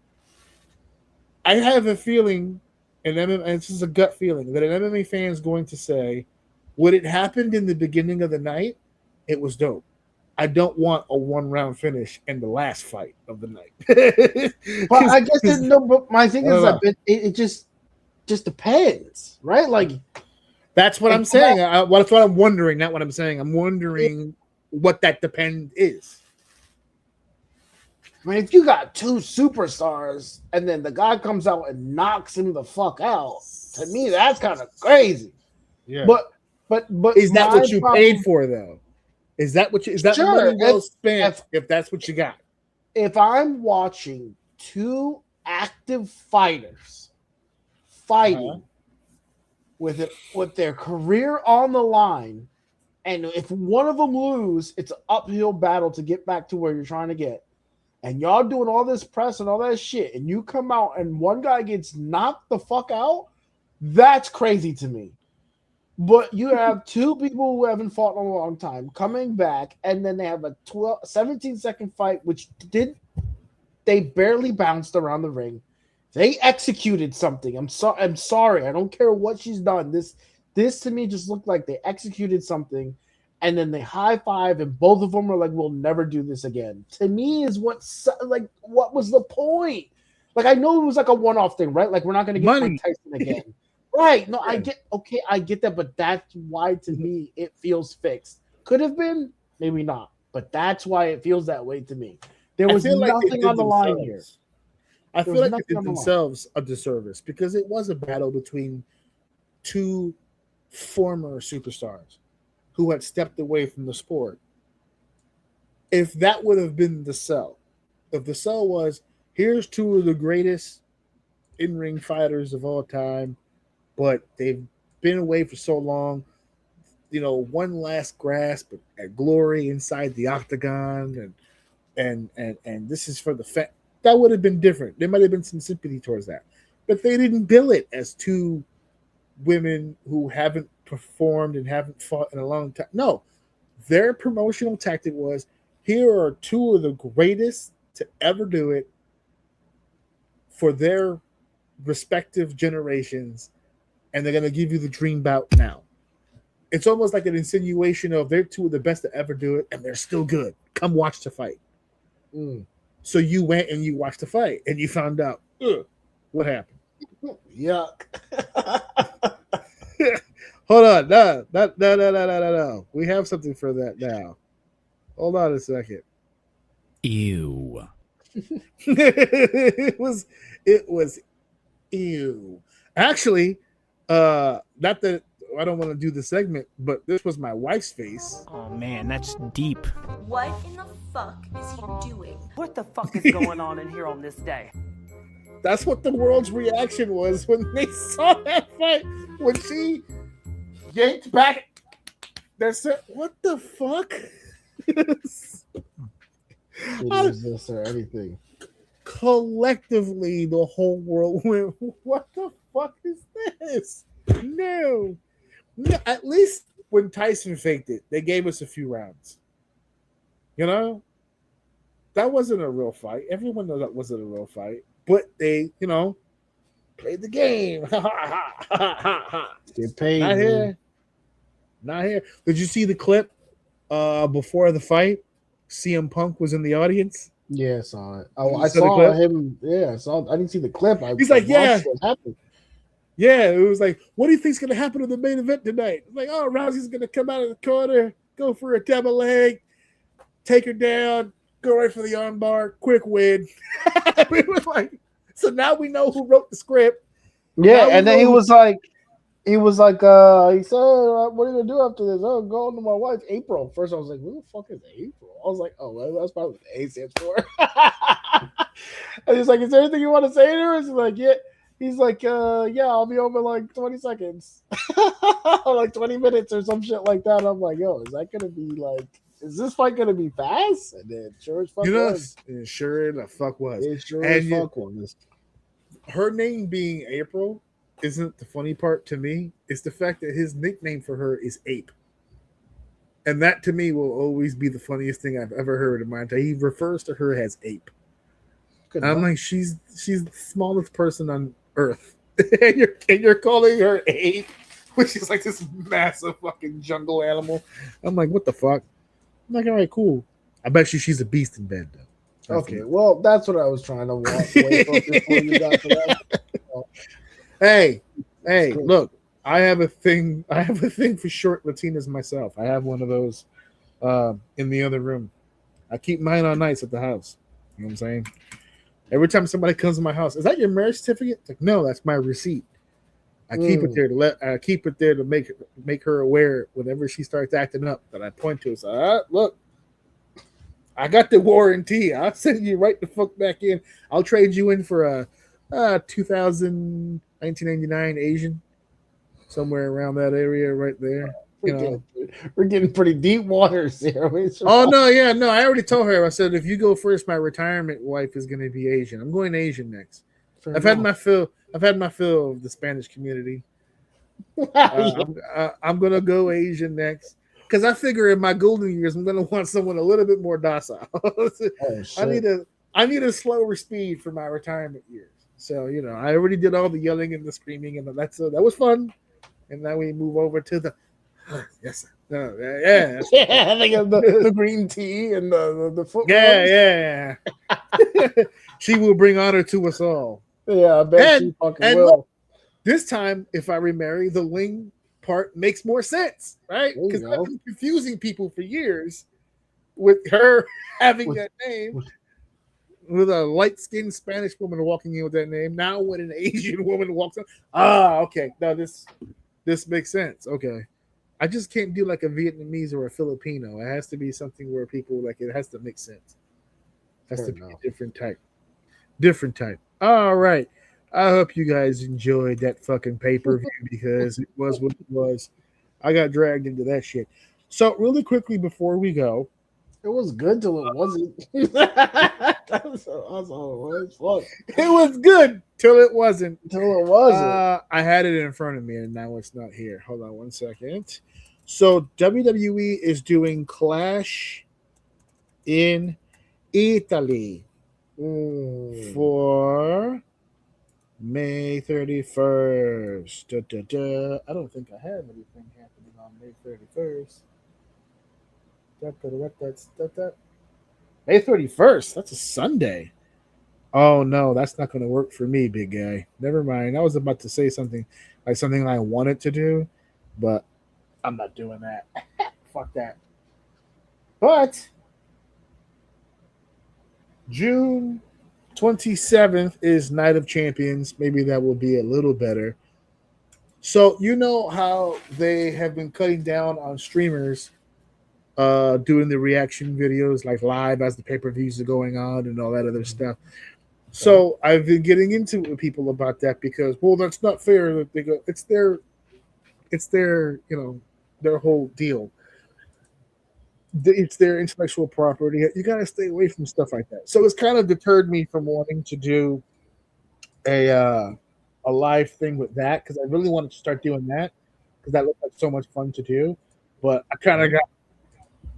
I have a feeling, and this is a gut feeling, that an MMA fan is going to say, when it happened in the beginning of the night, it was dope. I don't want a 1-round finish in the last fight of the night. Well, I guess but my thing is that it just depends, right? Like, that's what I'm saying. That's what I'm wondering. Not what I'm saying. I'm wondering what that depend is. I mean, if you got 2 superstars and then the guy comes out and knocks him the fuck out, to me that's kind of crazy. Yeah. But is that what you paid for though? Is that what you? Is that money well spent? If that's what you got. If I'm watching 2 active fighters fighting with their career on the line, and if one of them lose, it's an uphill battle to get back to where you're trying to get. And y'all doing all this press and all that shit, and you come out and one guy gets knocked the fuck out, that's crazy to me. But you have 2 people who haven't fought in a long time coming back, and then they have a 17-second fight, which they barely bounced around the ring. They executed something. I'm sorry. I don't care what she's done. This to me just looked like they executed something, and then they high five, and both of them were like, "We'll never do this again." To me, is what was the point? Like, I know it was like a one-off thing, right? Like, we're not going to get Mike Tyson again. Right. No, I get that, but that's why to me it feels fixed. Could have been, maybe not, but that's why it feels that way to me. There was nothing on the line here. I feel like they did themselves a disservice because it was a battle between 2 former superstars who had stepped away from the sport. If that would have been the sell, if the sell was, here's 2 of the greatest in-ring fighters of all time, but they've been away for so long, one last grasp at glory inside the octagon, and this is for the that would have been different. There might have been some sympathy towards that, but they didn't bill it as 2 women who haven't performed and haven't fought in a long time. No, their promotional tactic was, here are 2 of the greatest to ever do it for their respective generations, and they're going to give you the dream bout now. It's almost like an insinuation of they're 2 of the best to ever do it, and they're still good. Come watch the fight. So you went and you watched the fight, and you found out what happened. Yuck. Hold on. No. We have something for that now. Hold on a second. Ew. It was ew. Actually, not that I don't want to do the segment, but this was my wife's face. Oh man, that's deep. What in the fuck is he doing? What the fuck is going on in here on this day? That's what the world's reaction was when they saw that fight. When she yanked back, they said, "What the fuck?" Is this or anything? Collectively, the whole world went, "What the fuck is this?" No. At least when Tyson faked it, they gave us a few rounds. That wasn't a real fight. Everyone knows that wasn't a real fight. But they, played the game. Get paid. Not here. Did you see the clip before the fight? CM Punk was in the audience. Yeah, I saw it. I saw him. Yeah, I didn't see the clip. He's like, yeah. What happened? Yeah, it was like, what do you think's going to happen in the main event tonight? It's like, oh, Rousey's going to come out of the corner, go for a double leg, take her down, go right for the armbar, quick win. It was like So now we know who wrote the script. Yeah, and then he was like, he said, "What are you gonna do after this?" Oh, go on to my wife, April. First, I was like, "Who the fuck is April?" I was like, "Oh, well, that's probably what the A stands for." And he's like, "Is there anything you want to say to her?" He's like, "Yeah." He's like, "Yeah, I'll be over in like 20 seconds, or like 20 minutes, or some shit like that." I'm like, "Yo, is that gonna be like?" Is this fight gonna be fast? And then sure as fuck was. It sure the fuck was. It sure as fuck was. Her name being April isn't the funny part to me. It's the fact that his nickname for her is Ape. And that to me will always be the funniest thing I've ever heard in my entire. He refers to her as Ape. And I'm like, she's the smallest person on Earth. and you're calling her Ape, which is like this massive fucking jungle animal. I'm like, what the fuck? I'm like, all right, cool. I bet she's a beast in bed, though. Okay, well, that's what I was trying to wait for before you got to that. Hey, look, I have a thing for short Latinas myself. I have one of those in the other room. I keep mine on nice at the house. You know what I'm saying? Every time somebody comes to my house, is that your marriage certificate? It's like, no, that's my receipt. I keep it there to make her aware whenever she starts acting up that I point to. So look, I got the warranty. I'll send you right the fuck back in. I'll trade you in for a 1999 Asian, somewhere around that area right there. We're getting pretty deep waters here. Oh no, yeah, no. I already told her. I said if you go first, my retirement wife is going to be Asian. I'm going Asian next. I've had my fill of the Spanish community. I'm going to go Asian next because I figure in my golden years I'm going to want someone a little bit more docile. I need a slower speed for my retirement years. So I already did all the yelling and the screaming, and that was fun. And now we move over to the yes, no, yeah, the green tea and the football. Yeah. She will bring honor to us all. Yeah, I bet she fucking will. Look, this time, if I remarry, the Ling part makes more sense, right? Because I've been confusing people for years with her having that name. With a light-skinned Spanish woman walking in with that name. Now when an Asian woman walks in, okay. Now this makes sense. Okay. I just can't do like a Vietnamese or a Filipino. It has to be something where people it has to make sense. It has to be a different type. All right. I hope you guys enjoyed that fucking pay-per-view because it was what it was. I got dragged into that shit. So really quickly before we go, it was good till it wasn't. That's all it was. Fuck. It was good till it wasn't. I had it in front of me and now it's not here. Hold on 1 second. So WWE is doing Clash in Italy for May 31st. I don't think I have anything happening on May 31st. May 31st. That's a Sunday. Oh no, that's not going to work for me, big guy. Never mind. I was about to say something I wanted to do, but I'm not doing that. Fuck that. But June 27th is Night of Champions. Maybe that will be a little better. So you know how they have been cutting down on streamers doing the reaction videos like live as the pay-per-views are going on and all that other stuff. So I've been getting into it with people about that because, well, that's not fair. That they go, it's their, their whole deal. It's their intellectual property. You got to stay away from stuff like that. So it's kind of deterred me from wanting to do a live thing with that because I really wanted to start doing that because that looked like so much fun to do. But I kind of got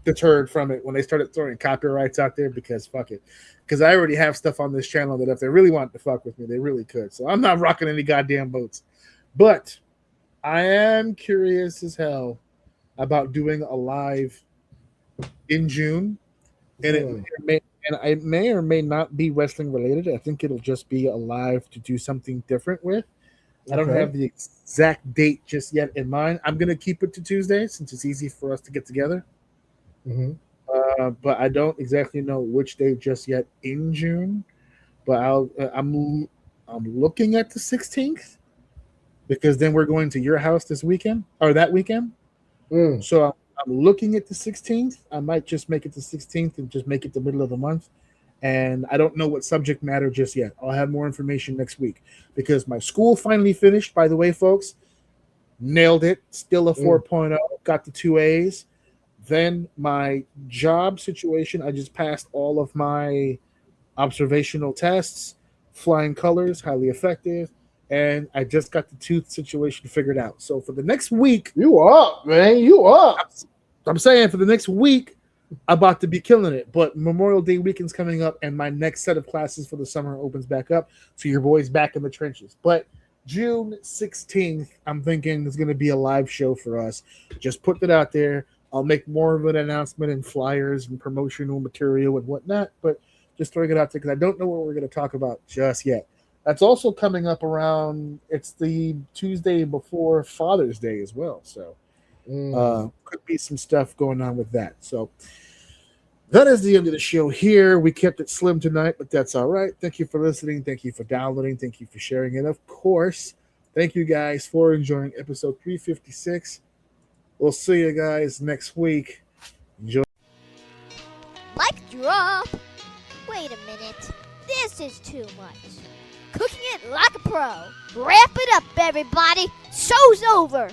deterred from it when they started throwing copyrights out there because fuck it. Because I already have stuff on this channel that if they really wanted to fuck with me, they really could. So I'm not rocking any goddamn boats. But I am curious as hell about doing a live in June. And it may or may not be wrestling related. I think it'll just be a live to do something different with. I don't have the exact date just yet in mind. I'm going to keep it to Tuesday since it's easy for us to get together. Mm-hmm. But I don't exactly know which day just yet in June. But I'm I'm looking at the 16th because then we're going to your house this weekend or that weekend. So I'm looking at the 16th. I might just make it the 16th and just make it the middle of the month. And I don't know what subject matter just yet. I'll have more information next week because my school finally finished, by the way, folks. Nailed it. Still a 4.0. Got the 2 A's. Then my job situation, I just passed all of my observational tests, flying colors, highly effective, and I just got the tooth situation figured out. So for the next week, you up, man, you up. I'm saying for the next week, I'm about to be killing it. But Memorial Day weekend's coming up, and my next set of classes for the summer opens back up. So your boy's back in the trenches. But June 16th, I'm thinking is going to be a live show for us. Just put it out there. I'll make more of an announcement and flyers and promotional material and whatnot. But just throwing it out there because I don't know what we're going to talk about just yet. That's also coming up around, it's the Tuesday before Father's Day as well. So could be some stuff going on with that. So that is the end of the show here. We kept it slim tonight, but that's all right. Thank you for listening. Thank you for downloading. Thank you for sharing it. Of course, thank you guys for enjoying episode 356. We'll see you guys next week. Enjoy. Mic drop. Wait a minute. This is too much. Cooking it like a pro. Wrap it up, everybody. Show's over.